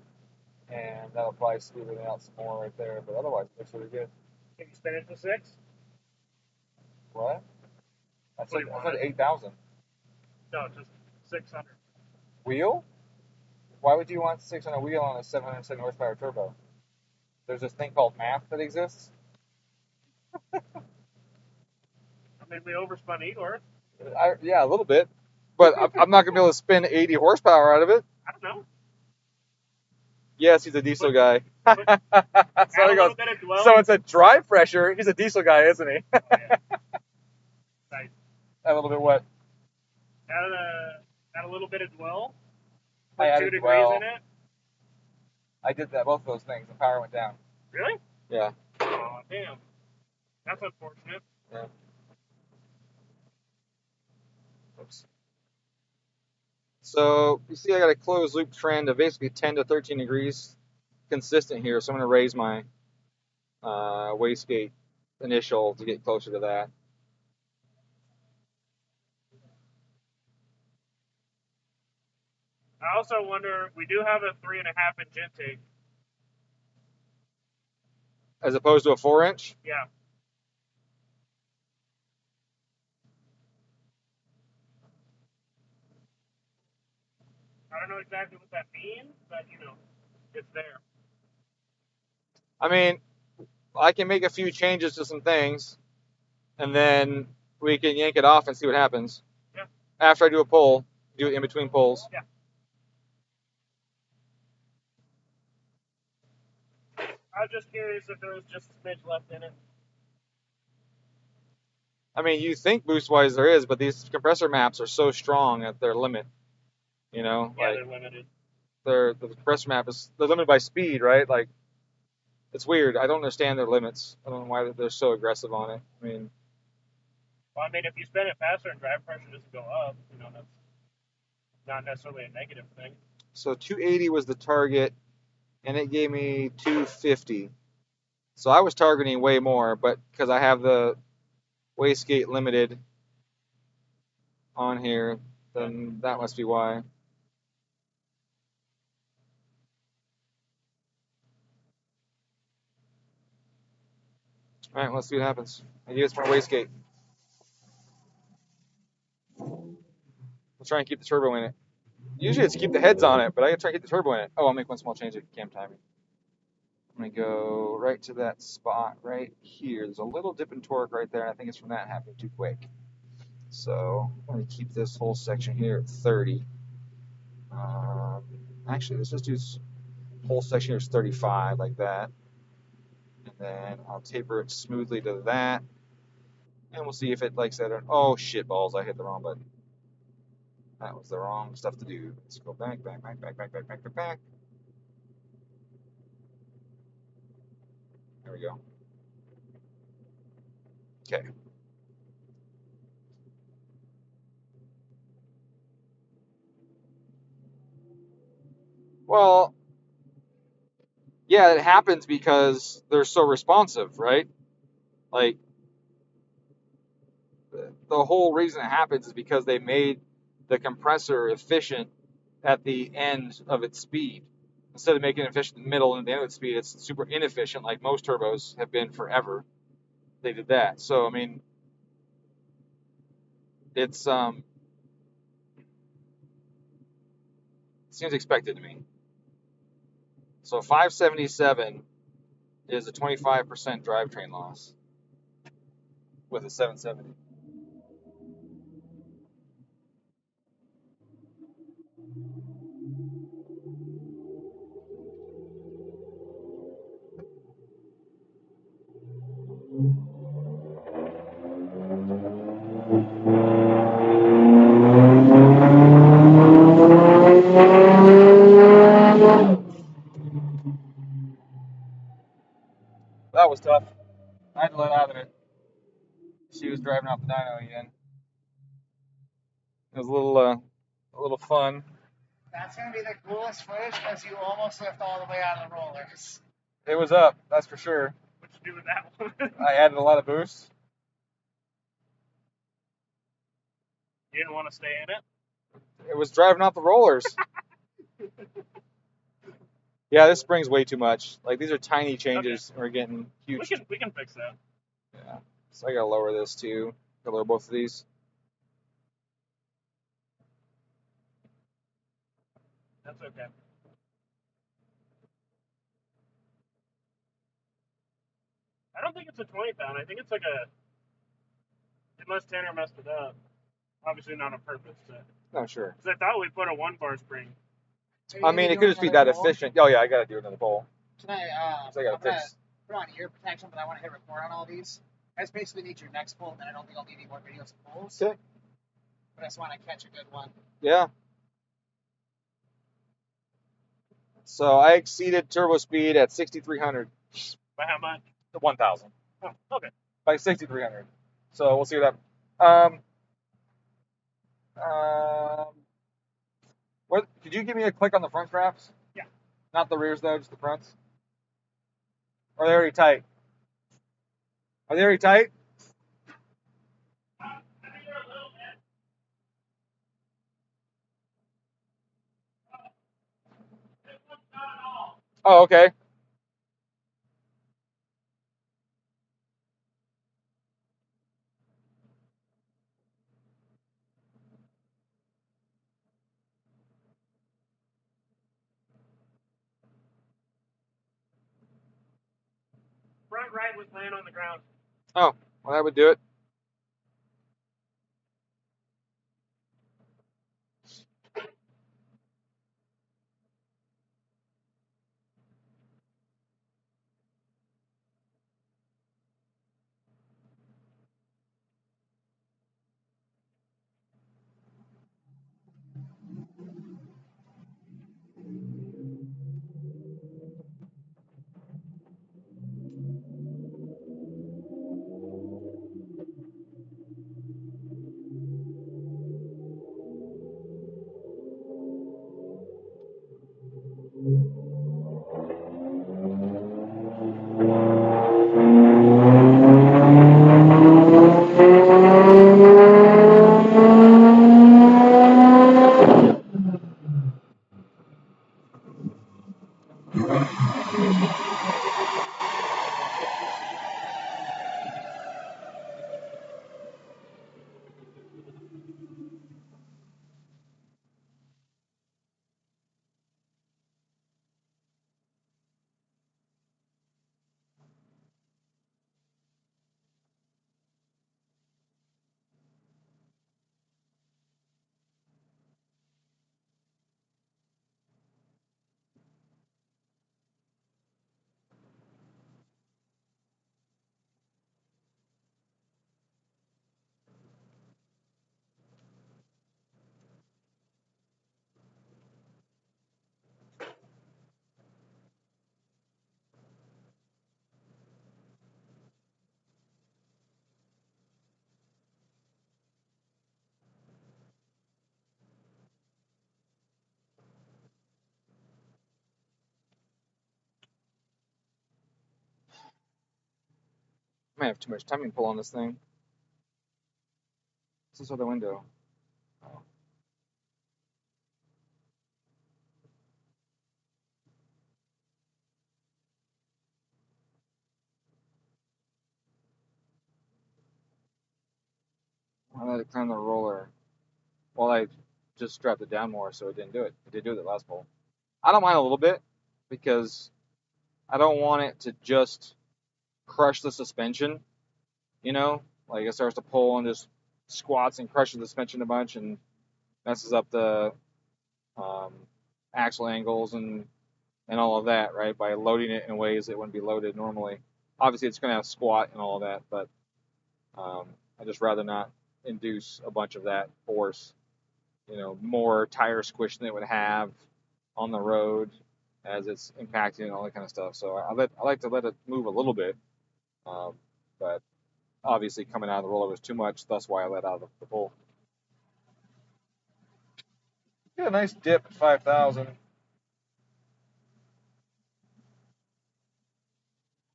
and that'll probably smooth it out some more right there. But otherwise, it looks really good. Can you spin it to 6? What? I said 8,000. No, just 600. Wheel? Why would you want 600 wheel on a 770 horsepower turbo? There's this thing called math that exists. I mean, we overspun Igor. Yeah, a little bit. But I'm not going to be able to spin 80 horsepower out of it. I don't know. Yes, he's a diesel guy. So it's a drive pressure. He's a diesel guy, isn't he? Oh, yeah. Nice. A little bit what? Add a little bit of dwell. I added 2 degrees dwell. in it. I did that, both of those things. The power went down. Really? Yeah. Oh, damn. That's unfortunate. Yeah. Oops. So, you see I got a closed loop trend of basically 10 to 13 degrees consistent here. So I'm going to raise my wastegate initial to get closer to that. I also wonder, we do have a 3.5-inch intake. as opposed to a 4-inch. Yeah. I don't know exactly what that means, but you know, it's there. I mean, I can make a few changes to some things, and then we can yank it off and see what happens. Yeah. After I do a pull, do it in between pulls. Yeah. I was just curious if there was just a smidge left in it. I mean, you think boost-wise there is, but these compressor maps are so strong at their limit. You know, Yeah, like they're limited. the compressor map they're limited by speed, right? Like, it's weird. I don't understand their limits. I don't know why they're so aggressive on it. I mean, Well, I mean, if you spin it faster and drive pressure doesn't go up, you know, that's not necessarily a negative thing. so 280 was the target, and it gave me 250. So I was targeting way more, but because I have the wastegate limited on here, then that must be why. All right, let's see what happens. I use my wastegate. Let's try and keep the turbo in it. Usually it's keep the heads on it, but I gotta try to keep the turbo in it. Oh, I'll make one small change at cam timing. I'm gonna go right to that spot right here. There's a little dip in torque right there, and I think it's from that happening too quick. So I'm gonna keep this whole section here at 30. Actually, let's just do this whole section here is 35, like that. And then I'll taper it smoothly to that. And we'll see if it likes that. Oh, shit balls, I hit the wrong button. That was the wrong stuff to do. Let's go back. There we go. Okay. Well, yeah, it happens because they're so responsive, right? Like, the whole reason it happens is because they made the compressor efficient at the end of its speed. Instead of making it efficient in the middle and the end of its speed, it's super inefficient, like most turbos have been forever. They did that. So, I mean, it's seems expected to me. So 577 is a 25% drivetrain loss with a 770. That was tough. I had to let out of it. She was driving off the dyno again. It was a little fun. That's going to be the coolest footage because you almost lift all the way out of the rollers. It was up, that's for sure. What'd you do with that one? I added a lot of boost. You didn't want to stay in it? It was driving off the rollers. Yeah, this spring's way too much. Like, these are tiny changes. Okay. We're getting huge. We can fix that. Yeah. So I gotta lower this too. Gotta lower both of these. That's okay. I don't think it's a 20-pound. I think it's like unless Tanner messed it up. Obviously not on purpose. No, sure. Because I thought we put a 1-bar spring. I mean, it could just be that efficient. Oh, yeah, I gotta do another bowl. Can I, so I gotta fix. Put on ear protection, but I want to hit record on all these. I just basically need your next pull, and then I don't think I'll need any more videos of pulls. Okay. But I just want to catch a good one. Yeah. So I exceeded turbo speed at 6,300. By how much? 1,000. Oh, okay. By 6,300. So we'll see what happens. What? Could you give me a click on the front straps? Yeah. Not the rears though, just the fronts. Or are they already tight? Are they already tight? Oh, okay. front right was laying on the ground. Oh, well, that would do it. I might have too much timing pull on this thing. What's this other window? Oh. I let it climb the roller. Well, I just strapped it down more, so it didn't do it. It did do it the last pull. I don't mind a little bit because I don't want it to just crush the suspension, you know? Like it starts to pull and just squats and crushes the suspension a bunch and messes up the um, axle angles and all of that, right? By loading it in ways that wouldn't be loaded normally. Obviously, it's going to have squat and all of that, but I just rather not induce a bunch of that force. You know, more tire squish than it would have on the road as it's impacting and all that kind of stuff. So I like to let it move a little bit, but obviously coming out of the roller was too much. That's why I let out the pull. Get a nice dip at 5,000.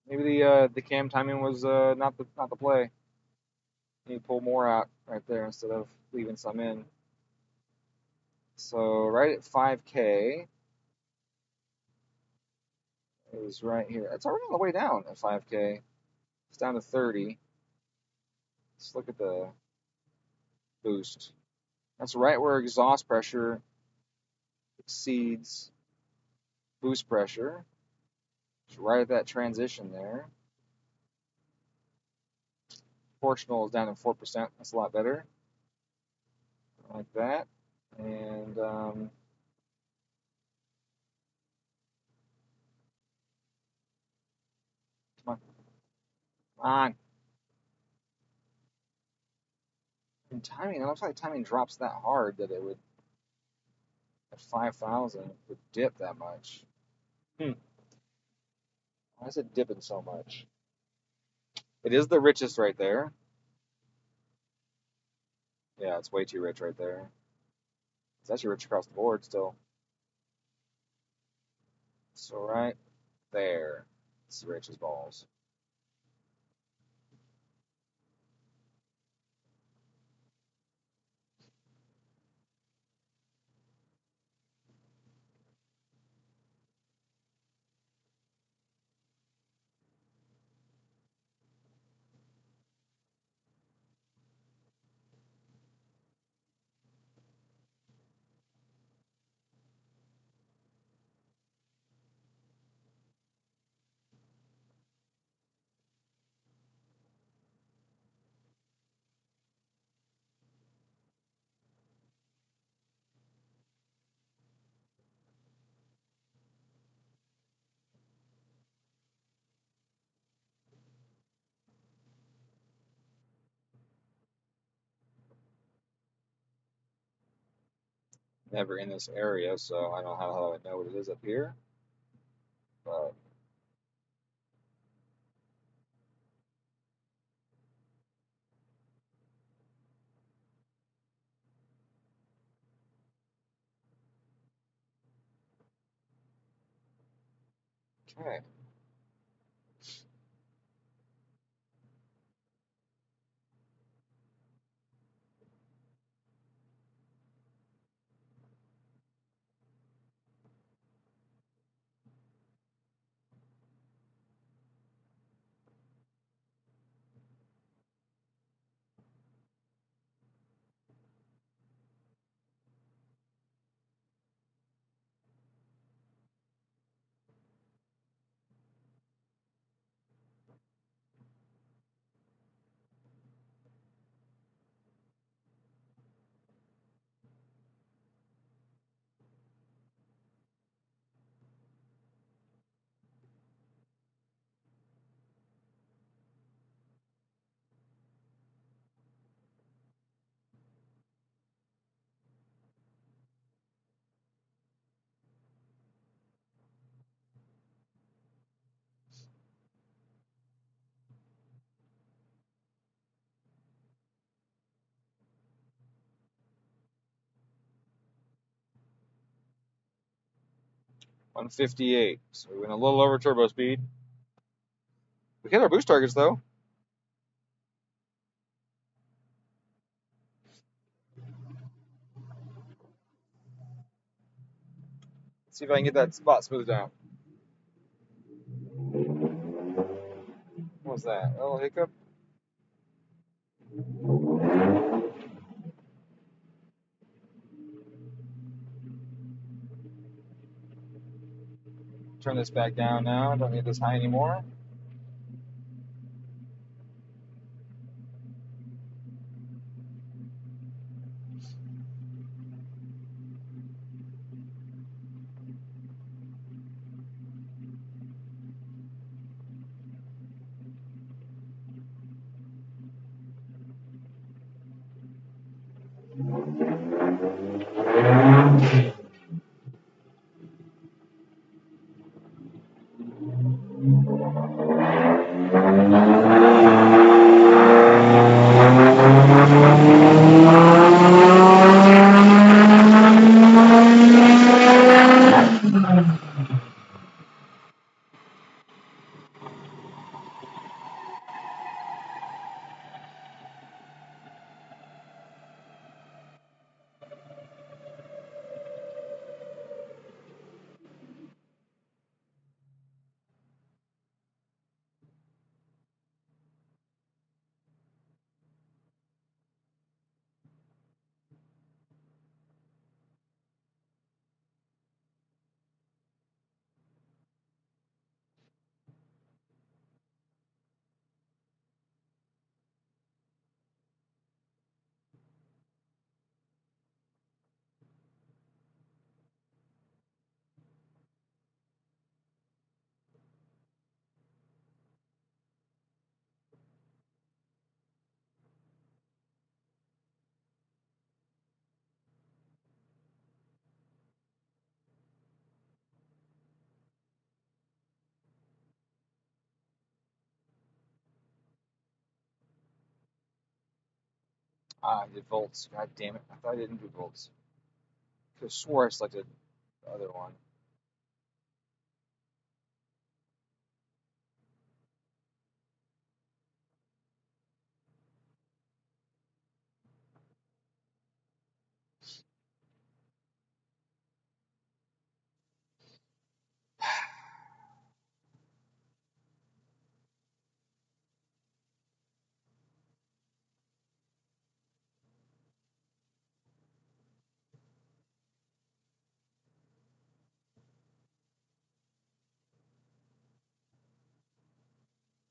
Maybe the cam timing was not the play. You pull more out right there instead of leaving some in. So right at 5K is right here. It's already on the way down at 5K. It's down to 30. Let's look at the boost. That's right where exhaust pressure exceeds boost pressure. It's right at that transition there. Proportional is down to 4%. That's a lot better. Like that. And come on. Come on. And timing, it looks like timing drops that hard that it would, at 5,000, would dip that much. Why is it dipping so much? It is the richest right there. Yeah, it's way too rich right there. It's actually rich across the board still. So right there, it's rich as balls. never in this area, so I don't know how I would know what it is up here. But okay. $158. So we went a little over turbo speed. We hit our boost targets though. Let's see if I can get that spot smoothed out. What was that? A little hiccup? Turn this back down now. Don't need this high anymore. Ah, I did volts. God damn it. I thought I didn't do volts. Could have swore I selected the other one.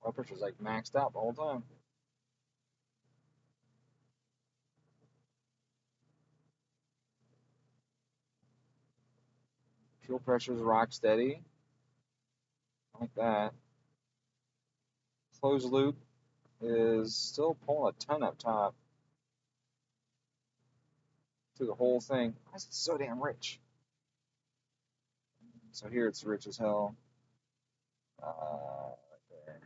Oil pressure's like maxed out the whole time. Fuel pressure's rock steady. Like that. Closed loop is still pulling a ton up top. through the whole thing. Why is it so damn rich? So here it's rich as hell. Right there.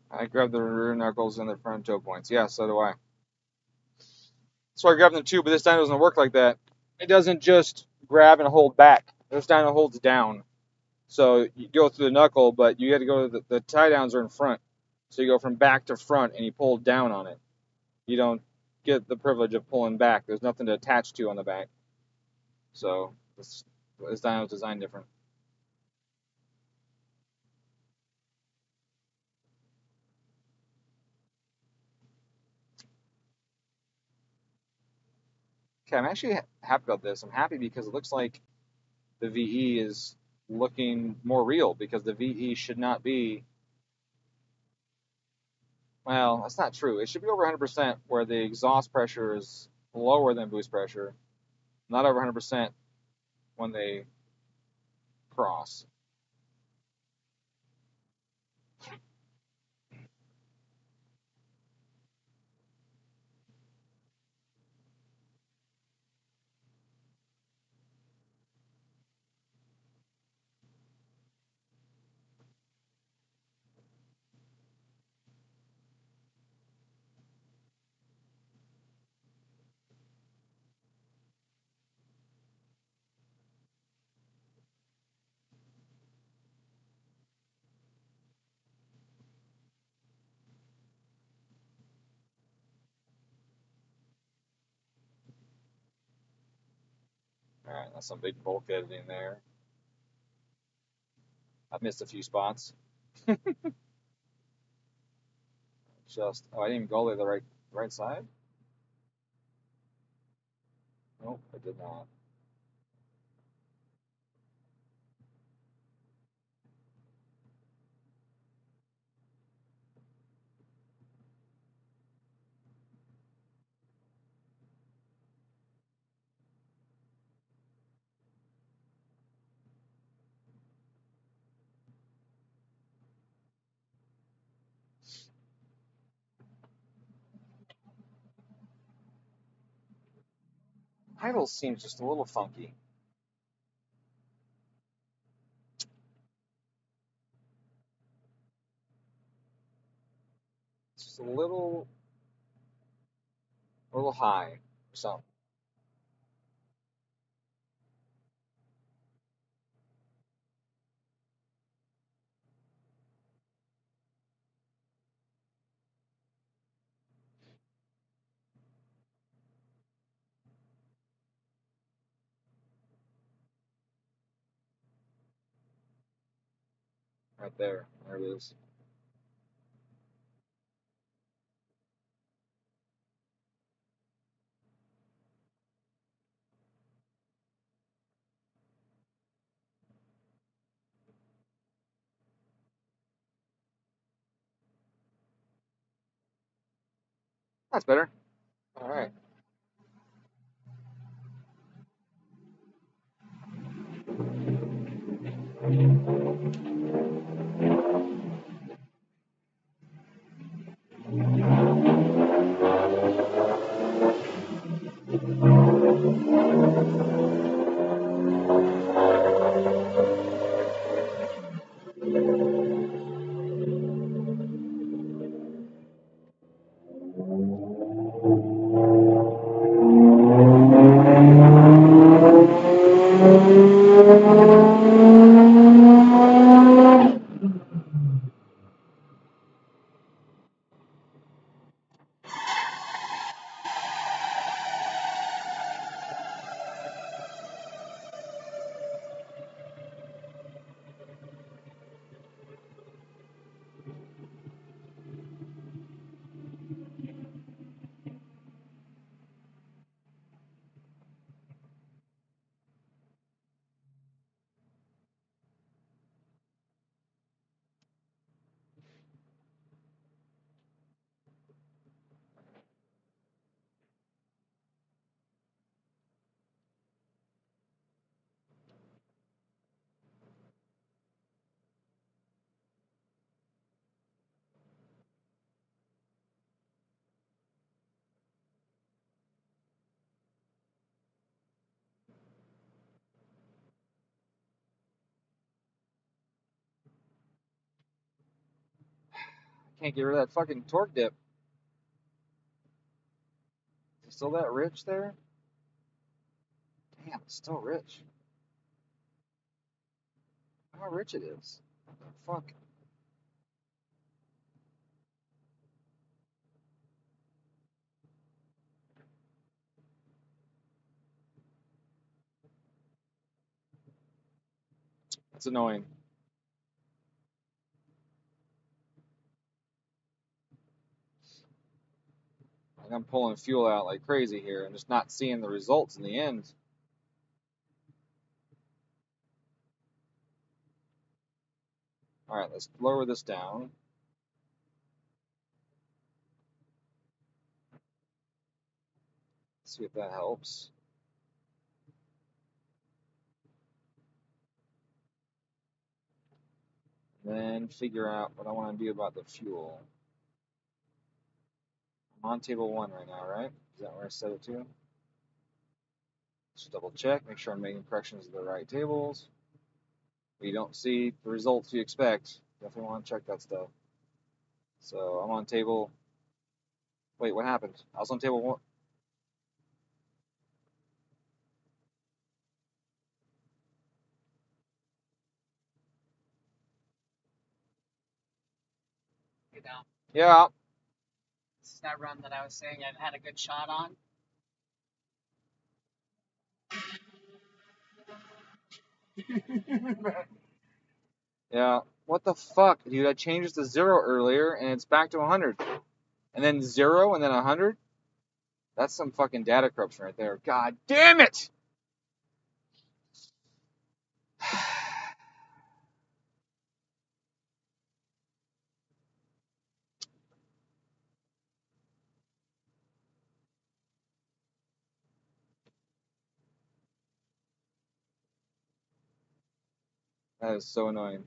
I grab the rear knuckles and the front toe points. Yeah, so do I. So I grab them too, but this dyno doesn't work like that. It doesn't just grab and hold back. This dyno holds down. So you go through the knuckle, but you got to go to the tie downs are in front. So you go from back to front and you pull down on it. You don't get the privilege of pulling back. There's nothing to attach to on the back. So this dyno is designed different. Okay, I'm actually happy about this. I'm happy because it looks like the VE is looking more real because the VE should not be. Well, that's not true. It should be over 100% where the exhaust pressure is lower than boost pressure, not over 100% when they cross. All right, that's some big bulk editing there. I've missed a few spots. Just I didn't even go to the right side. Nope, I did not. Idle seems just a little funky. It's just a little high or something. Right there. There it is. That's better. All right. Can't get rid of that fucking torque dip. Is it still that rich there? Damn, it's still rich. How rich it is. What the fuck? It's annoying. Like I'm pulling fuel out like crazy here and just not seeing the results in the end. Alright, let's lower this down. See if that helps. Then figure out what I want to do about the fuel. I'm on table 1 right now, right? Is that where I set it to? Just double check, make sure I'm making corrections to the right tables. If you don't see the results you expect, definitely want to check that stuff. So I'm on table. Wait, what happened? I was on table 1. You know, Yeah. this is that run that I was saying I had a good shot on. Yeah. What the fuck, dude? I changed it to 0 earlier, and it's back to 100. And then 0, and then 100? That's some fucking data corruption right there. God damn it! That is so annoying.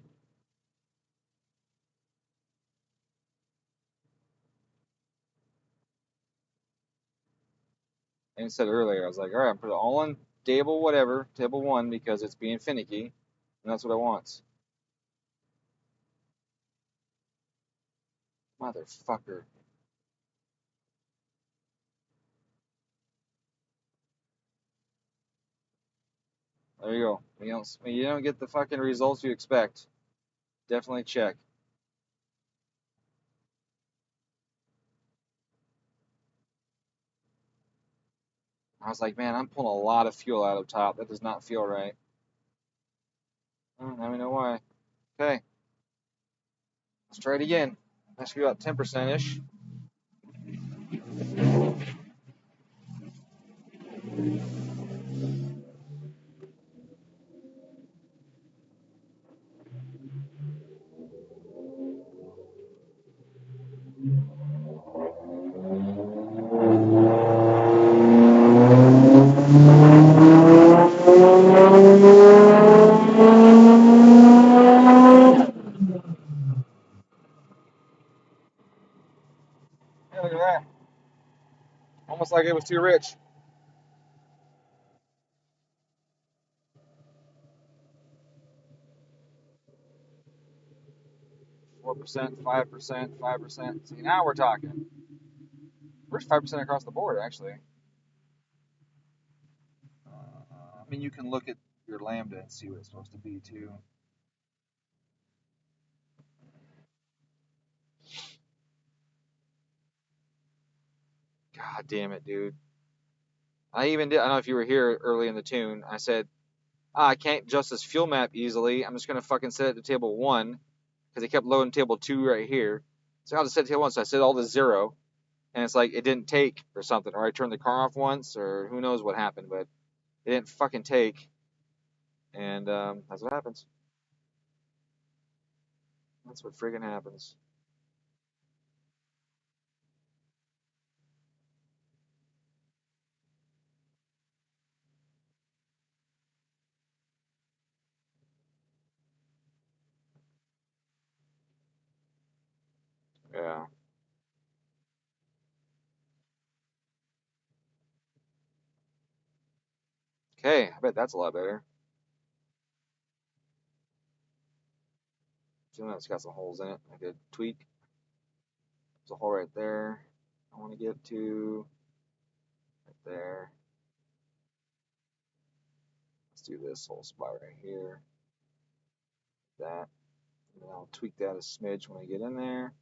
And I said earlier, I was like, alright, I'm put it all on table whatever, table 1, because it's being finicky, and that's what I want. Motherfucker. There you go. When you don't get the fucking results you expect, definitely check. I was like, man, I'm pulling a lot of fuel out of top. That does not feel right. Now we know why. Okay. Let's try it again. That should be about 10%-ish. almost like it was too rich. %, 5%, 5%. See, now we're talking. We're 5% across the board, actually. I mean, you can look at your lambda and see what it's supposed to be, too. God damn it, dude. I don't know if you were here early in the tune, I said, I can't adjust this fuel map easily. I'm just going to fucking set it to table 1, because it kept loading table 2 right here. So I'll just set table 1, so I set all to 0, and it's like it didn't take or something, or I turned the car off once, or who knows what happened, but it didn't fucking take, and that's what happens. That's what friggin' happens. Yeah. Okay, I bet that's a lot better. So it's got some holes in it. I could tweak. There's a hole right there. I want to get to right there. Let's do this whole spot right here. That. And then I'll tweak that a smidge when I get in there.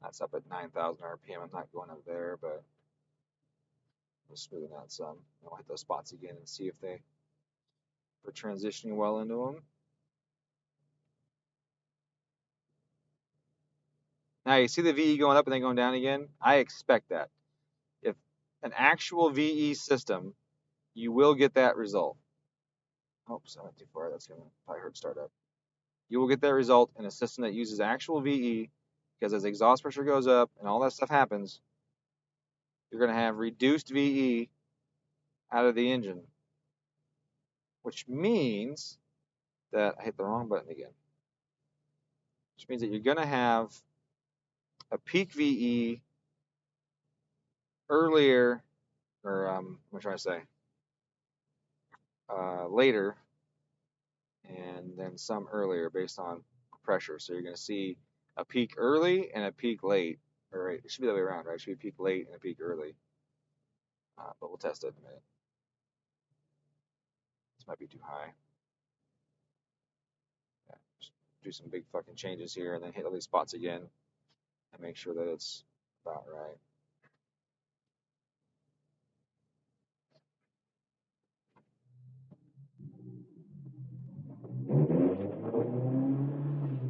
That's up at 9,000 RPM. I'm not going up there, but we'll smoothen out some. I'll hit those spots again and see if they're transitioning well into them. Now you see the VE going up and then going down again? I expect that. If an actual VE system, you will get that result. Oops, I went too far. That's going to probably hurt startup. You will get that result in a system that uses actual VE, because as exhaust pressure goes up and all that stuff happens, you're going to have reduced VE out of the engine, which means that I hit the wrong button again. Which means that you're going to have a peak VE earlier, or what am I trying to say? Later, and then some earlier based on pressure. So you're going to see a peak early and a peak late. Or it should be the other way around, right? It should be a peak late and a peak early. But we'll test it in a minute. This might be too high. Yeah, just do some big fucking changes here and then hit all these spots again and make sure that it's about right.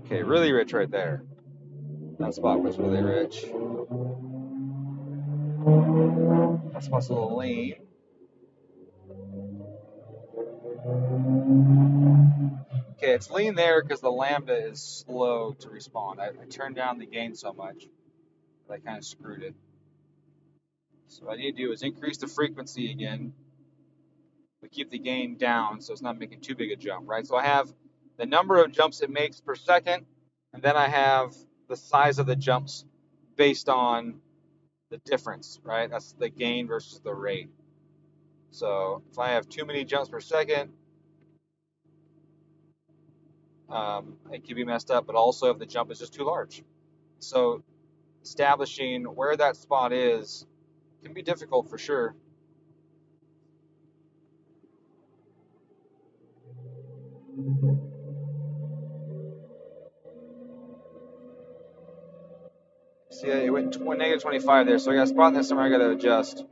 Okay, really rich right there. That spot was really rich. That spot's a little lean. Okay, it's lean there because the lambda is slow to respond. I turned down the gain so much that I kind of screwed it. So what I need to do is increase the frequency again, but keep the gain down so it's not making too big a jump, right? So I have the number of jumps it makes per second, and then I have the size of the jumps based on the difference, right? That's the gain versus the rate. So if I have too many jumps per second, it can be messed up, but also if the jump is just too large. So establishing where that spot is can be difficult for sure. See, it went negative 25 there, so I got a spot in there somewhere I got to adjust.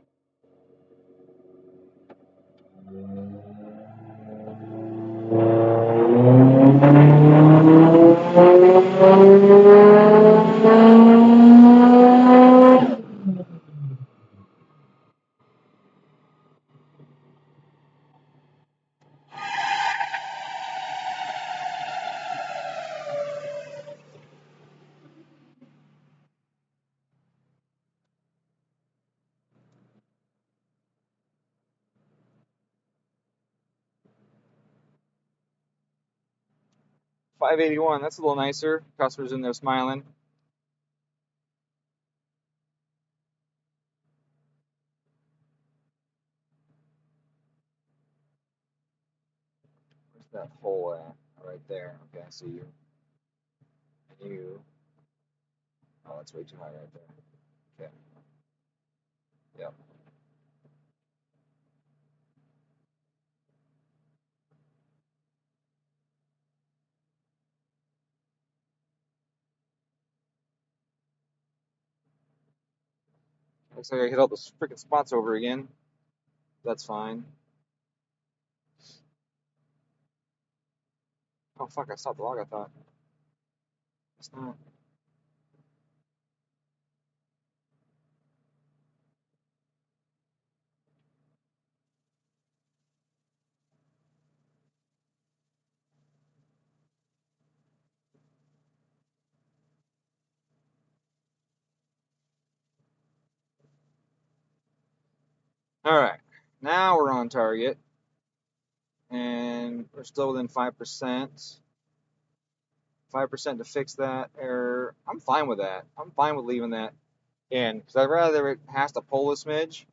581. That's a little nicer. Customers in there smiling. Where's that hole at? Right there. Okay, I see you. And you. Oh, that's way too high right there. Okay. Yep. Looks like I hit all those freaking spots over again. That's fine. Oh fuck! I stopped the log. I thought. It's not. All right. Now we're on target, and we're still within 5%. 5% to fix that error. I'm fine with that. I'm fine with leaving that in because I'd rather it has to pull a smidge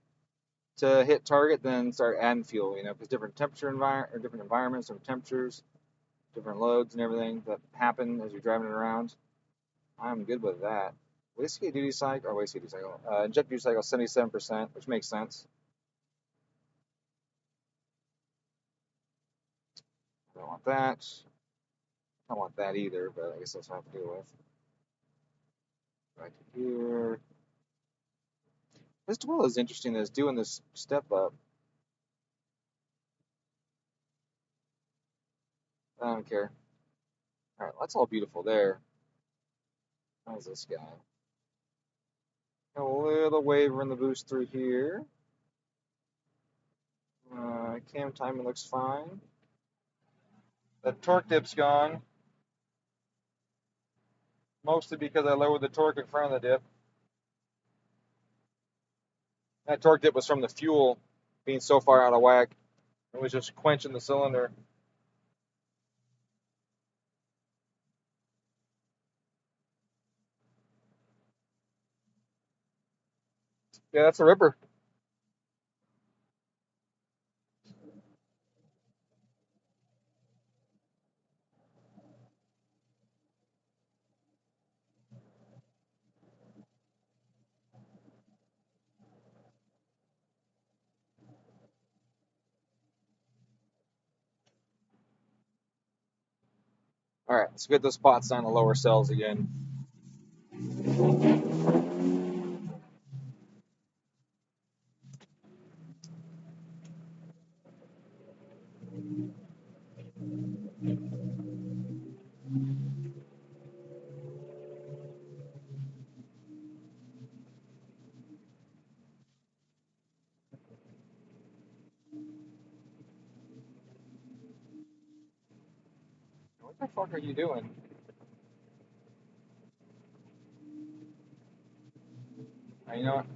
to hit target than start adding fuel. You know, because different different environments, different temperatures, different loads, and everything that happen as you're driving it around. I'm good with that. Wastegate duty cycle, or wastegate duty cycle, injector duty cycle 77%, which makes sense. I don't want that. I don't want that either, but I guess that's what I have to deal with. Right here. This tool is interesting. Is doing this step up. I don't care. All right, that's all beautiful there. How's this guy? A little waver in the boost through here. Cam timing looks fine. The torque dip's gone. Mostly because I lowered the torque in front of the dip. That torque dip was from the fuel being so far out of whack. It was just quenching the cylinder. Yeah, that's a ripper. All right, let's get those spots down to lower cells again. What the fuck are you doing? You know what?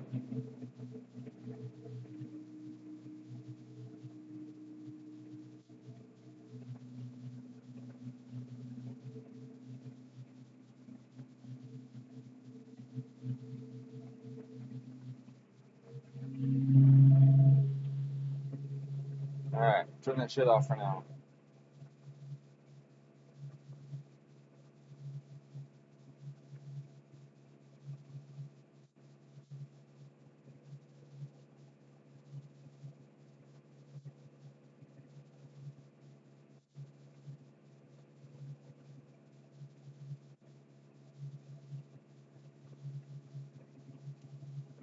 All right, turn that shit off for now.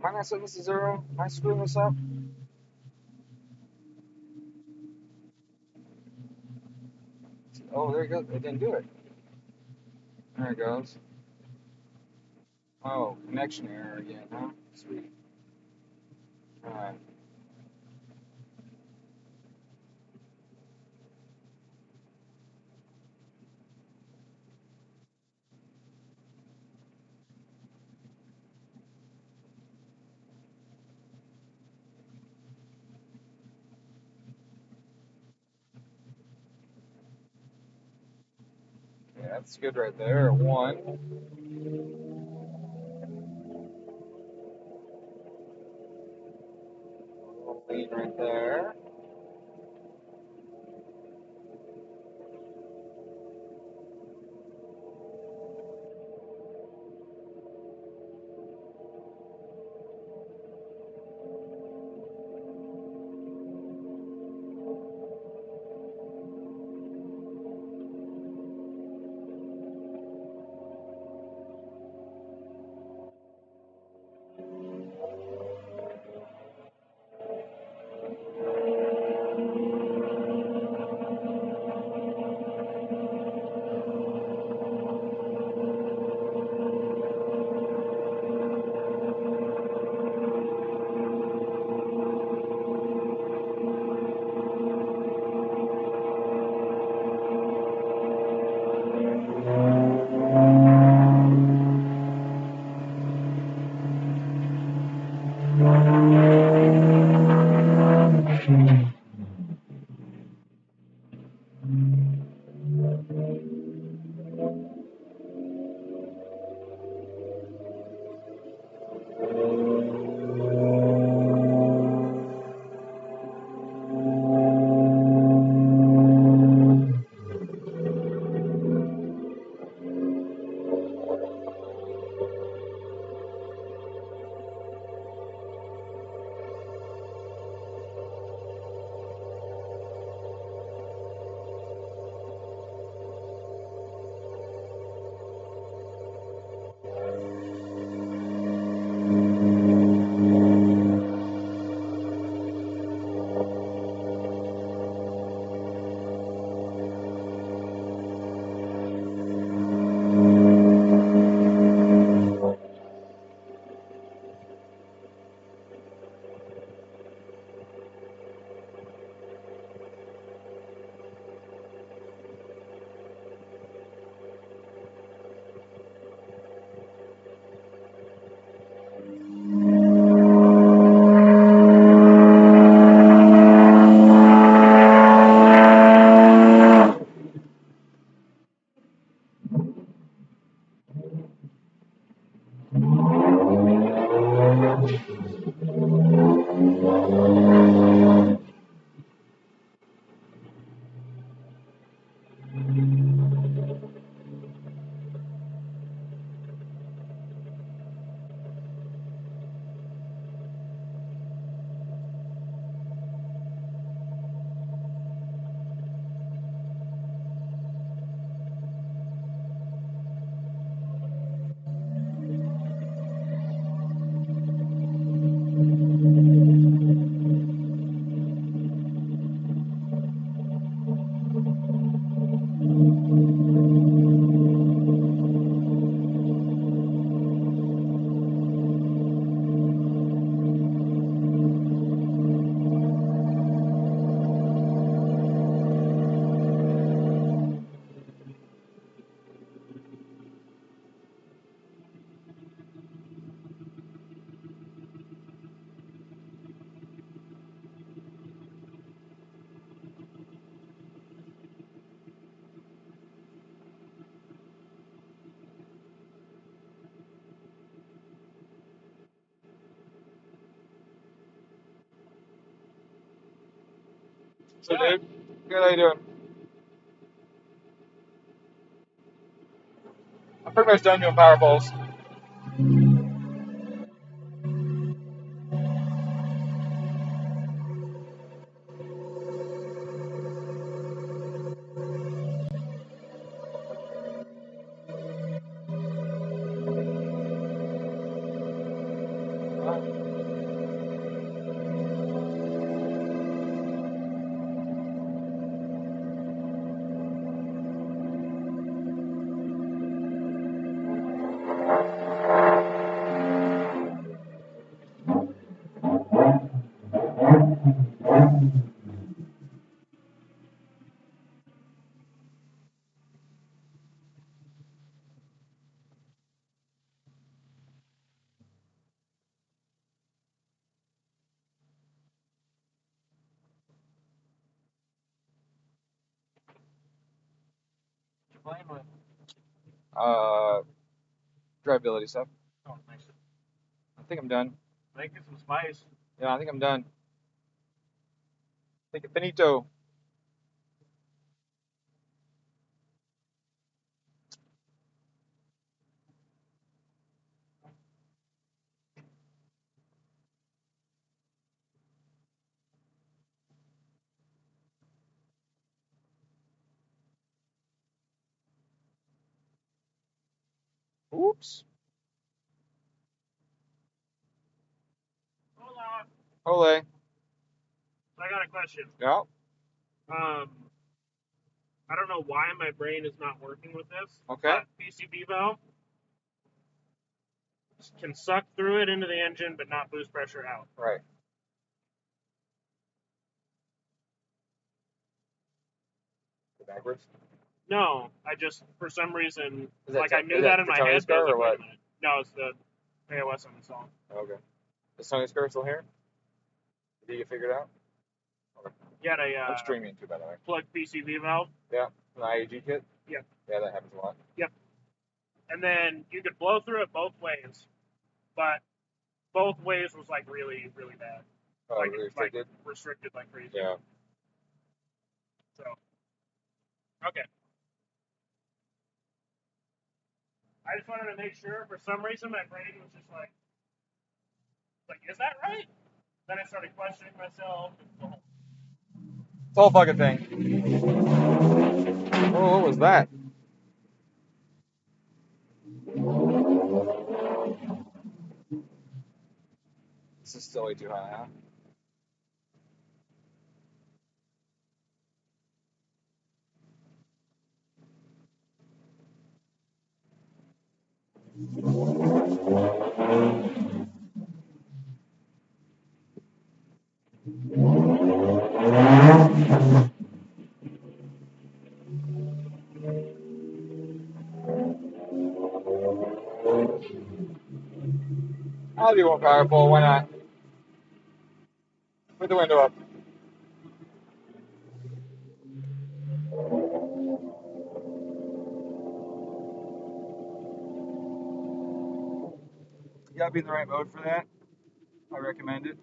Am I not setting this to 0? Am I screwing this up? Oh, there it goes. It didn't do it. There it goes. Oh, connection error again, huh? Sweet. All right. That's good right there. One. Lean right there. So, dude, good. How you doing? I'm pretty much done doing power balls. What you playing with? Drivability stuff. Oh, nice. I think I'm done. Making some spice. Yeah, I think I'm done. I think finito. Oops. Hold on. Ole. So I got a question. Yeah. I don't know why my brain is not working with this. Okay. But PCB valve can suck through it into the engine, but not boost pressure out. Right. Go backwards. No, I just for some reason Is that I knew that in my head. But I was or like, wait what? a minute. No, it's the AOS on the song. Okay. Is Tony's car still here? Did you get figured out? Okay. You had a What's streaming to, by the way? plug PCB valve. Yeah. An IAG kit? Yep. Yeah, that happens a lot. Yep. And then you could blow through it both ways, but both ways was like really, really bad. Oh, like, restricted? Like restricted like crazy. Yeah. So, okay. I just wanted to make sure. For some reason, my brain was just like, is that right? Then I started questioning myself. It's the whole fucking thing. Oh, what was that? This is still way too high, huh? I'll do one power pole, why not? Put the window up. You gotta be in the right mode for that. I recommend it.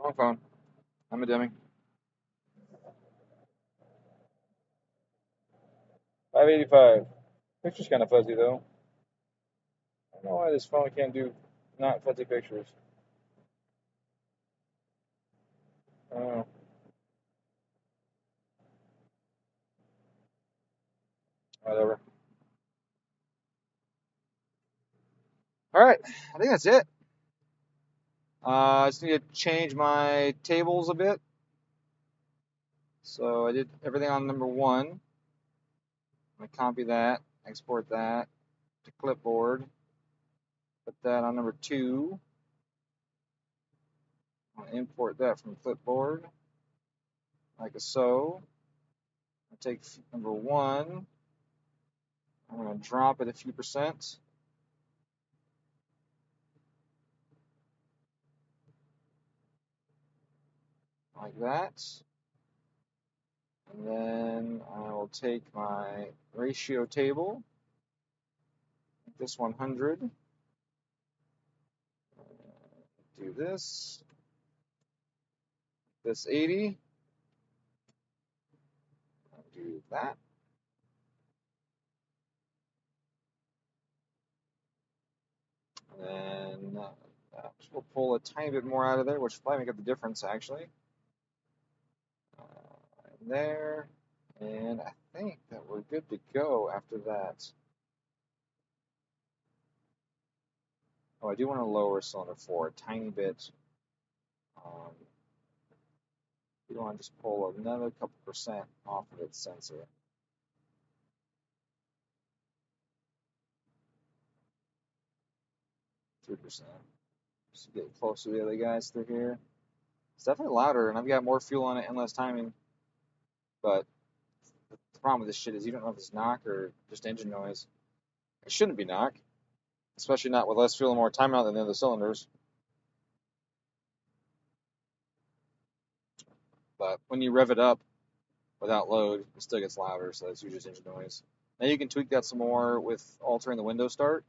Wrong phone. I'm a Deming. 585. Picture's kind of fuzzy though. I don't know why this phone can't do not fuzzy pictures. I don't know. Whatever. Alright, I think that's it. I just need to change my tables a bit. So I did everything on number 1. I'm going to copy that, export that to clipboard. Put that on number 2. I'll import that from clipboard, like so. I'll take number 1. I'm going to drop it a few percent. Like that. And then I will take my ratio table, make this 100, do this 80, do that. And then we'll pull a tiny bit more out of there, which will probably make up the difference actually. There, and I think that we're good to go after that. Oh, I do want to lower cylinder 4 a tiny bit. We want to just pull another couple percent off of its sensor. %. Just get close to the other guys through here. It's definitely louder, and I've got more fuel on it and less timing. But the problem with this shit is you don't know if it's knock or just engine noise. It shouldn't be knock, especially not with less fuel and more time out than the other cylinders. But when you rev it up without load, it still gets louder, so that's usually engine noise. Now you can tweak that some more with altering the window start.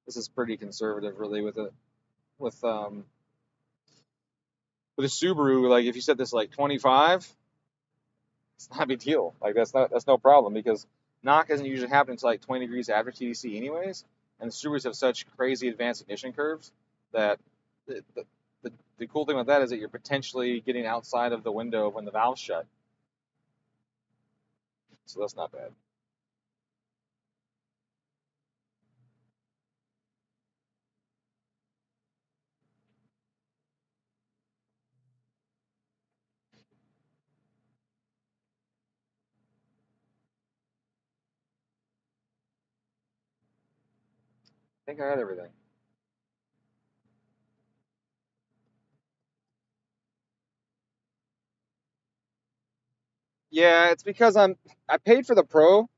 This is pretty conservative, really, with it. With a Subaru, like if you set this like 25, it's not a big deal. Like that's no problem because knock doesn't usually happen until like 20 degrees after TDC, anyways. And the Subarus have such crazy advanced ignition curves that the cool thing with that is that you're potentially getting outside of the window when the valve's shut. So that's not bad. I think I got everything. Yeah, it's because I paid for the Pro,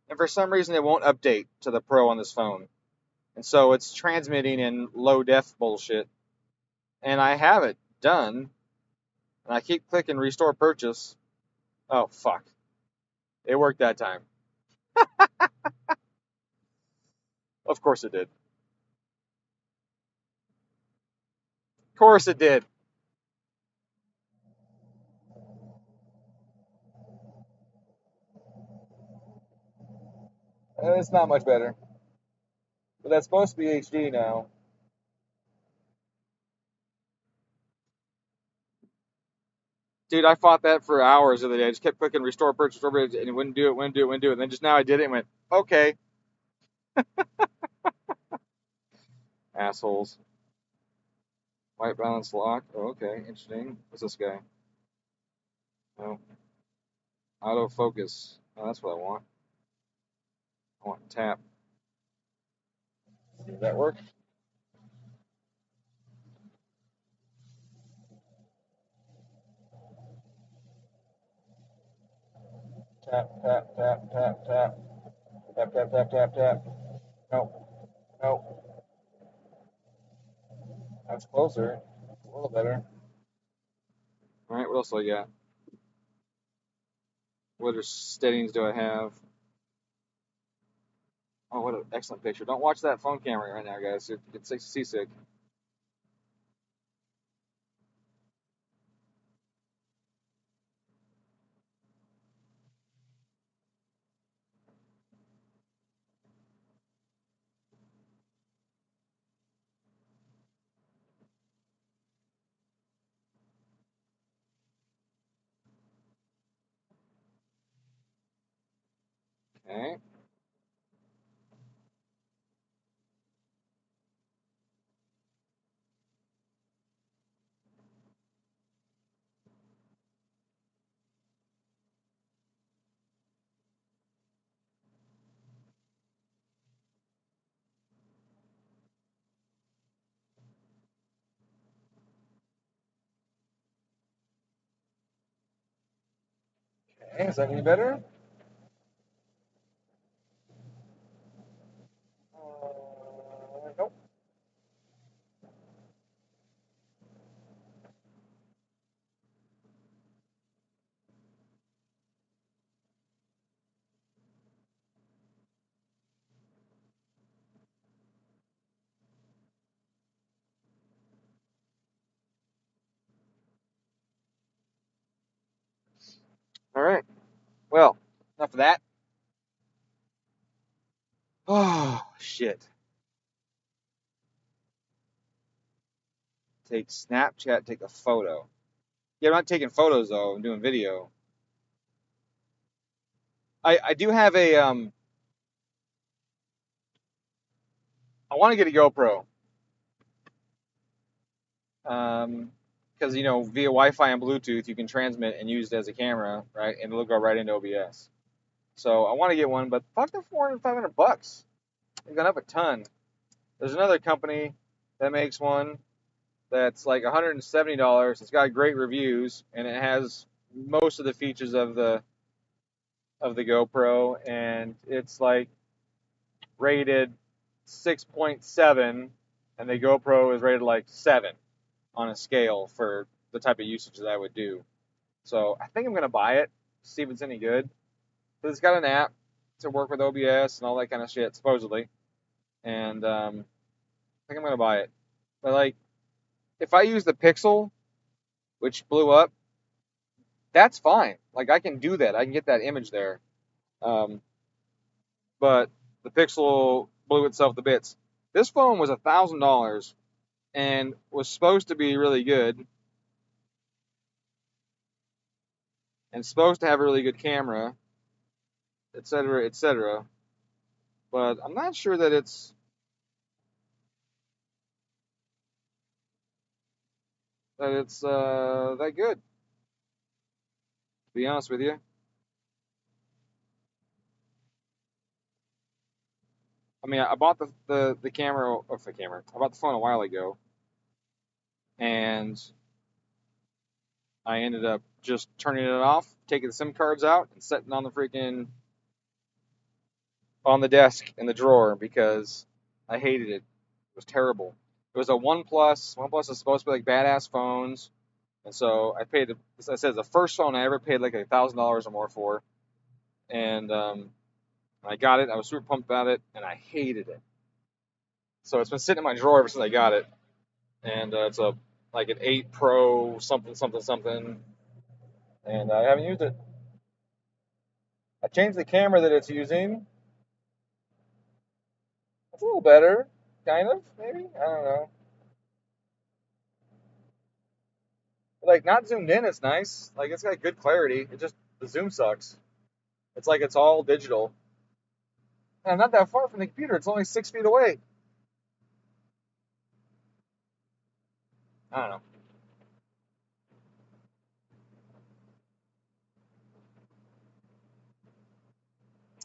and for some reason it won't update to the Pro on this phone. And so it's transmitting in low def bullshit. And I have it done. And I keep clicking restore purchase. Oh, fuck. It worked that time. Of course it did. Of course it did. It's not much better. But that's supposed to be HD now. Dude, I fought that for hours the other day. I just kept clicking restore purchase over it, and it wouldn't do it. And then just now I did it and went, okay. Assholes. White balance lock. Oh, okay, interesting. What's this guy? Oh. Autofocus. Oh, that's what I want. I want tap. Does that work? Tap, tap, tap, tap, tap. Tap, tap, tap, tap, tap. Nope. Nope. That's closer. A little better. Alright, what else do I got? What other settings do I have? Oh, what an excellent picture. Don't watch that phone camera right now, guys. You get seasick. Okay. Hey, is that any better? Nope. All right. Well, enough of that. Oh, shit. Take Snapchat, take a photo. Yeah, I'm not taking photos, though. I'm doing video. I do have a, I want to get a GoPro. Because, you know, via Wi-Fi and Bluetooth, you can transmit and use it as a camera, right? And it'll go right into OBS. So I want to get one, but fuck the $400, $500. They've gone up a ton. There's another company that makes one that's like $170. It's got great reviews and it has most of the features of the GoPro, and it's like rated 6.7, and the GoPro is rated like 7 on a scale for the type of usage that I would do. So I think I'm gonna buy it, see if it's any good. But it's got an app to work with OBS and all that kind of shit, supposedly. And I think I'm gonna buy it. But like, if I use the Pixel, which blew up, that's fine. Like I can do that. I can get that image there. But the Pixel blew itself to bits. This phone was $1,000 and was supposed to be really good and supposed to have a really good camera, etc., etc. But I'm not sure that it's that good, to be honest with you. I mean, I bought the camera, or the camera. I bought the phone a while ago, and I ended up just turning it off, taking the SIM cards out, and setting on the freaking on the desk in the drawer because I hated it. It was terrible. It was a OnePlus. OnePlus is supposed to be like badass phones, and so I paid. As I said, the first phone I ever paid like $1,000 or more for, and I got it. I was super pumped about it, and I hated it. So it's been sitting in my drawer ever since I got it, and it's a like an 8 Pro something something something, and I haven't used it. I changed the camera that it's using. It's a little better, kind of, maybe. I don't know. Like not zoomed in, it's nice. Like it's got good clarity. It just the zoom sucks. It's like it's all digital. And I'm not that far from the computer. It's only 6 feet away. I don't know.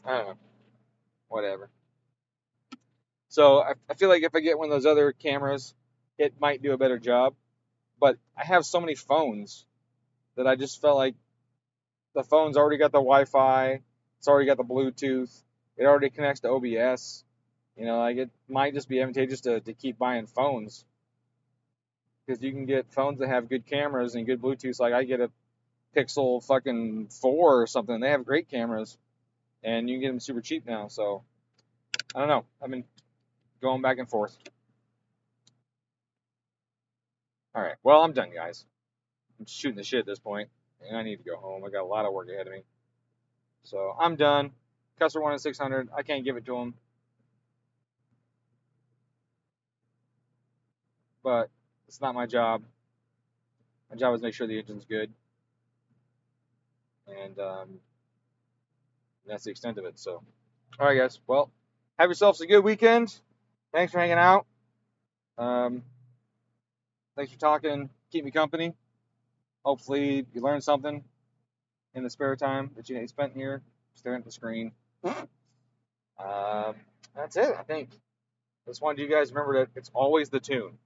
I don't know. Whatever. So I feel like if I get one of those other cameras, it might do a better job. But I have so many phones that I just felt like the phone's already got the Wi-Fi. It's already got the Bluetooth. It already connects to OBS. You know, like it might just be advantageous to keep buying phones because you can get phones that have good cameras and good Bluetooth. Like I get a Pixel fucking 4 or something. They have great cameras, and you can get them super cheap now. So I don't know. I've been going back and forth. All right. Well, I'm done, guys. I'm shooting the shit at this point, and I need to go home. I got a lot of work ahead of me. So I'm done. Customer wanted 600. I can't give it to him. But it's not my job. My job is to make sure the engine's good. And that's the extent of it. So, all right, guys. Well, have yourselves a good weekend. Thanks for hanging out. Thanks for talking. Keep me company. Hopefully, you learned something in the spare time that you spent here staring at the screen. That's it, I think. Just wanted you guys to remember that it's always the tune.